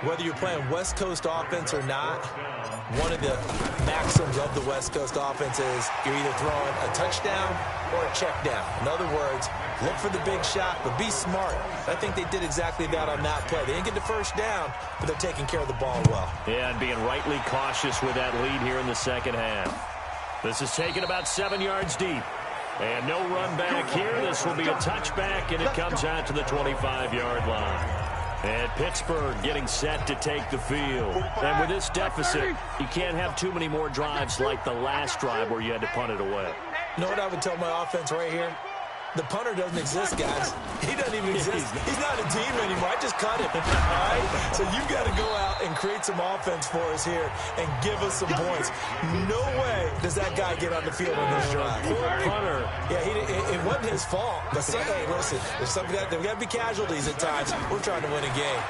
Whether you're playing West Coast offense or not, one of the maxims of the West Coast offense is you're either throwing a touchdown or a check down. In other words, look for the big shot, but be smart. I think they did exactly that on that play. They didn't get the 1st down, but they're taking care of the ball well. Yeah, and being rightly cautious with that lead here in the 2nd half. This is taken about 7 yards deep. And no run back here. This will be a touchback, and it comes out to the 25-yard line. And Pittsburgh getting set to take the field. And with this deficit, you can't have too many more drives like the last drive where you had to punt it away. You know what I would tell my offense right here? The punter doesn't exist, guys. He doesn't even exist. He's not a team anymore. I just cut him. All right? So you've got to go out and create some offense for us here and give us some points. No way does that guy get on the field on this drive. Poor punter. Yeah, it wasn't his fault. But hey, listen, there's got to be casualties at times. We're trying to win a game.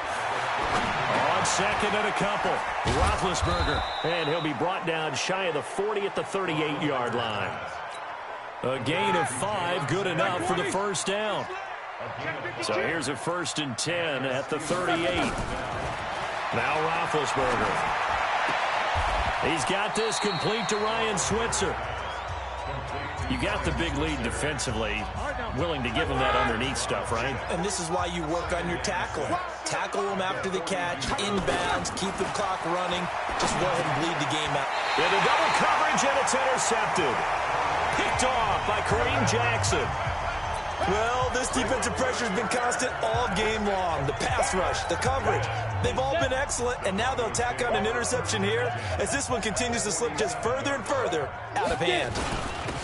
On 2nd and a couple, Roethlisberger. And he'll be brought down shy of the 40 at the 38-yard line. A gain of 5, good enough for the 1st down. So here's a 1st and 10 at the 38. Now Roethlisberger. He's got this complete to Ryan Switzer. You got the big lead defensively. Willing to give him that underneath stuff, right? And this is why you work on your tackling. Tackle them after the catch, inbounds, keep the clock running. Just go ahead and bleed the game out. Yeah, the double coverage, and it's intercepted. Picked off by Kareem Jackson. Well, this defensive pressure has been constant all game long. The pass rush, the coverage, they've all been excellent, and now they'll tack on an interception here as this one continues to slip just further and further out of hand.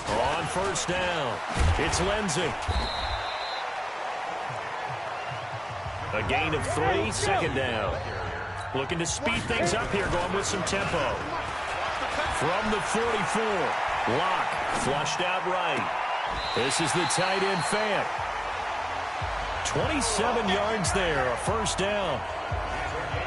On 1st down, it's Lindsey. A gain of 3, 2nd down. Looking to speed things up here, going with some tempo. From the 44, Locke flushed out right. This is the tight end Fant. 27 yards there, a 1st down.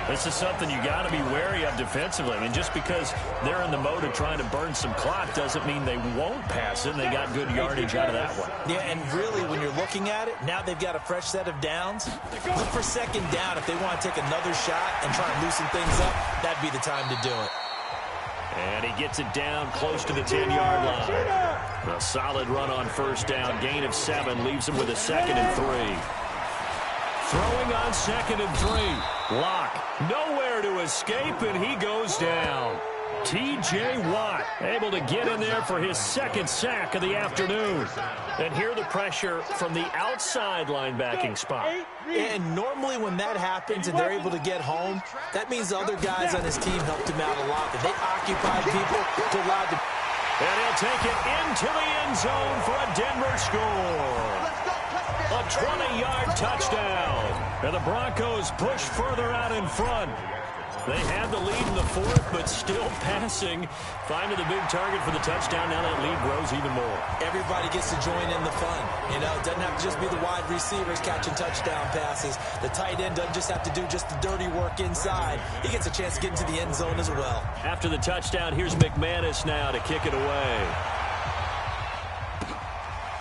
This is something you got to be wary of defensively. I mean, just because they're in the mode of trying to burn some clock doesn't mean they won't pass it. They got good yardage out of that one. Yeah, and really, when you're looking at it, now they've got a fresh set of downs. Look for 2nd down. If they want to take another shot and try and loosen things up, that'd be the time to do it. And he gets it down close to the 10-yard line. A solid run on 1st down. Gain of 7 leaves him with a 2nd and 3. Throwing on 2nd and 3. Locke nowhere to escape, and he goes down. T.J. Watt able to get in there for his 2nd sack of the afternoon. And hear the pressure from the outside linebacking spot. And normally when that happens and they're able to get home, that means the other guys on his team helped him out a lot. That they occupied people to allow them. And he'll take it into the end zone for a Denver score. A 20-yard touchdown. And the Broncos push further out in front. They had the lead in the 4th, but still passing. Finding the big target for the touchdown. Now that lead grows even more. Everybody gets to join in the fun. You know, it doesn't have to just be the wide receivers catching touchdown passes. The tight end doesn't just have to do just the dirty work inside. He gets a chance to get into the end zone as well. After the touchdown, here's McManus now to kick it away.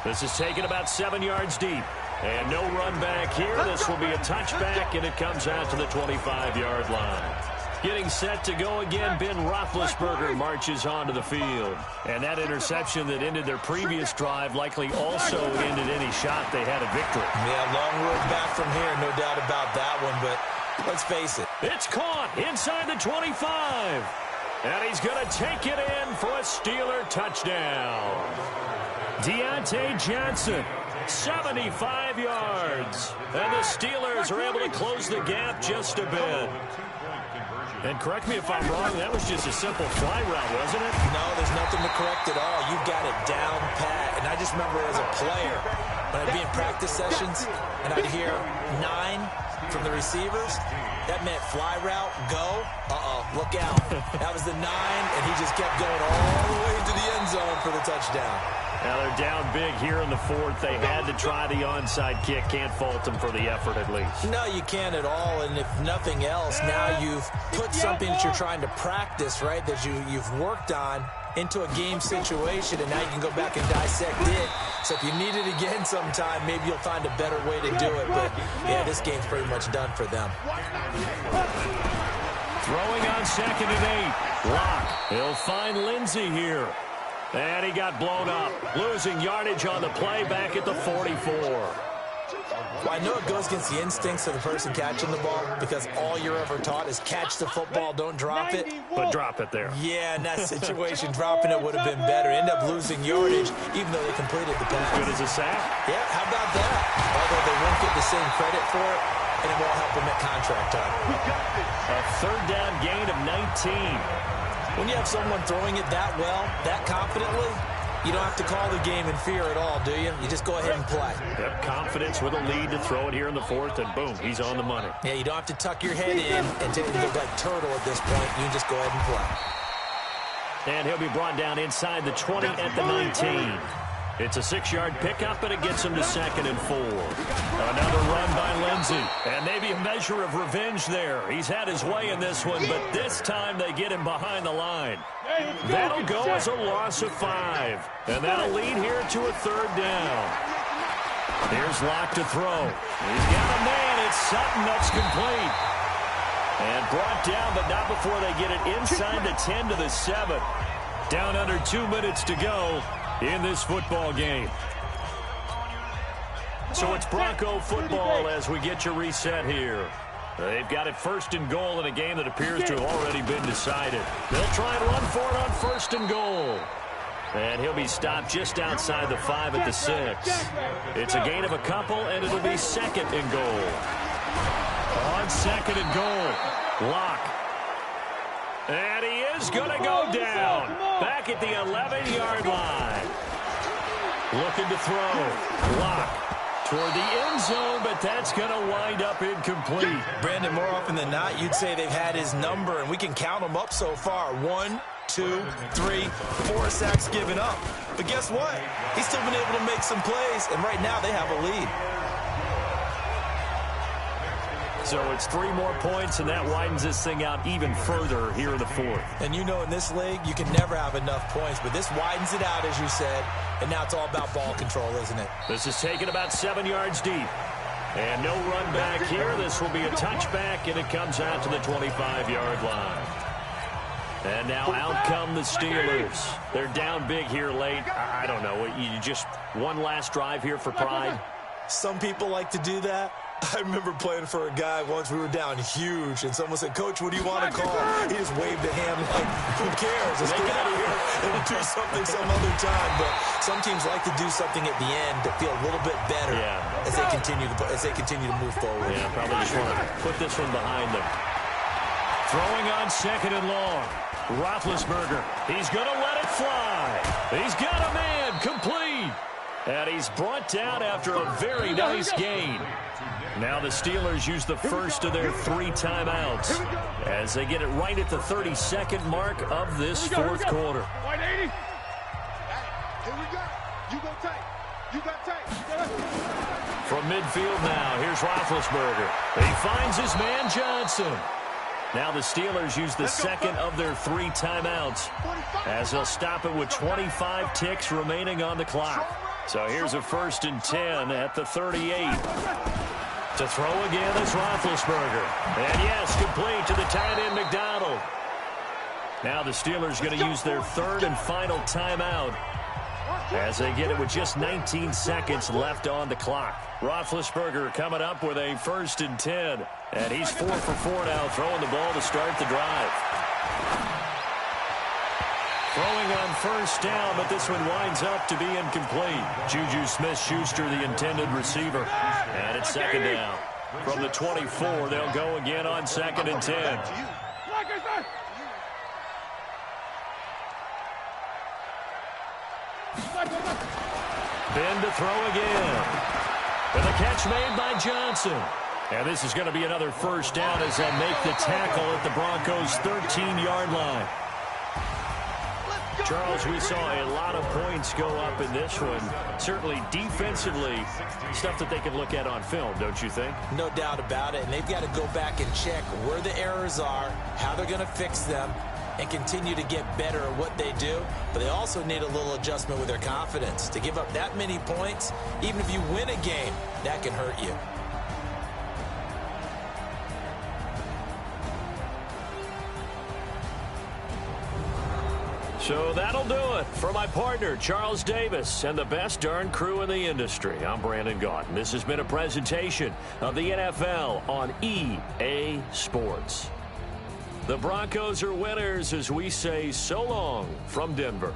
This is taken about 7 yards deep. And no run back here. This will be a touchback, and it comes out to the 25-yard line. Getting set to go again, Ben Roethlisberger marches onto the field. And that interception that ended their previous drive likely also ended any shot they had a victory. Yeah, long road back from here, no doubt about that one, but let's face it. It's caught inside the 25. And he's going to take it in for a Steeler touchdown. Deontay Johnson 75 yards. And the Steelers are able to close the gap just a bit. And correct me if I'm wrong, that was just a simple fly route, wasn't it? No, there's nothing to correct at all. You've got it down pat. And I just remember as a player, when I'd be in practice sessions and I'd hear 9 from the receivers, that meant fly route, go, look out. That was the 9, and he just kept going all the way into the end zone for the touchdown. Now they're down big here in the fourth. They had to try the onside kick. Can't fault them for the effort at least. No, you can't at all. And if nothing else, now you've put something that you're trying to practice, right, that you've worked on into a game situation, and now you can go back and dissect it. So if you need it again sometime, maybe you'll find a better way to do it. But, yeah, this game's pretty much done for them. Throwing on 2nd and 8. Lock. He'll find Lindsey here. And he got blown up. Losing yardage on the play back at the 44. Well, I know it goes against the instincts of the person catching the ball because all you're ever taught is catch the football, don't drop it. But drop it there. Yeah, in that situation, dropping it would have been better. End up losing yardage even though they completed the pass. Good as a sack? Yeah, how about that? Although they won't get the same credit for it, and it won't help them at contract time. A 3rd down gain of 19. When you have someone throwing it that well, that confidently, you don't have to call the game in fear at all, do you? You just go ahead and play. Yep, confidence with a lead to throw it here in the 4th, and boom, he's on the money. Yeah, you don't have to tuck your head in and look like turtle at this point. You can just go ahead and play. And he'll be brought down inside the 20 at the 19. It's a 6-yard pickup, and it gets him to 2nd and 4. Another run by Lindsey. And maybe a measure of revenge there. He's had his way in this one, but this time they get him behind the line. That'll go as a loss of 5. And that'll lead here to a 3rd down. Here's Lock to throw. He's got a man. It's Sutton that's complete. And brought down, but not before they get it inside the 10 to the 7. Down under 2 minutes to go in this football game. So it's Bronco football as we get you reset here. They've got it 1st and goal in a game that appears to have already been decided. They'll try and run for it on 1st and goal. And he'll be stopped just outside the 5 at the 6. It's a gain of a couple, and it'll be 2nd and goal. On 2nd and goal, Lock. And he is going to go down. Back at the 11-yard line. Looking to throw. Lock toward the end zone, but that's going to wind up incomplete. Brandon, more often than not, you'd say they've had his number, and we can count them up so far. 1, 2, 3, 4 sacks given up. But guess what? He's still been able to make some plays, and right now they have a lead. So it's 3 more points, and that widens this thing out even further here in the 4th. And you know in this league, you can never have enough points, but this widens it out, as you said, and now it's all about ball control, isn't it? This is taken about 7 yards deep. And no run back here. This will be a touchback, and it comes out to the 25-yard line. And now out come the Steelers. They're down big here late. I don't know. You just one last drive here for pride? Some people like to do that. I remember playing for a guy once. We were down huge, and someone said, "Coach, what do you want to call?" He just waved a hand like, who cares? Let's get out of here and do something some other time. But some teams like to do something at the end to feel a little bit better as they continue to move forward. Yeah, probably just want to put this one behind them. Throwing on 2nd and long. Roethlisberger. He's going to let it fly. He's got a man complete. And he's brought down after a very nice gain. Now the Steelers use the first of their 3 timeouts as they get it right at the 32nd mark of this 4th quarter. White 80. Here we go. You go tight. You got tight. From midfield now, here's Roethlisberger. He finds his man Johnson. Now the Steelers use the second of their 3 timeouts as they'll stop it with 25 ticks remaining on the clock. So here's a 1st and 10 at the 38. To throw again is Roethlisberger. And yes, complete to the tight end McDonald. Now the Steelers going to use their 3rd and final timeout as they get it with just 19 seconds left on the clock. Roethlisberger coming up with a 1st and 10. And he's 4 for 4 now, throwing the ball to start the drive. Throwing on first down, but this one winds up to be incomplete. Juju Smith-Schuster, the intended receiver. And it's second down. From the 24, they'll go again on 2nd and 10. Ben to throw again. And the catch made by Johnson. And this is going to be another first down as they'll make the tackle at the Broncos' 13-yard line. Charles, we saw a lot of points go up in this one. Certainly defensively, stuff that they can look at on film, don't you think? No doubt about it. And they've got to go back and check where the errors are, how they're going to fix them, and continue to get better at what they do. But they also need a little adjustment with their confidence. To give up that many points, even if you win a game, that can hurt you. So that'll do it for my partner, Charles Davis, and the best darn crew in the industry. I'm Brandon Gaudin. This has been a presentation of the NFL on EA Sports. The Broncos are winners as we say so long from Denver.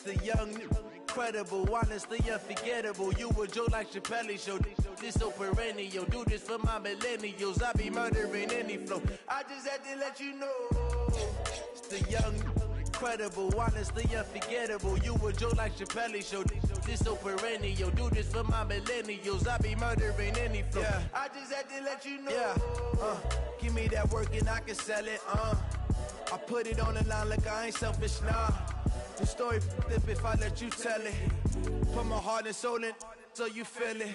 The young, incredible, honestly unforgettable. You a Joe like Chappelle show. This so perennial. Do this for my millennials. I be murdering any flow. I just had to let you know. It's the young, incredible, honestly unforgettable. You a Joe like Chappelle show. This so perennial. Do this for my millennials. I be murdering any flow. Yeah. I just had to let you know. Yeah. Give me that work and I can sell it. I put it on the line like I ain't selfish, nah. The story flip if I let you tell it. Put my heart and soul in so you feel it.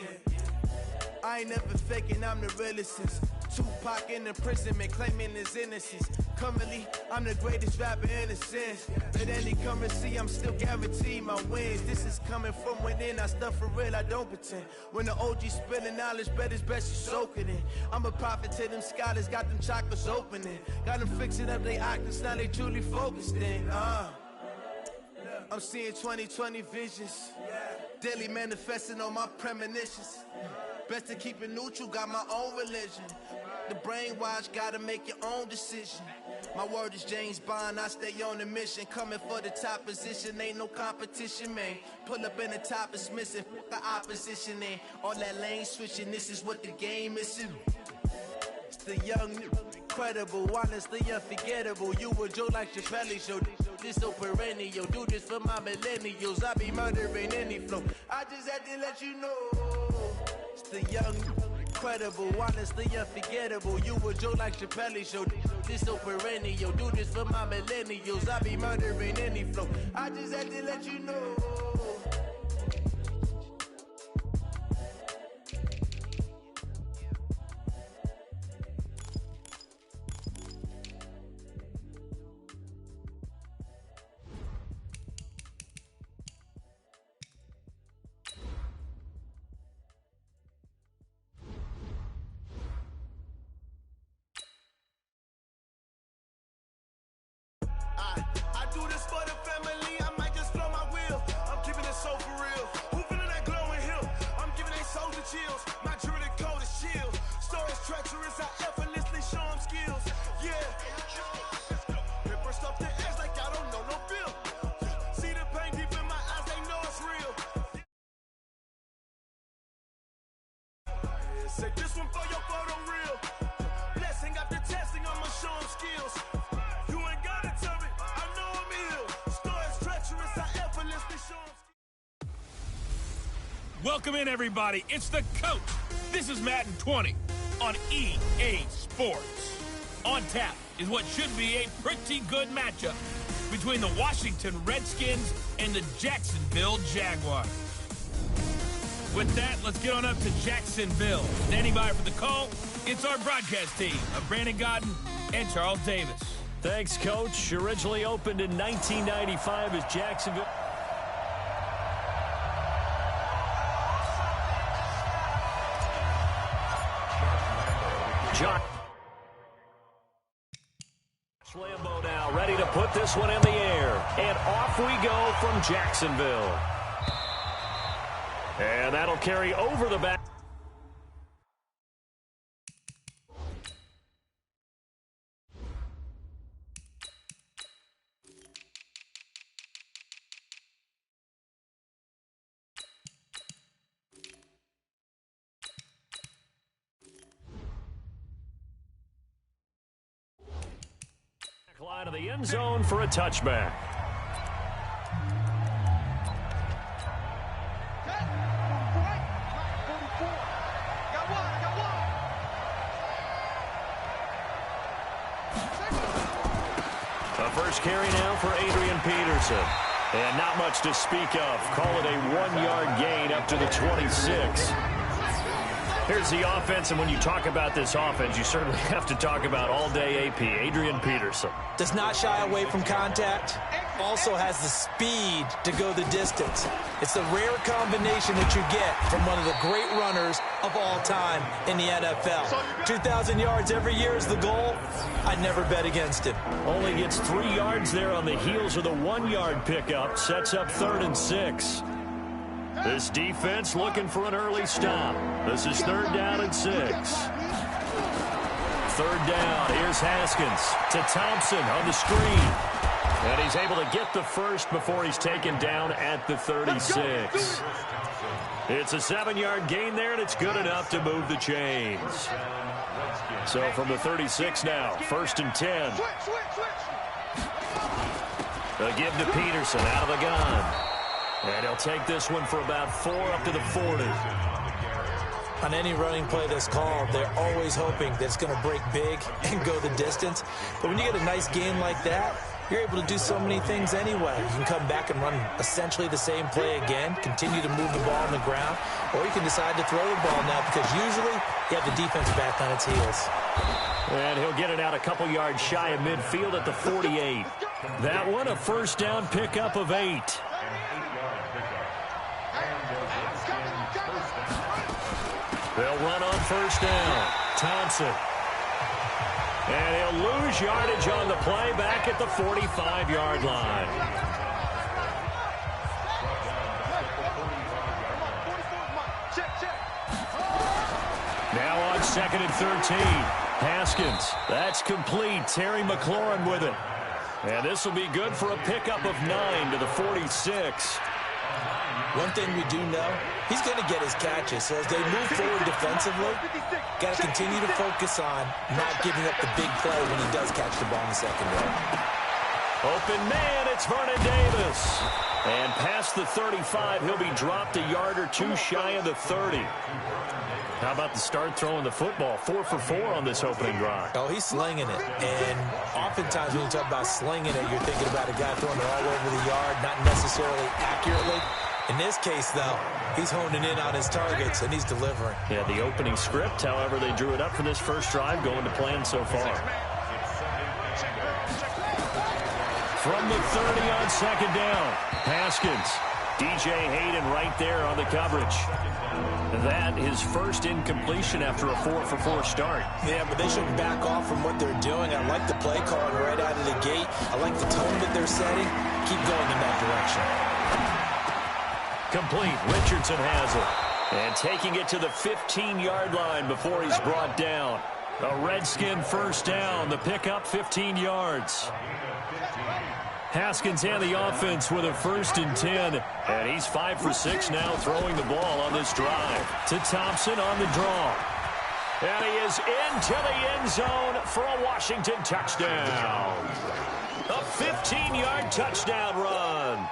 I ain't never faking, I'm the realest since Tupac in imprisonment, claiming his innocence. Currently, I'm the greatest rapper in a sense. At any currency, I'm still guaranteed my wins. This is coming from within, I stuff for real, I don't pretend. When the OG spilling knowledge, bet it's best you soak it in. I'm a prophet to them scholars, got them chakras opening. Got them fixing up they octaves, now they truly focused in. I'm seeing 2020 visions. Daily manifesting on my premonitions. Best to keep it neutral, got my own religion. The brainwash, gotta make your own decision. My word is James Bond, I stay on a mission. Coming for the top position, ain't no competition, man. Pull up in the top is missing, the opposition ain't. All that lane switching, this is what the game is. It's the young, incredible, honestly unforgettable. You a Joe like Chappelle show. This so perennial. Do this for my millennials. I be murdering any flow. I just had to let you know. It's the young, incredible, honestly unforgettable. You a Joe like Chappelle show. This so perennial. Do this for my millennials. I be murdering any flow. I just had to let you know. I do this for the family, I might just blow my wheel. I'm keeping it so for real. Who feeling that glowing hill? I'm giving they soldier chills. My jewelry code is chill. Stories treacherous, I effortlessly show them skills. Yeah. Ripper stuff the edge like I don't know no bill. See the pain deep in my eyes, they know it's real. Say this one for your photo real. Blessing after testing, I'ma show them skills. You ain't gotta tell me, I know I'm ill. Stories treacherous, I effortlessly show them. Welcome in, everybody. It's the Coach. This is Madden 20 on EA Sports. On tap is what should be a pretty good matchup between the Washington Redskins and the Jacksonville Jaguars. With that, let's get on up to Jacksonville. Standing by for the call, it's our broadcast team of Brandon Gaudin and Charles Davis. Thanks, Coach. Originally opened in 1995 as Jacksonville. John Lambeau now. get this one in the air. And off we go from Jacksonville. And that'll carry over the back. Line of the end zone for a touchback. A first carry now for Adrian Peterson. And not much to speak of. Call it a 1-yard gain up to the 26. Here's the offense, and when you talk about this offense, you certainly have to talk about all-day AP, Adrian Peterson. Does not shy away from contact. Also has the speed to go the distance. It's the rare combination that you get from one of the great runners of all time in the NFL. 2,000 yards every year is the goal. I'd never bet against him. Only gets 3 yards there on the heels of the 1-yard pickup. Sets up 3rd and 6. This defense looking for an early stop. This is 3rd down and 6. 3rd down. Here's Haskins to Thompson on the screen. And he's able to get the first before he's taken down at the 36. It's a 7-yard gain there, and it's good enough to move the chains. So from the 36 now, 1st and 10. A give to Peterson out of the gun. And he'll take this one for about 4 up to the 40. On any running play that's called, they're always hoping that it's going to break big and go the distance. But when you get a nice game like that, you're able to do so many things anyway. You can come back and run essentially the same play again, continue to move the ball on the ground, or you can decide to throw the ball now because usually you have the defense back on its heels. And he'll get it out a couple yards shy of midfield at the 48. That one a 1st down pickup of 8. They'll run on 1st down. Thompson. And he'll lose yardage on the play back at the 45-yard line. Now on 2nd and 13. Haskins. That's complete. Terry McLaurin with it. And this will be good for a pickup of 9 to the 46. One thing we do know, he's going to get his catches. So as they move forward defensively, got to continue to focus on not giving up the big play when he does catch the ball in the secondary. Open man, it's Vernon Davis. And past the 35, he'll be dropped a yard or 2 shy of the 30. How about the start throwing the football? 4 for 4 on this opening drive. Oh, he's slinging it. And oftentimes when you talk about slinging it, you're thinking about a guy throwing it all over the yard, not necessarily accurately. In this case, though, he's honing in on his targets, and he's delivering. Yeah, the opening script, however, they drew it up for this first drive, going to plan so far. From the 30 on 2nd down, Haskins. DJ Hayden right there on the coverage. That his first incompletion after a 4 for 4 start. Yeah, but they shouldn't back off from what they're doing. I like the play calling right out of the gate. I like the tone that they're setting. Keep going in that direction. Complete. Richardson has it. And taking it to the 15-yard line before he's brought down. A Redskin 1st down. The pickup 15 yards. Haskins and the offense with a 1st and 10. And he's 5 for 6 now throwing the ball on this drive. To Thompson on the draw. And he is into the end zone for a Washington touchdown. A 15-yard touchdown run.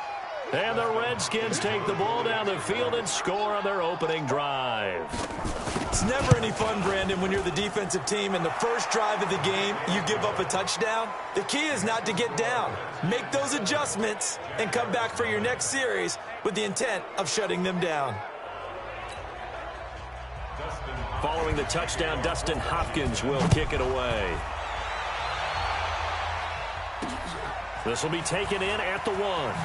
And the Redskins take the ball down the field and score on their opening drive. It's never any fun, Brandon, when you're the defensive team and the first drive of the game, you give up a touchdown. The key is not to get down. Make those adjustments and come back for your next series with the intent of shutting them down. Following the touchdown, Dustin Hopkins will kick it away. This will be taken in at the 1.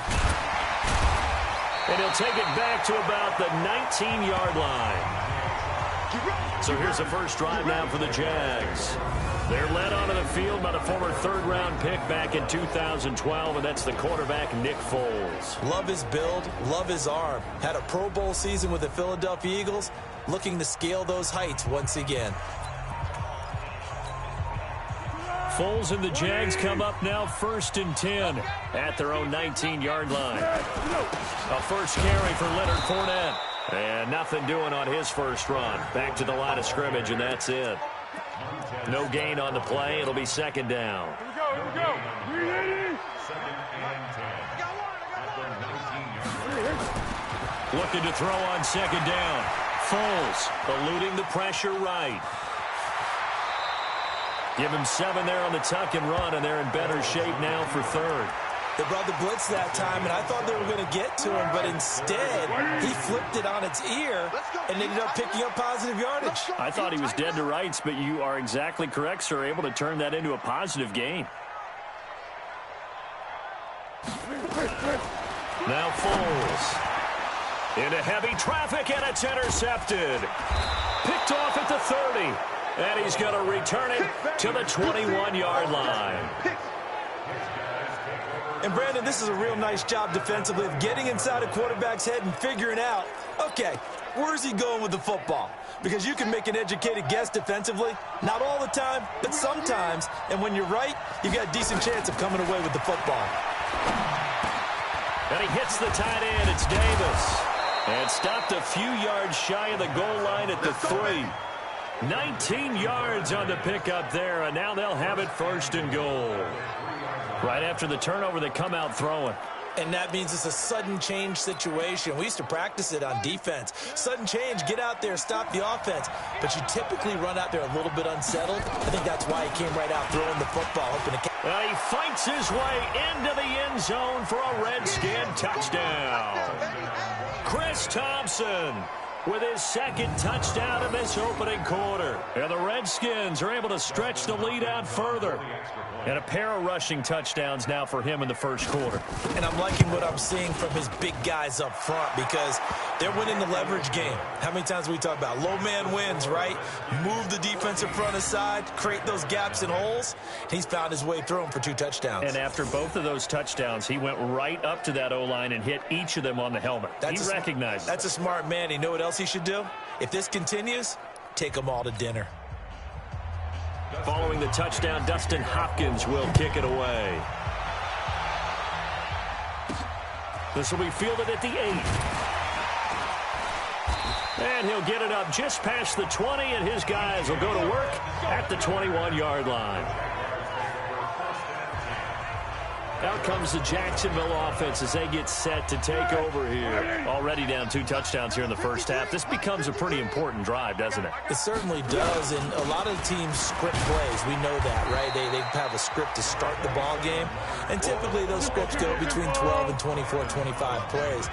And he'll take it back to about the 19-yard line. So here's the first drive now for the Jags. They're led onto the field by the former third-round pick back in 2012, and that's the quarterback, Nick Foles. Love his build, love his arm. Had a Pro Bowl season with the Philadelphia Eagles, looking to scale those heights once again. Foles and the Jags come up now 1st and 10 at their own 19-yard line. A first carry for Leonard Fournette. And nothing doing on his first run. Back to the line of scrimmage, and that's it. No gain on the play. It'll be 2nd down. Here we go. Second and 10. At the 19-yard line. Looking to throw on 2nd down. Foles eluding the pressure right. Give him 7 there on the tuck and run, and they're in better shape now for 3rd. They brought the blitz that time, and I thought they were going to get to him, but instead, he flipped it on its ear and ended up picking up positive yardage. I thought he was dead to rights, but you are exactly correct, sir, able to turn that into a positive gain. Now Foles. Into heavy traffic, and it's intercepted. Picked off at the 30, and he's going to return it to the 21-yard line. And, Brandon, this is a real nice job defensively of getting inside a quarterback's head and figuring out, okay, where's he going with the football? Because you can make an educated guess defensively, not all the time, but sometimes. And when you're right, you've got a decent chance of coming away with the football. And he hits the tight end. It's Davis. And stopped a few yards shy of the goal line at the 3. 19 yards on the pickup there, and now they'll have it 1st and goal. Right after the turnover, they come out throwing. And that means it's a sudden change situation. We used to practice it on defense. Sudden change, get out there, stop the offense. But you typically run out there a little bit unsettled. I think that's why he came right out throwing the football, hoping to... He fights his way into the end zone for a Redskin touchdown. Chris Thompson with his 2nd touchdown in this opening quarter. And the Redskins are able to stretch the lead out further. And a pair of rushing touchdowns now for him in the 1st quarter. And I'm liking what I'm seeing from his big guys up front because they're winning the leverage game. How many times we talk about low man wins, right? Move the defensive front aside, create those gaps and holes. He's found his way through them for 2 touchdowns. And after both of those touchdowns, he went right up to that O-line and hit each of them on the helmet. He recognized it. That's a smart man. You know what else he should do? If this continues, take them all to dinner. Following the touchdown, Dustin Hopkins will kick it away. This will be fielded at the 8. And he'll get it up just past the 20, and his guys will go to work at the 21-yard line. Out comes the Jacksonville offense as they get set to take over here. Already down 2 touchdowns here in the 1st half. This becomes a pretty important drive, doesn't it? It certainly does, and a lot of the teams script plays. We know that, right? They have a script to start the ball game, and typically those scripts go between 12 and 24, 25 plays.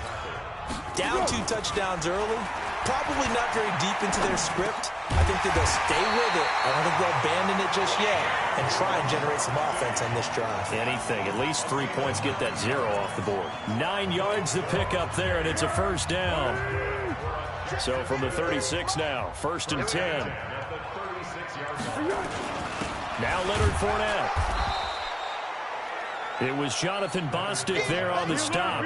Down 2 touchdowns early, probably not very deep into their script. I think that they'll stay with it. I don't think they'll abandon it just yet and try and generate some offense on this drive. Anything. At least 3 points, get that 0 off the board. 9 yards to pick up there, and it's a 1st down. So from the 36 now, 1st and 10. Now Leonard Fournette. It was Jonathan Bostic there on the stop.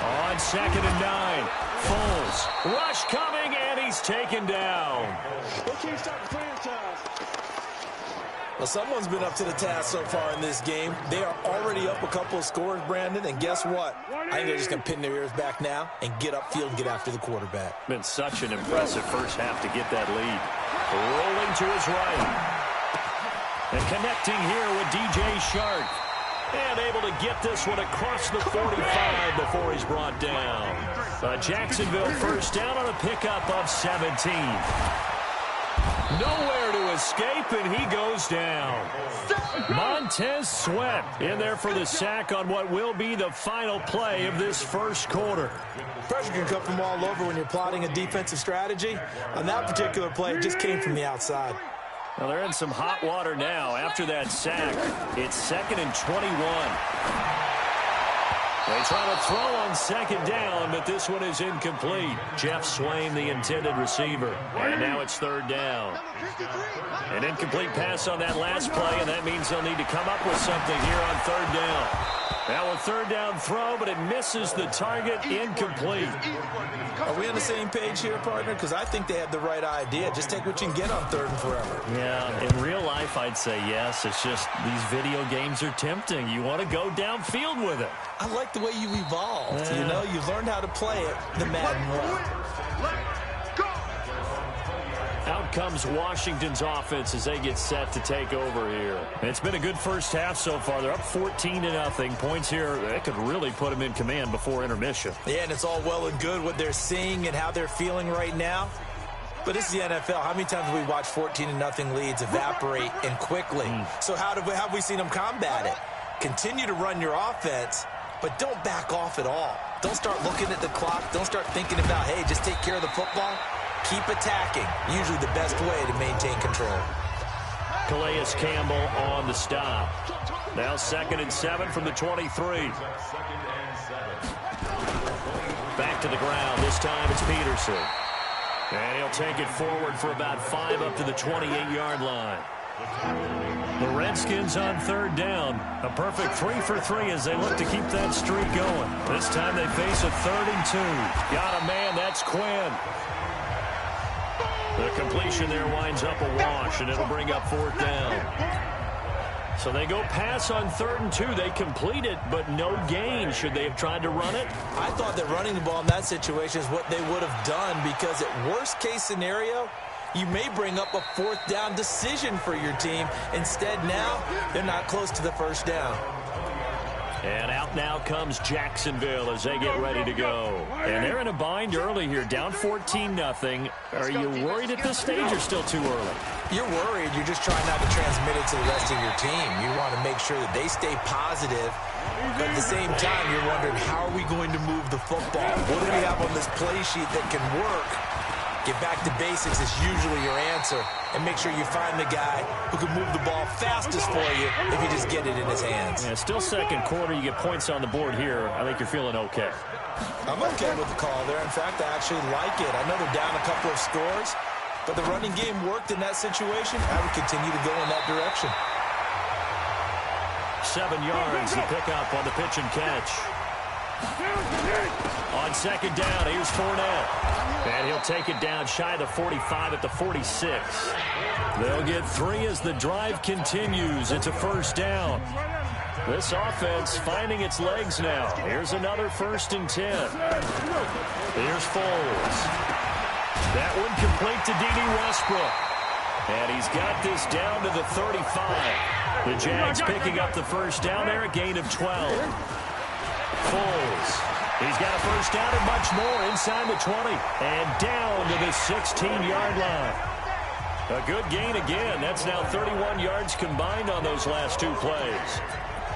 On 2nd and 9. Foles. Rush coming, and he's taken down. Well, someone's been up to the task so far in this game. They are already up a couple of scores, Brandon, and guess what? I think they're just going to pin their ears back now and get upfield and get after the quarterback. Been such an impressive 1st half to get that lead. Rolling to his right. And connecting here with DJ Shark. And able to get this one across the 45 before he's brought down. Jacksonville 1st down on a pickup of 17. Nowhere to escape, and he goes down. Montez Sweat in there for the sack on what will be the final play of this 1st quarter. Pressure can come from all over when you're plotting a defensive strategy. On that particular play, it just came from the outside. Well, they're in some hot water now after that sack. It's 2nd and 21. They try to throw on second down, but this one is incomplete. Jeff Swain, the intended receiver. And now it's third down. An incomplete pass on that last play, and that means they'll need to come up with something here on third down. Now a third down throw, but it misses the target, incomplete. Are we on the same page here, partner? Because I think they had the right idea. Just take what you can get on third and forever. Yeah, in real life, I'd say yes. It's just these video games are tempting. You want to go downfield with it. I like the way you evolved. Yeah. You know, you've learned how to play it the Madden way. Out comes Washington's offense as they get set to take over here. It's been a good first half so far. They're up 14-0. Points here, that could really put them in command before intermission. Yeah, and it's all well and good what they're seeing and how they're feeling right now. But this is the NFL. How many times have we watched 14-0 leads evaporate and quickly? So how have we seen them combat it? Continue to run your offense, but don't back off at all. Don't start looking at the clock. Don't start thinking about, hey, just take care of the football. Keep attacking. Usually the best way to maintain control. Calais Campbell on the stop. Now 2nd and 7 from the 23. Back to the ground. This time it's Peterson. And he'll take it forward for about 5 up to the 28-yard line. The Redskins on third down. A perfect 3 for 3 as they look to keep that streak going. This time they face a 3rd and 2. Got a man. That's Quinn. The completion there winds up a wash, and it'll bring up 4th down. So they go pass on 3rd and 2. They complete it, but no gain. Should they have tried to run it? I thought that running the ball in that situation is what they would have done, because at worst-case scenario, you may bring up a 4th down decision for your team. Instead, now, they're not close to the 1st down. And out now comes Jacksonville as they get ready to go. And they're in a bind early here, down 14-0. Are you worried at this stage or still too early? You're worried. You're just trying not to transmit it to the rest of your team. You want to make sure that they stay positive. But at the same time, you're wondering, how are we going to move the football? What do we have on this play sheet that can work? Get back to basics is usually your answer. And make sure you find the guy who can move the ball fastest for you if you just get it in his hands. Yeah, still second quarter. You get points on the board here. I think you're feeling okay. I'm okay with the call there. In fact, I actually like it. I know they're down a couple of scores, but the running game worked in that situation. I would continue to go in that direction. 7 yards to pick up on the pitch and catch. On second down, here's Fournette. And he'll take it down shy of the 45 at the 46. They'll get 3 as the drive continues. It's a 1st down. This offense finding its legs now. Here's another 1st and 10. Here's Foles. That one complete to D.D. Westbrook. And he's got this down to the 35. The Jags picking up the 1st down there, a gain of 12. Foles. He's got a 1st down and much more inside the 20. And down to the 16-yard line. A good gain again. That's now 31 yards combined on those last 2 plays.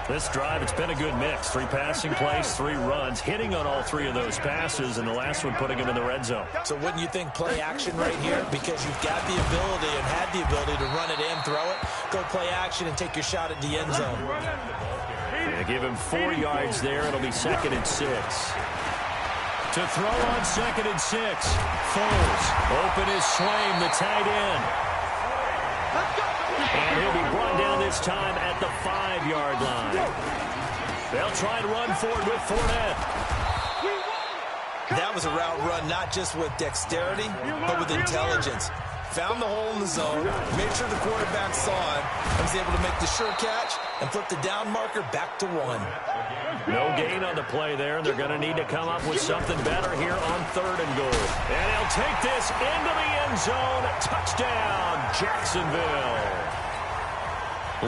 This drive, it's been a good mix. 3 passing plays, 3 runs, hitting on all 3 of those passes, and the last one putting him in the red zone. So wouldn't you think play action right here? Because you've got the ability and had the ability to run it and throw it. Go play action and take your shot at the end zone. Yeah, give him 4 yards there. It'll be 2nd and 6. To throw on 2nd and 6. Foles. Open is Swain, the tight end. And he'll be brought down this time at the 5-yard line. They'll try to run forward with Fournette. That was a route run not just with dexterity, but with intelligence. Found the hole in the zone, made sure the quarterback saw it, and was able to make the sure catch and flip the down marker back to 1. No gain on the play there. They're going to need to come up with something better here on 3rd and goal. And he'll take this into the end zone. Touchdown, Jacksonville.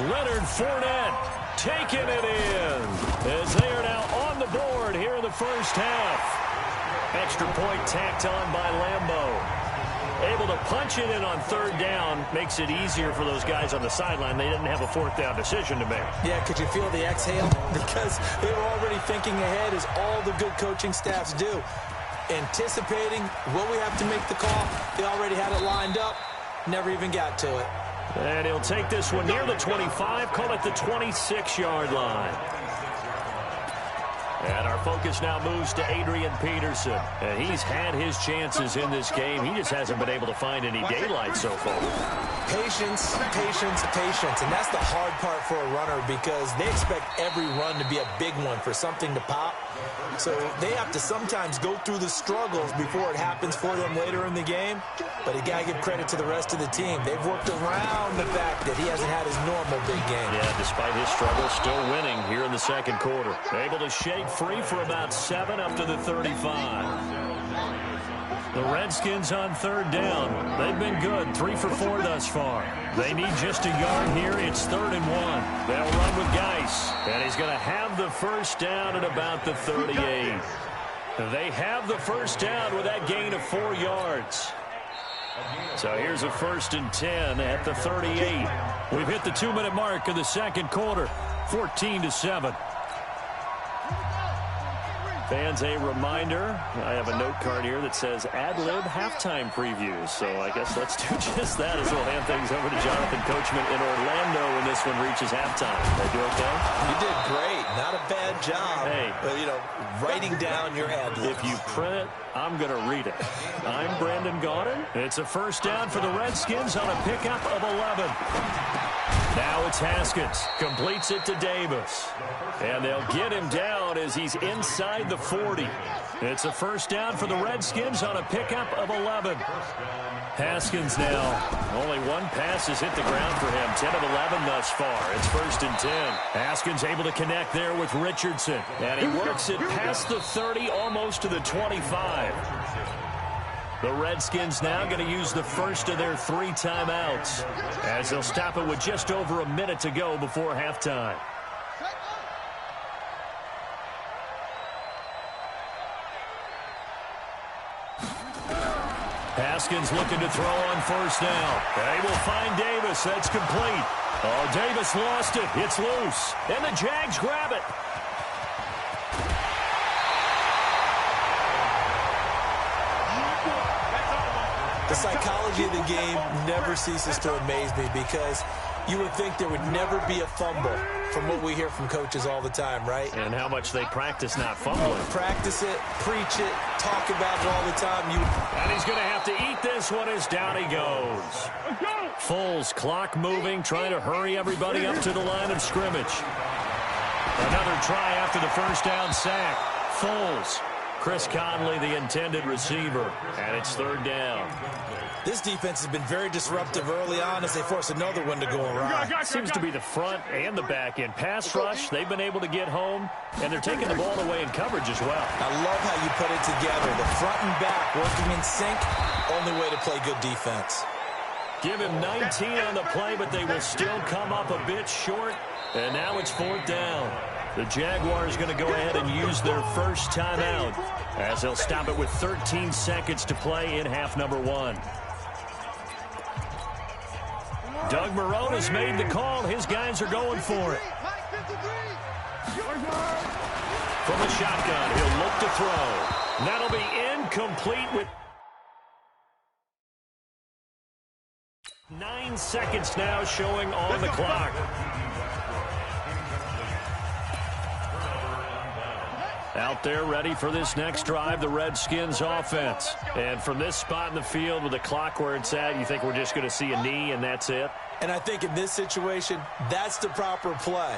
Leonard Fournette taking it in as they are now on the board here in the first half. Extra point tacked on by Lambeau. Able to punch it in on 3rd down makes it easier for those guys on the sideline. They didn't have a 4th down decision to make. Yeah, could you feel the exhale? Because they were already thinking ahead, as all the good coaching staffs do. Anticipating, will we have to make the call? They already had it lined up, never even got to it. And he'll take this one near the 25, call it the 26-yard line. And our focus now moves to Adrian Peterson. And he's had his chances in this game. He just hasn't been able to find any daylight so far. Patience, patience, patience. And that's the hard part for a runner because they expect every run to be a big one for something to pop. So they have to sometimes go through the struggles before it happens for them later in the game. But you got to give credit to the rest of the team. They've worked around the fact that he hasn't had his normal big game. Yeah, despite his struggles, still winning here in the second quarter. Able to shake free for about 7 up to the 35. The Redskins on third down. They've been good, 3 for 4 thus far. They need just a yard here. It's 3rd and 1. They'll run with Geis, and he's going to have the first down at about the 38. They have the first down with that gain of 4 yards. So here's a 1st and 10 at the 38. We've hit the 2-minute mark of the second quarter, 14-7. Fans, a reminder, I have a note card here that says ad-lib halftime previews. So I guess let's do just that as we'll hand things over to Jonathan Coachman in Orlando when this one reaches halftime. Did I do okay? You did great. Not a bad job. Hey. But, writing down your ad-libs. If you print it, I'm going to read it. I'm Brandon Gaudin. It's a first down for the Redskins on a pickup of 11. Now it's Haskins. Completes it to Davis. And they'll get him down as he's inside the 40. It's a first down for the Redskins on a pickup of 11. Haskins now. Only one pass has hit the ground for him. 10 of 11 thus far. It's 1st and 10. Haskins able to connect there with Richardson. And he works it past the 30, almost to the 25. The Redskins now going to use the first of their 3 timeouts as they'll stop it with just over a minute to go before halftime. Haskins looking to throw on first down. They will find Davis. That's complete. Oh, Davis lost it. It's loose. And the Jags grab it. The psychology of the game never ceases to amaze me because you would think there would never be a fumble from what we hear from coaches all the time, right? And how much they practice not fumbling. Practice it, preach it, talk about it all the time. And he's going to have to eat this one as down he goes. Foles, clock moving, trying to hurry everybody up to the line of scrimmage. Another try after the first down sack. Foles. Chris Conley, the intended receiver, and it's 3rd down. This defense has been very disruptive early on as they force another one to go awry. Seems to be the front and the back end. Pass rush, they've been able to get home, and they're taking the ball away in coverage as well. I love how you put it together. The front and back working in sync, only way to play good defense. Give him 19 on the play, but they will still come up a bit short, and now it's 4th down. The Jaguars going to go ahead and use their first timeout as they'll stop it with 13 seconds to play in half number 1. Doug Marrone has made the call. His guys are going for it. From the shotgun, he'll look to throw. That'll be incomplete with 9 seconds now showing on the clock. Out there ready for this next drive, the Redskins offense. And from this spot in the field with the clock where it's at, you think we're just going to see a knee and that's it? And I think in this situation, that's the proper play.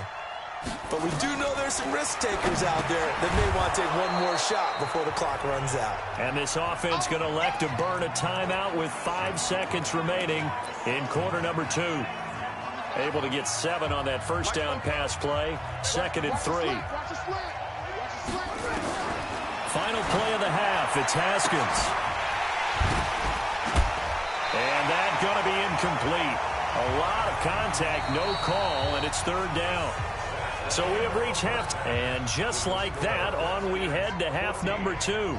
But we do know there's some risk takers out there that may want to take one more shot before the clock runs out. And this offense going to elect to burn a timeout with 5 seconds remaining in quarter number 2. Able to get 7 on that first down pass play. 2nd and 3. Final play of the half. It's Haskins. And that's going to be incomplete. A lot of contact, no call, and it's 3rd down. So we have reached half. And just like that, on we head to half number 2.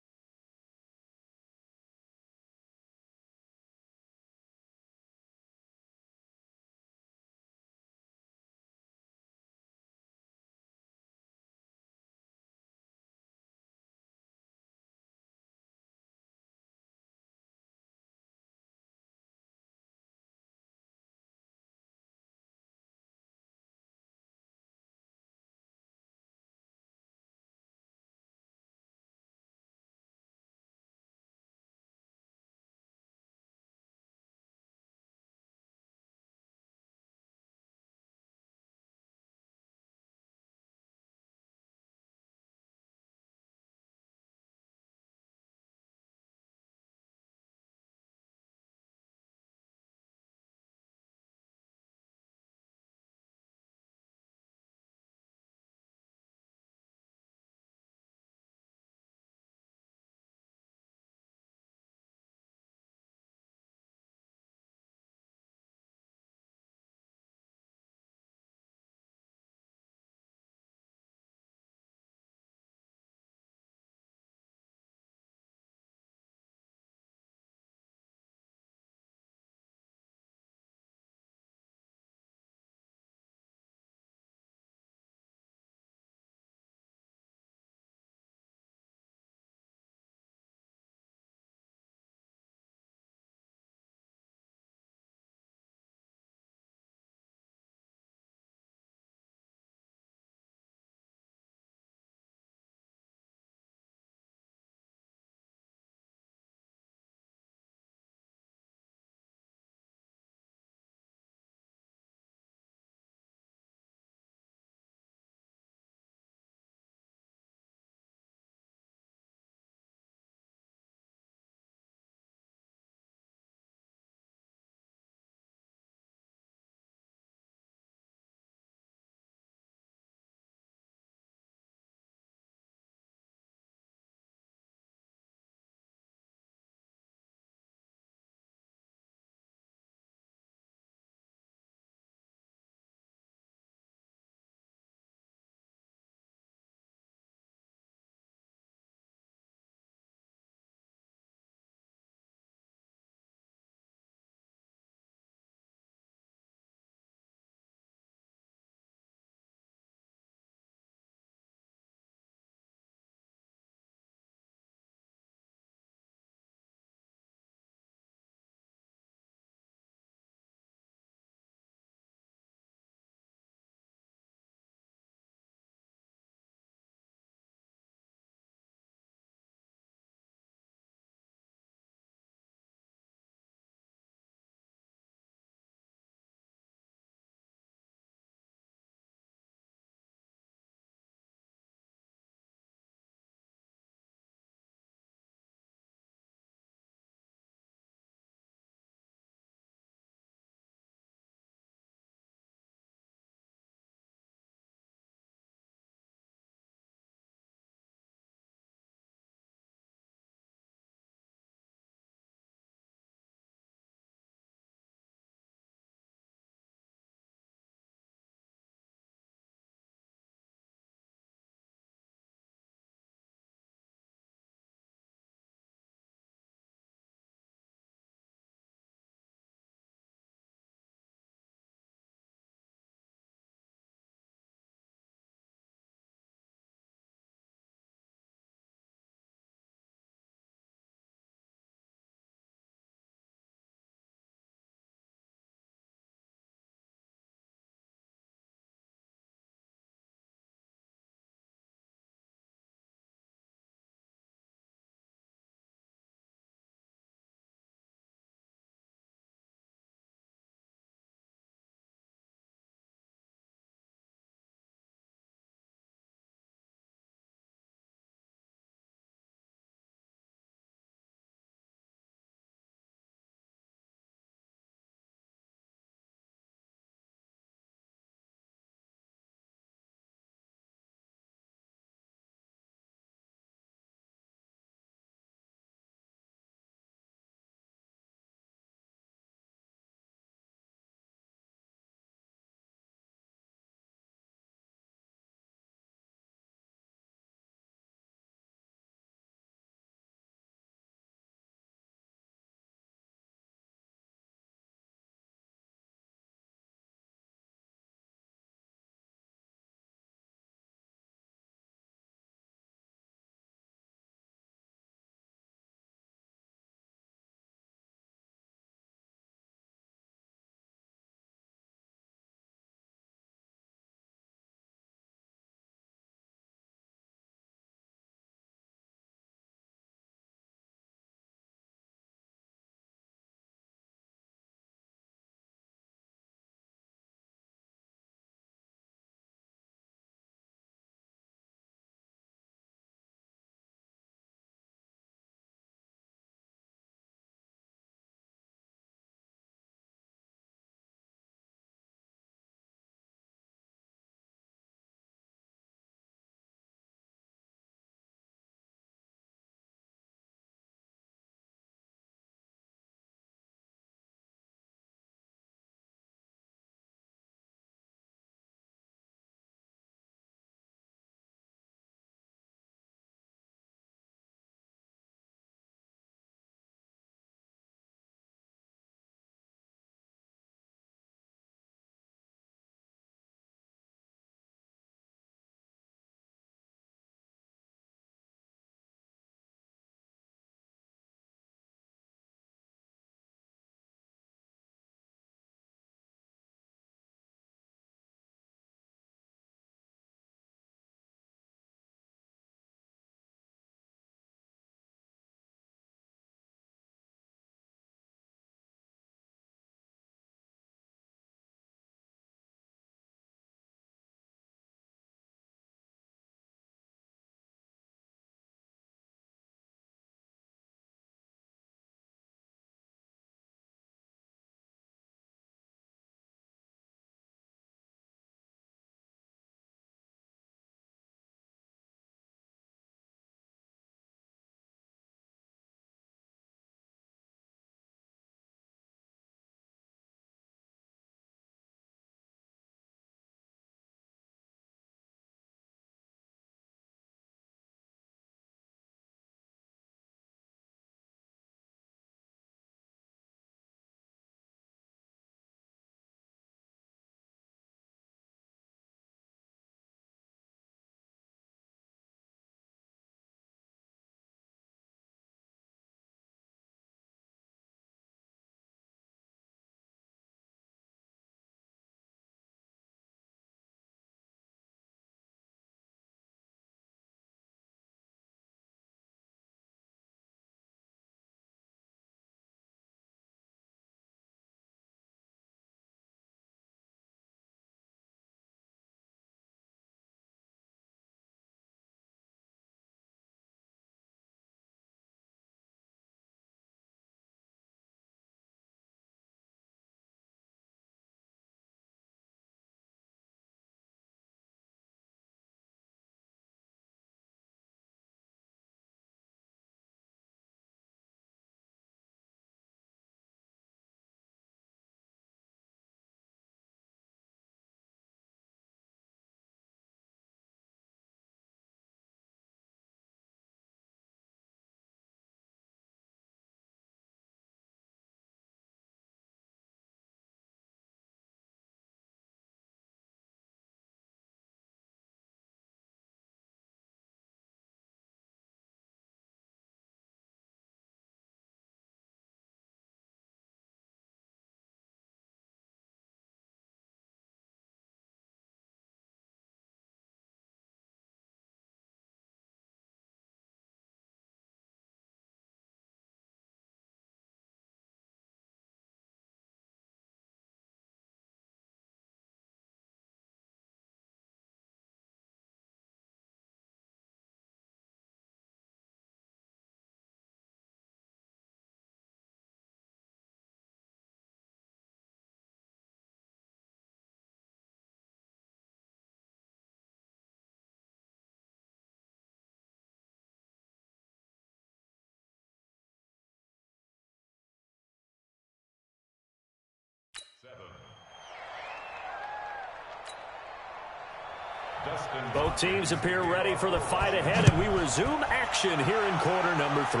Both teams appear ready for the fight ahead, and we resume action here in quarter number 3.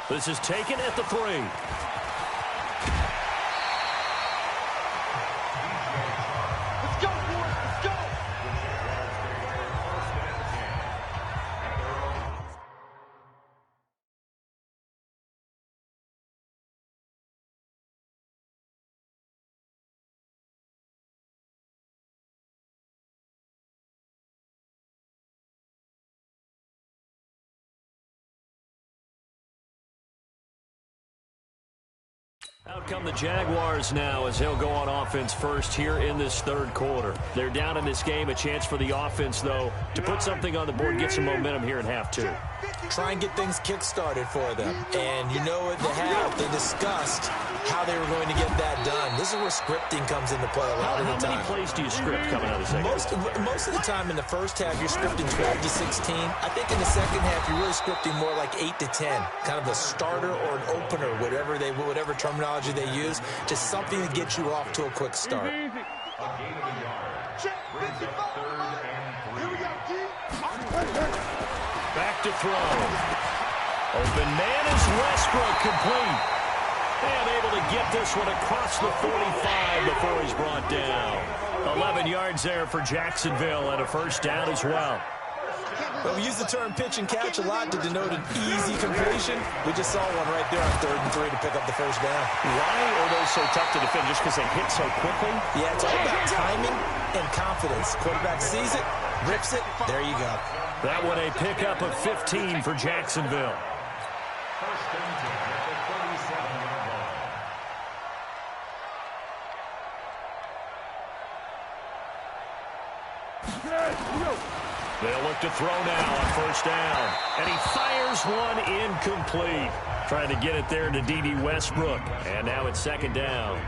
This is taken at the 3. Let's go, boys. Let's go. Out come the Jaguars now as he'll go on offense first here in this third quarter. They're down in this game. A chance for the offense, though, to put something on the board, get some momentum here in half 2. Try and get things kick-started for them. And you know at the half, they discussed how they were going to get that done. This is where scripting comes into play a lot of the time. How many plays do you script coming out of the second? Most of the time in the first half, you're scripting 12 to 16. I think in the second half, you're really scripting more like 8 to 10. Kind of a starter or an opener, whatever terminology they use. Just something to get you off to a quick start. Back to throw. Open man is Westbrook, complete. And able to get this one across the 45 before he's brought down. 11 yards there for Jacksonville and a first down as well. Well, we use the term pitch and catch a lot to denote an easy completion. We just saw one right there on 3rd and 3 to pick up the first down. Why are those so tough to defend? Just because they hit so quickly? Yeah, it's all about timing and confidence. Quarterback sees it, rips it, there you go. That one a pickup of 15 for Jacksonville. First and 10 at the 37-yard line. They'll look to throw now on first down. And he fires one incomplete. Trying to get it there to D.D. Westbrook. And now it's second down.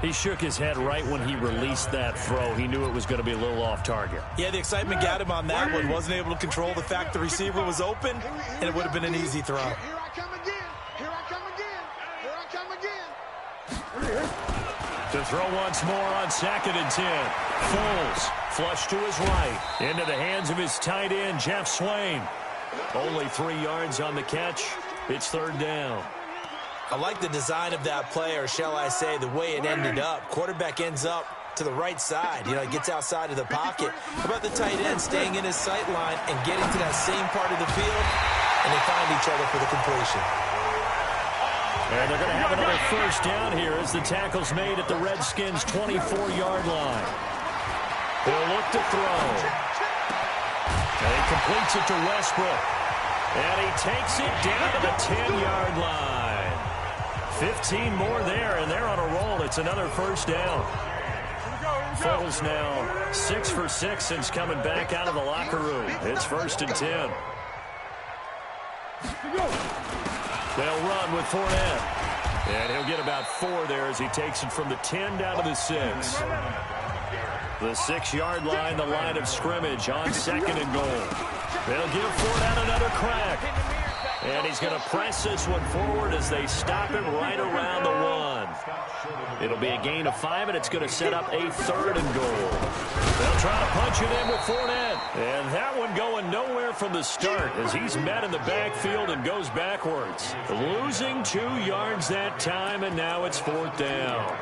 He shook his head right when he released that throw. He knew it was going to be a little off target. Yeah, the excitement got him on that one. Wasn't able to control the fact the receiver was open, and it would have been an easy throw. Here I come again. Here I come again. Here I come again. To throw once more on 2nd and 10. Foles flush to his right. Into the hands of his tight end, Jeff Swain. Only 3 yards on the catch. It's third down. I like the design of that play, or shall I say the way it ended up. Quarterback ends up to the right side. You know, he gets outside of the pocket. How about the tight end staying in his sight line and getting to that same part of the field, and they find each other for the completion. And they're going to have another first down here as the tackle's made at the Redskins' 24-yard line. They'll look to throw. And he completes it to Westbrook. And he takes it down to the 10-yard line. 15 more there, and they're on a roll. It's another first down. Foles now 6 for 6 since coming back out of the locker room. It's 1st and 10. They'll run with Fournette. And he'll get about 4 there as he takes it from the 10 down to the 6. The 6-yard line, the line of scrimmage on 2nd and goal. They'll give Fournette another crack. And he's going to press this one forward as they stop it right around the 1. It'll be a gain of 5, and it's going to set up a 3rd and goal. They'll try to punch it in with Fournette. And that one going nowhere from the start as he's met in the backfield and goes backwards. Losing 2 yards that time, and now it's 4th down.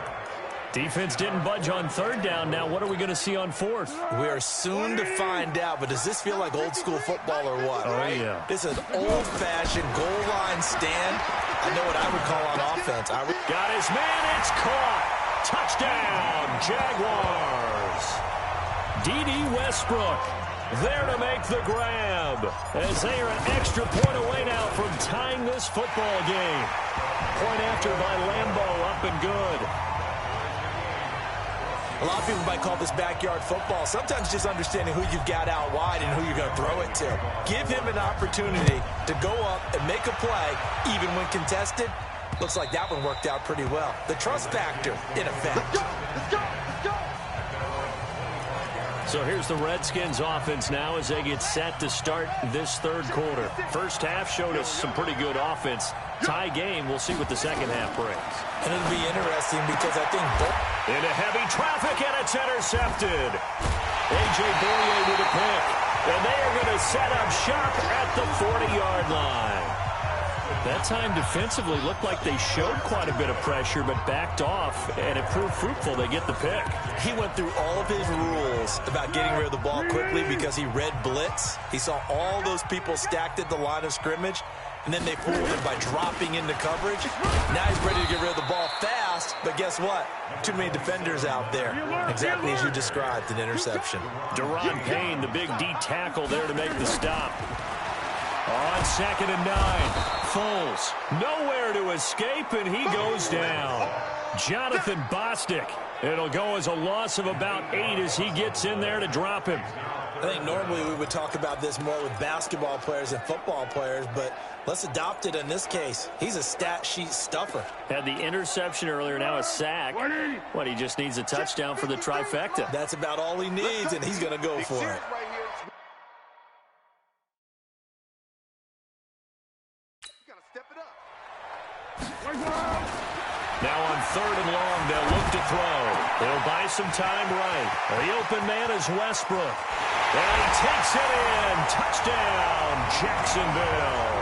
Defense didn't budge on 3rd down. Now what are we going to see on 4th? We are soon to find out, but does this feel like old school football or what? Oh, yeah. This is old-fashioned goal line stand. I know what I would call on offense. Got his man. It's caught. Touchdown, Jaguars. D.D. Westbrook there to make the grab as they are an extra point away now from tying this football game. Point after by Lambeau, up and good. A lot of people might call this backyard football. Sometimes just understanding who you've got out wide and who you're going to throw it to. Give him an opportunity to go up and make a play, even when contested. Looks like that one worked out pretty well. The trust factor, in effect. Let's go, let's go, let's go. So here's the Redskins offense now as they get set to start this 3rd quarter. First half showed us some pretty good offense. Tie game, we'll see what the second half brings. And it'll be interesting because I think into heavy traffic, and it's intercepted. A.J. Boye with a pick. And they are going to set up shop at the 40-yard line. That time defensively looked like they showed quite a bit of pressure but backed off, and it proved fruitful. They get the pick. He went through all of his rules about getting rid of the ball quickly because he read blitz. He saw all those people stacked at the line of scrimmage, and then they fooled him by dropping into coverage. Now he's ready to get rid of the ball fast, but guess what? Too many defenders out there. Exactly as you described, an interception. Deron Payne, the big D tackle there to make the stop. On 2nd and 9, Foles nowhere to escape, and he goes down. Jonathan Bostic. It'll go as a loss of about 8 as he gets in there to drop him. I think normally we would talk about this more with basketball players and football players, but let's adopt it in this case. He's a stat sheet stuffer. Had the interception earlier, now a sack. What, he just needs a touchdown for the trifecta. That's about all he needs, and he's going to go for it. Now on 3rd and long, they'll look to throw. They'll buy some time right. The open man is Westbrook. And he takes it in. Touchdown, Jacksonville.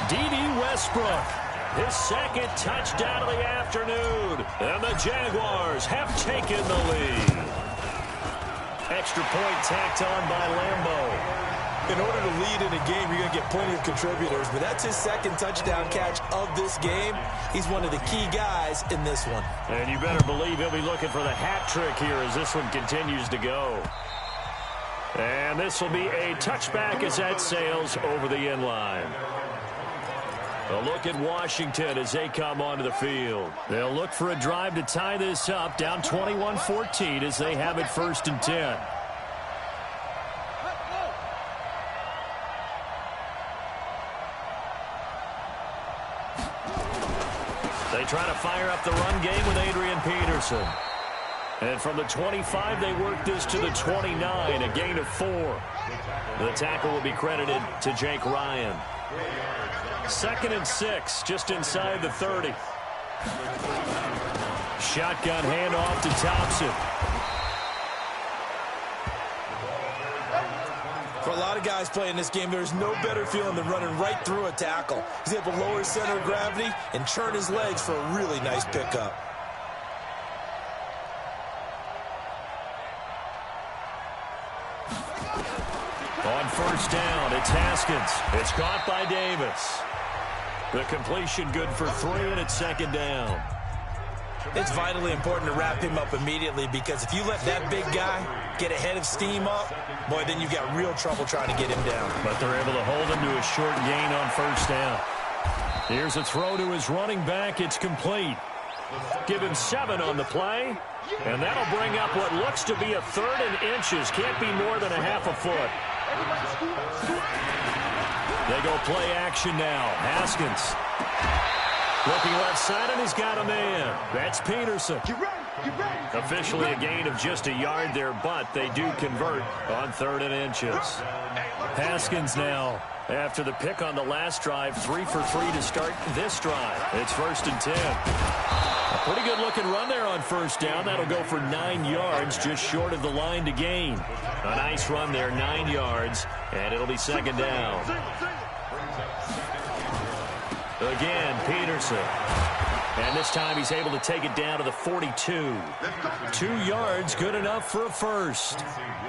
D.D. Westbrook, his 2nd touchdown of the afternoon. And the Jaguars have taken the lead. Extra point tacked on by Lambeau. In order to lead in a game, you're going to get plenty of contributors, but that's his 2nd touchdown catch of this game. He's one of the key guys in this one. And you better believe he'll be looking for the hat trick here as this one continues to go. And this will be a touchback as that sails over the end line. A look at Washington as they come onto the field. They'll look for a drive to tie this up, down 21-14 as they have it 1st and 10. They try to fire up the run game with Adrian Peterson. And from the 25, they work this to the 29, a gain of 4. The tackle will be credited to Jake Ryan. 2nd and 6, just inside the 30. Shotgun handoff to Thompson. For a lot of guys playing this game, there's no better feeling than running right through a tackle. He's able to lower his center of gravity and churn his legs for a really nice pickup. On 1st down, it's Haskins. It's caught by Davis. The completion good for 3, and it's 2nd down. It's vitally important to wrap him up immediately because if you let that big guy get ahead of steam up, boy, then you've got real trouble trying to get him down. But they're able to hold him to a short gain on 1st down. Here's a throw to his running back. It's complete. Give him 7 on the play, and that'll bring up what looks to be a 3rd and inches. Can't be more than a half a foot. They go play action now. Haskins looking left side, and he's got a man. That's Peterson. Officially a gain of just a yard there, but they do convert on 3rd and inches. Haskins now, after the pick on the last drive, 3 for 3 to start this drive. It's 1st and 10. A pretty good looking run there on 1st down. That'll go for 9 yards, just short of the line to gain. A nice run there, 9 yards, and it'll be 2nd down. Again, Peterson. And this time he's able to take it down to the 42. 2 yards, good enough for a first.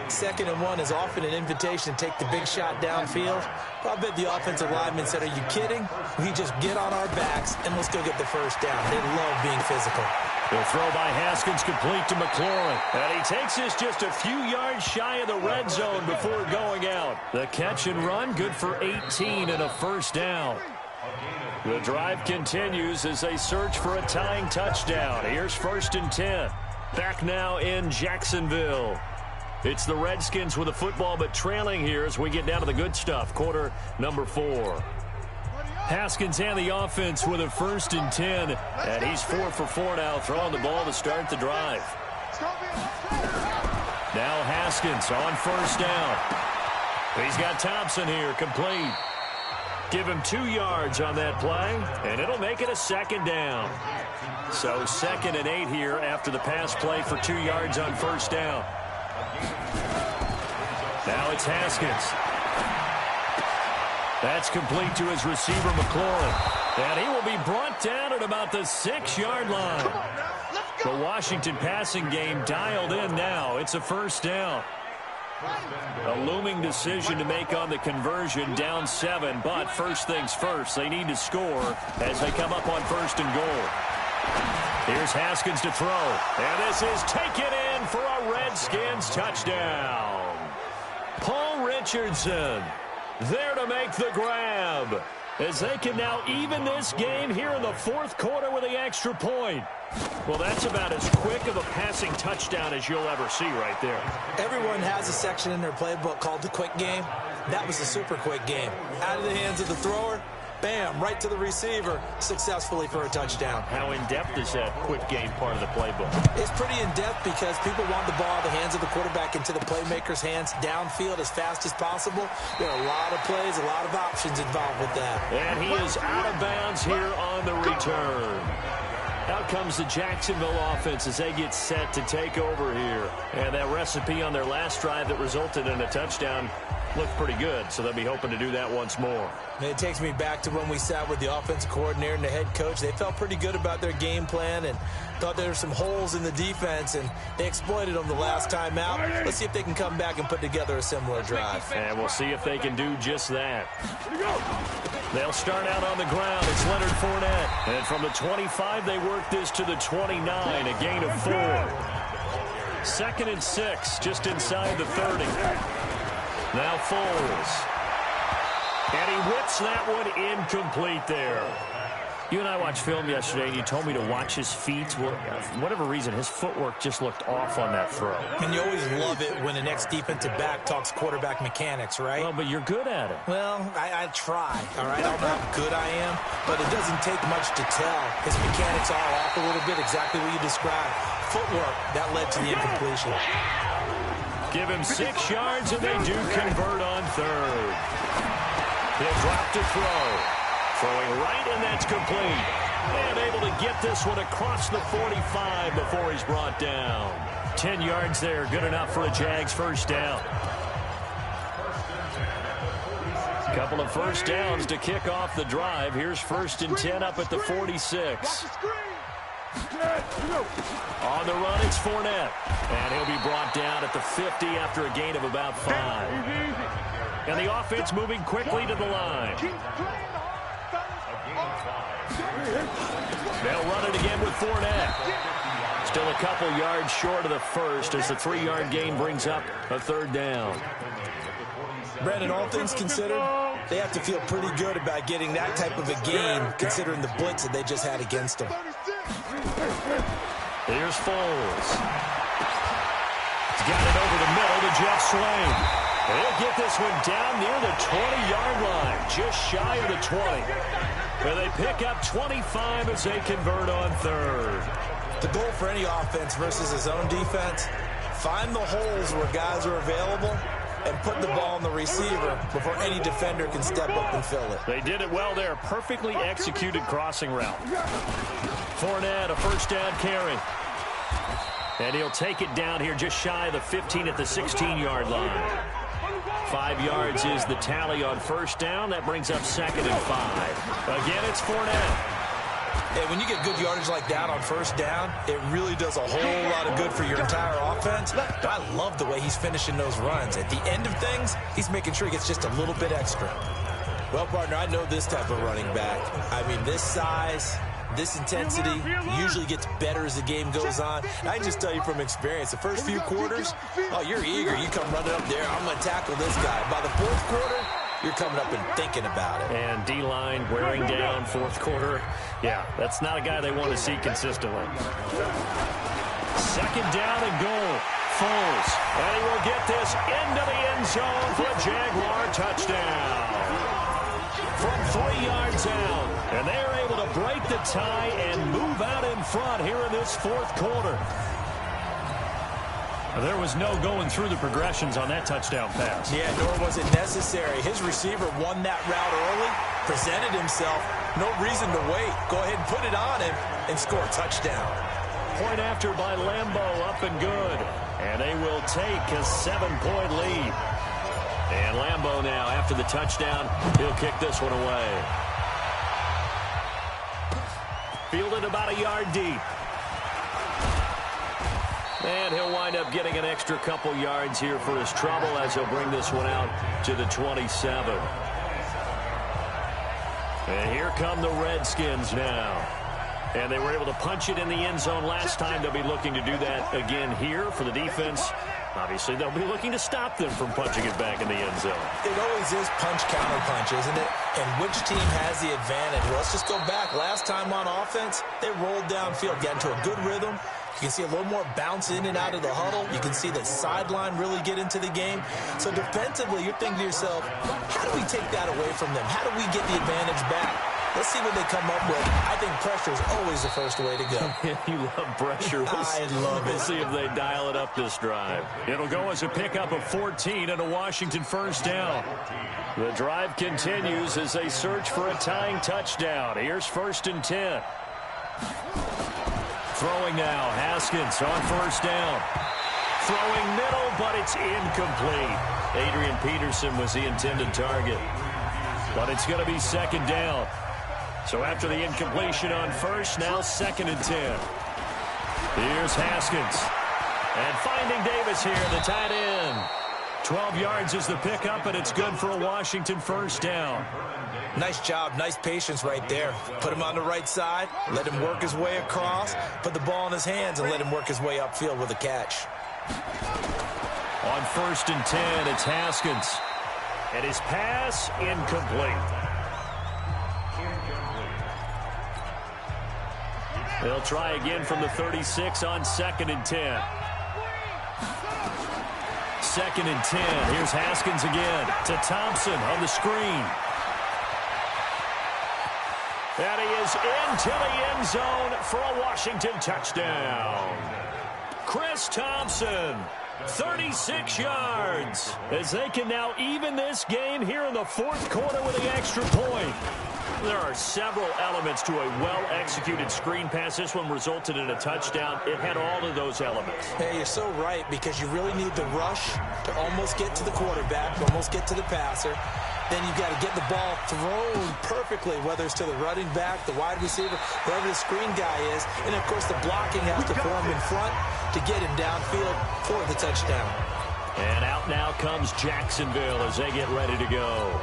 2nd and 1 is often an invitation to take the big shot downfield. I bet the offensive lineman said, are you kidding? We just get on our backs and let's go get the 1st down. They love being physical. The throw by Haskins complete to McLaurin. And he takes this just a few yards shy of the red zone before going out. The catch and run, good for 18 and a 1st down. The drive continues as they search for a tying touchdown. Here's 1st and 10. Back now in Jacksonville. It's the Redskins with the football, but trailing here as we get down to the good stuff. Quarter number 4. Haskins and the offense with a 1st and 10. And he's 4 for 4 now, throwing the ball to start the drive. Now Haskins on 1st down. He's got Thompson here, complete. Give him 2 yards on that play, and it'll make it a 2nd down. So 2nd and 8 here after the pass play for 2 yards on 1st down. Now it's Haskins. That's complete to his receiver, McLaurin. And he will be brought down at about the 6-yard line. The Washington passing game dialed in now. It's a first down. A looming decision to make on the conversion, down 7. But first things first, they need to score as they come up on 1st and goal. Here's Haskins to throw. And this is taken in for a Redskins touchdown. Paul Richardson there to make the grab, as they can now even this game here in the 4th quarter with the extra point. Well, that's about as quick of a passing touchdown as you'll ever see right there. Everyone has a section in their playbook called the quick game. That was a super quick game. Out of the hands of the thrower, bam, right to the receiver, successfully for a touchdown. How in-depth is that quick game part of the playbook? It's pretty in-depth because people want the ball out of the hands of the quarterback into the playmaker's hands downfield as fast as possible. There are a lot of plays, a lot of options involved with that. And he is out of bounds here on the return. Out comes the Jacksonville offense as they get set to take over here. And that recipe on their last drive that resulted in a touchdown looked pretty good, so they'll be hoping to do that once more. And it takes me back to when we sat with the offensive coordinator and the head coach. They felt pretty good about their game plan and thought there were some holes in the defense, and they exploited them the last time out. Let's see if they can come back and put together a similar drive. And we'll see if they can do just that. They'll start out on the ground. It's Leonard Fournette. And from the 25, they work this to the 29, a gain of 4. 2nd and 6, just inside the 30. Now Foles. And he whips that one incomplete there. You and I watched film yesterday, and you told me to watch his feet. Well, for whatever reason, his footwork just looked off on that throw. And you always love it when the next defensive back talks quarterback mechanics, right? Well, but you're good at it. Well, I try, all right? I don't know how good I am, but it doesn't take much to tell. His mechanics are off a little bit, exactly what you described. Footwork, that led to the incompletion. Give him 6 yards, and they do convert on 3rd. He'll drop to throw. Throwing right, and that's complete. And able to get this one across the 45 before he's brought down. 10 yards there, good enough for a Jags first down. A couple of first downs to kick off the drive. Here's 1st and 10 up at the 46. On the run, it's Fournette. And he'll be brought down at the 50 after a gain of about 5. And the offense moving quickly to the line. They'll run it again with Fournette. Still a couple yards short of the first as the 3-yard gain brings up a 3rd down. Brandon, all things considered, they have to feel pretty good about getting that type of a gain considering the blitz that they just had against them. Here's Foles. He's got it over the middle to Jeff Swain. He'll get this one down near the 20-yard line, just shy of the 20. But they pick up 25 as they convert on 3rd. The goal for any offense versus his own defense, find the holes where guys are available and put the ball on the receiver before any defender can step up and fill it. They did it well there. Perfectly executed crossing route. Fournette, a first down carry. And he'll take it down here just shy of the 15 at the 16-yard line. 5 yards is the tally on first down. That brings up 2nd and 5. Again, it's Fournette. Hey, when you get good yardage like that on first down, it really does a whole lot of good for your entire offense. But I love the way he's finishing those runs. At the end of things, he's making sure he gets just a little bit extra. Well, partner, I know this type of running back. I mean, this size, this intensity usually gets better as the game goes on. And I can just tell you from experience, the first few quarters, oh, you're eager. You come running up there, I'm going to tackle this guy. By the 4th quarter, you're coming up and thinking about it. And D-line wearing down 4th quarter. Yeah, that's not a guy they want to see consistently. 2nd down and goal. Foles. And he will get this into the end zone for a Jaguar touchdown. From 3 yards out. And they're able to break the tie and move out in front here in this 4th quarter. There was no going through the progressions on that touchdown pass. Yeah, nor was it necessary. His receiver won that route early, presented himself. No reason to wait. Go ahead and put it on him and score a touchdown. Point after by Lambeau, up and good. And they will take a 7-point lead. And Lambeau now, after the touchdown, he'll kick this one away. Fielded about a yard deep. And he'll wind up getting an extra couple yards here for his trouble as he'll bring this one out to the 27. And here come the Redskins now. And they were able to punch it in the end zone last time. They'll be looking to do that again here for the defense. Obviously, they'll be looking to stop them from punching it back in the end zone. It always is punch-counter-punch, isn't it? And which team has the advantage? Well, let's just go back. Last time on offense, they rolled downfield, got into a good rhythm. You can see a little more bounce in and out of the huddle. You can see the sideline really get into the game. So defensively, you're thinking to yourself, how do we take that away from them? How do we get the advantage back? Let's see what they come up with. I think pressure is always the first way to go. You love pressure. I love it. We'll see if they dial it up this drive. It'll go as a pickup of 14 and a Washington first down. The drive continues as they search for a tying touchdown. Here's 1st and 10. Throwing now, Haskins on first down. Throwing middle, but it's incomplete. Adrian Peterson was the intended target. But it's going to be 2nd down. So after the incompletion on first, now 2nd and 10. Here's Haskins. And finding Davis here, the tight end. 12 yards is the pickup, and it's good for a Washington first down. Nice job, nice patience right there. Put him on the right side, let him work his way across, put the ball in his hands, and let him work his way upfield with a catch. On 1st and 10, it's Haskins. And his pass incomplete. They'll try again from the 36 on 2nd and 10. 2nd and 10. Here's Haskins again to Thompson on the screen. And he is into the end zone for a Washington touchdown. Chris Thompson, 36 yards, as they can now even this game here in the 4th quarter with the extra point. There are several elements to a well-executed screen pass. This one resulted in a touchdown. It had all of those elements. Hey, you're so right, because you really need the rush to almost get to the quarterback, almost get to the passer. Then you've got to get the ball thrown perfectly, whether it's to the running back, the wide receiver, wherever the screen guy is. And, of course, the blocking has to form in front to get him downfield for the touchdown. And out now comes Jacksonville as they get ready to go.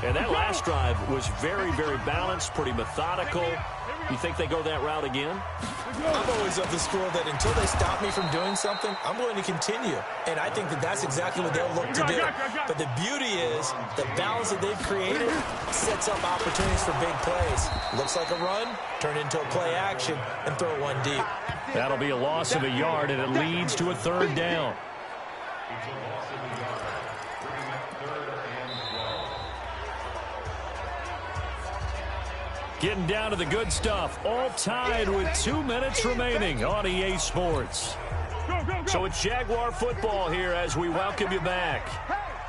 And that last drive was very, very balanced, pretty methodical. You think they go that route again? I'm always of the school that until they stop me from doing something, I'm going to continue. And I think that that's exactly what they'll look to do. But the beauty is the balance that they've created sets up opportunities for big plays. Looks like a run, turn into a play action, and throw one deep. That'll be a loss of a yard, and it leads to a 3rd down. Getting down to the good stuff. All tied with 2 minutes remaining on EA Sports. So it's Jaguar football here as we welcome you back.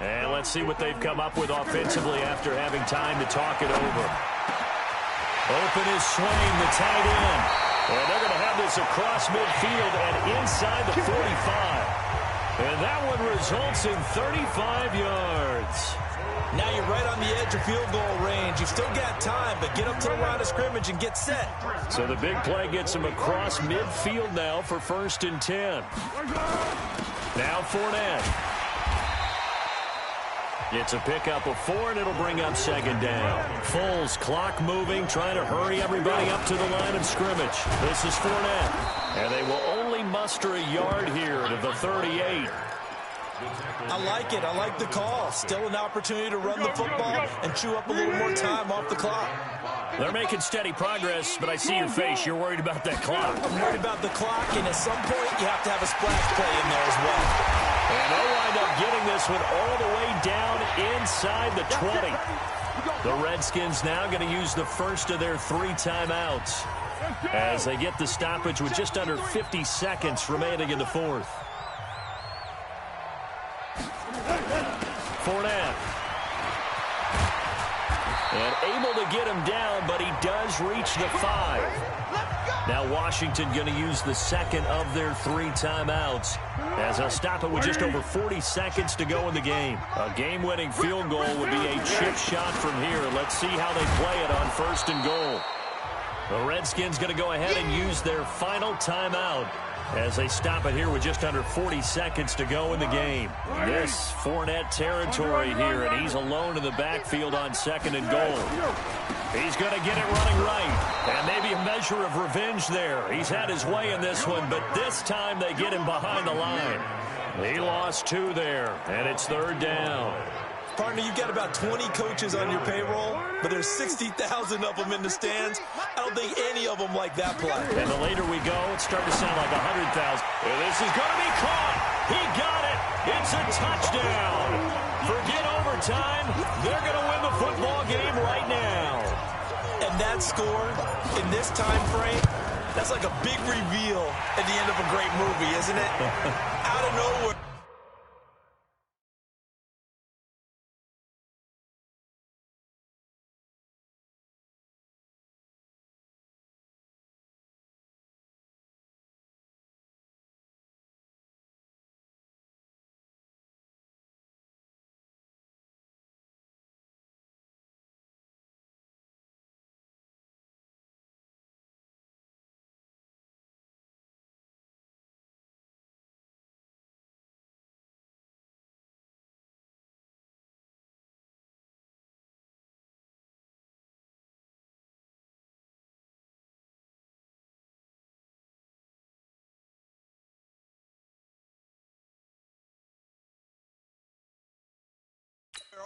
And let's see what they've come up with offensively after having time to talk it over. Open is Swain, the tight end. And they're going to have this across midfield and inside the 45. And that one results in 35 yards. Now you're right on the edge of field goal range. You've still got time, but get up to the line of scrimmage and get set. So the big play gets him across midfield now for 1st and 10. Now Fournette. It's a pickup of 4, and it'll bring up 2nd down. Foles, clock moving, trying to hurry everybody up to the line of scrimmage. This is Fournette. And they will only muster a yard here to the 38. I like it. I like the call. Still an opportunity to run the football and chew up a little more time off the clock. They're making steady progress, but I see your face. You're worried about that clock. I'm worried about the clock, and at some point, you have to have a splash play in there as well. And they'll wind up getting this one all the way down inside the 20. The Redskins now going to use the first of their 3 timeouts as they get the stoppage with just under 50 seconds remaining in the 4th. Fournette. And able to get him down, but he does reach the 5. Now Washington going to use the second of their 3 timeouts as they'll stop it with just over 40 seconds to go in the game. A game-winning field goal would be a chip shot from here. Let's see how they play it on 1st and goal. The Redskins going to go ahead and use their final timeout as they stop it here with just under 40 seconds to go in the game. This Fournette territory here, and he's alone in the backfield on 2nd and goal. He's going to get it running right, and maybe a measure of revenge there. He's had his way in this one, but this time they get him behind the line. He lost 2 there, and it's 3rd down. Partner, you've got about 20 coaches on your payroll, but there's 60,000 of them in the stands. I don't think any of them like that play. And the later we go, it's starting to sound like 100,000. This is going to be caught. He got it. It's a touchdown. Forget overtime. They're going to win the football game right now. And that score in this time frame, that's like a big reveal at the end of a great movie, isn't it? Out of nowhere.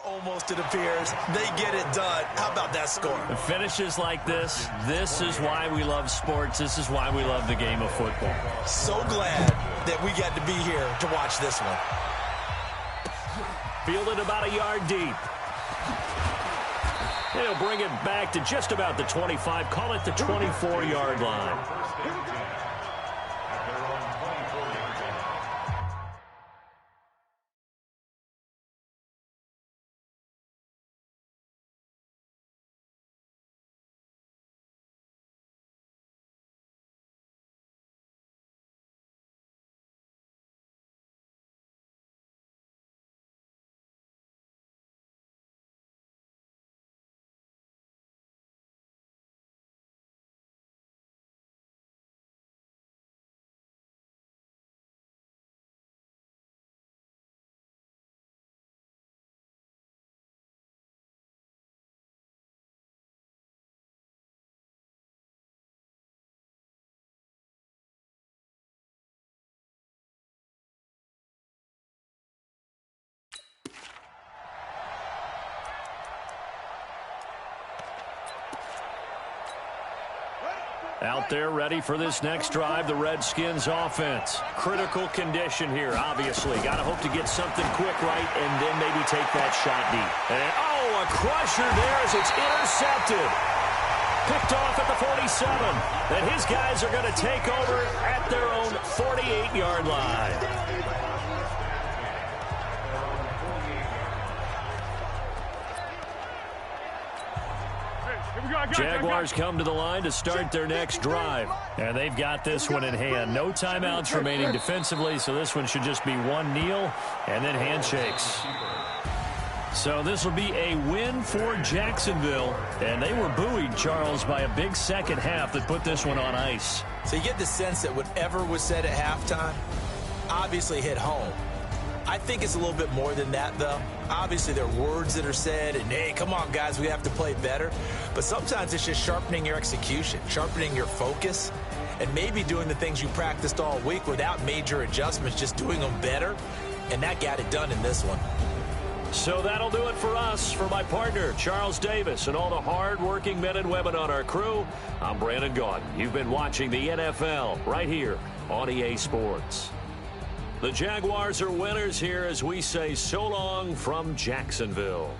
Almost, it appears. They get it done. How about that score? Finishes like this is why we love sports. This is why we love the game of football. So glad that we got to be here to watch this one. Fielded about a yard deep. They'll bring it back to just about the 25. Call it the 24-yard line. Out there ready for this next drive, the Redskins offense. Critical condition here, obviously. Got to hope to get something quick right and then maybe take that shot deep. And, a crusher there as it's intercepted. Picked off at the 47. And his guys are going to take over at their own 48-yard line. Jaguars come to the line to start their next drive. And they've got this one in hand. No timeouts remaining defensively, so this one should just be one kneel and then handshakes. So this will be a win for Jacksonville. And they were buoyed, Charles, by a big second half that put this one on ice. So you get the sense that whatever was said at halftime obviously hit home. I think it's a little bit more than that, though. Obviously, there are words that are said, and, hey, come on, guys, we have to play better. But sometimes it's just sharpening your execution, sharpening your focus, and maybe doing the things you practiced all week without major adjustments, just doing them better. And that got it done in this one. So that'll do it for us. For my partner, Charles Davis, and all the hard-working men and women on our crew, I'm Brandon Gaudin. You've been watching the NFL right here on EA Sports. The Jaguars are winners here as we say so long from Jacksonville.